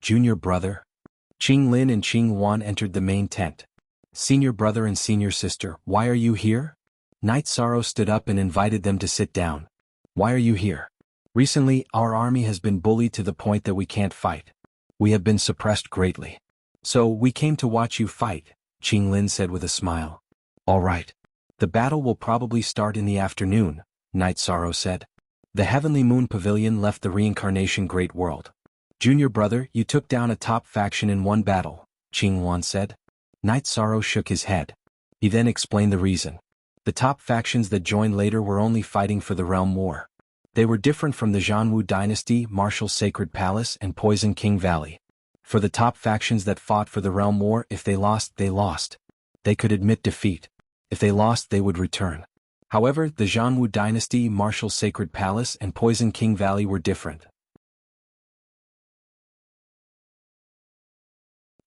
Junior brother. Qing Lin and Qing Wan entered the main tent. Senior brother and senior sister, why are you here? Night Sorrow stood up and invited them to sit down. Why are you here? Recently, our army has been bullied to the point that we can't fight. We have been suppressed greatly. So, we came to watch you fight, Qing Lin said with a smile. All right. The battle will probably start in the afternoon, Night Sorrow said. The Heavenly Moon Pavilion left the reincarnation Great World. Junior brother, you took down a top faction in one battle, Qing Wan said. Night Sorrow shook his head. He then explained the reason. The top factions that joined later were only fighting for the Realm War. They were different from the Zhanwu Dynasty, Martial Sacred Palace, and Poison King Valley. For the top factions that fought for the Realm War, if they lost, they lost. They could admit defeat. If they lost, they would return. However, the Zhanwu Dynasty, Martial Sacred Palace, and Poison King Valley were different.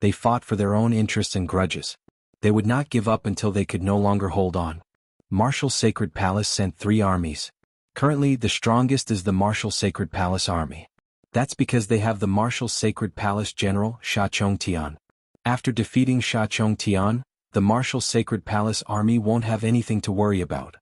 They fought for their own interests and grudges. They would not give up until they could no longer hold on. Martial Sacred Palace sent 3 armies. Currently, the strongest is the Martial Sacred Palace army. That's because they have the Martial Sacred Palace General, Sha Chongtian. After defeating Sha Chongtian, the Martial Sacred Palace army won't have anything to worry about.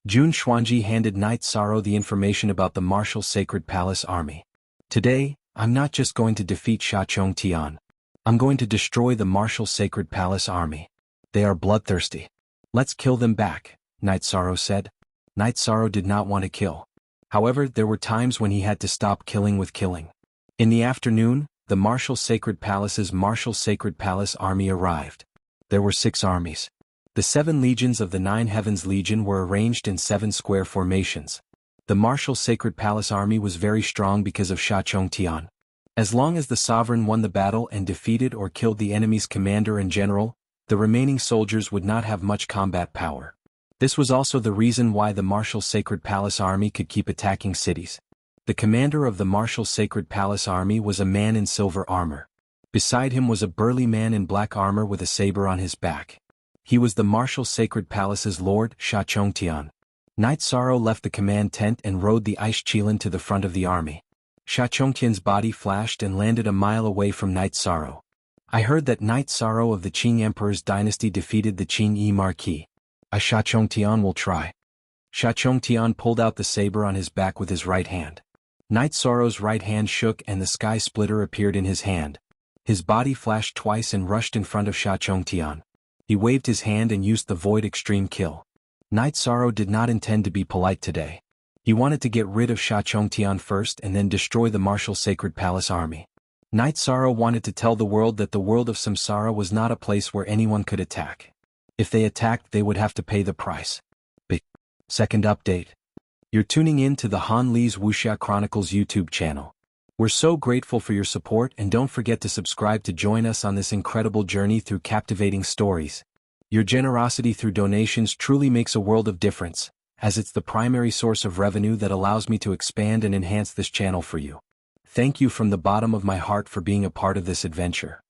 Jun Xuanji handed Night Sorrow the information about the Martial Sacred Palace army. Today, I'm not just going to defeat Sha Chongtian. I'm going to destroy the Martial Sacred Palace army. They are bloodthirsty. Let's kill them back, Night Sorrow said. Night Sorrow did not want to kill. However, there were times when he had to stop killing with killing. In the afternoon, the Martial Sacred Palace's Martial Sacred Palace army arrived. There were 6 armies. The 7 legions of the Nine Heavens Legion were arranged in 7 square formations. The Martial Sacred Palace army was very strong because of Sha Chongtian. As long as the sovereign won the battle and defeated or killed the enemy's commander and general, the remaining soldiers would not have much combat power. This was also the reason why the Martial Sacred Palace army could keep attacking cities. The commander of the Martial Sacred Palace army was a man in silver armor. Beside him was a burly man in black armor with a saber on his back. He was the Martial Sacred Palace's lord, Sha Chongtian. Night Sorrow left the command tent and rode the ice Qilin to the front of the army. Sha Chongtian's body flashed and landed a mile away from Night Sorrow. I heard that Night Sorrow of the Qing Emperor's dynasty defeated the Qing Marquis. Sha Chongtian will try. Sha Chongtian pulled out the saber on his back with his right hand. Night Sorrow's right hand shook and the sky splitter appeared in his hand. His body flashed twice and rushed in front of Sha Chongtian. He waved his hand and used the Void Extreme Kill. Night Sorrow did not intend to be polite today. He wanted to get rid of Sha Chongtian first and then destroy the Martial Sacred Palace army. Night Sorrow wanted to tell the world that the world of Samsara was not a place where anyone could attack. If they attacked, they would have to pay the price. Second update. You're tuning in to the Han Li's Wuxia Chronicles YouTube channel. We're so grateful for your support, and don't forget to subscribe to join us on this incredible journey through captivating stories. Your generosity through donations truly makes a world of difference, as it's the primary source of revenue that allows me to expand and enhance this channel for you. Thank you from the bottom of my heart for being a part of this adventure.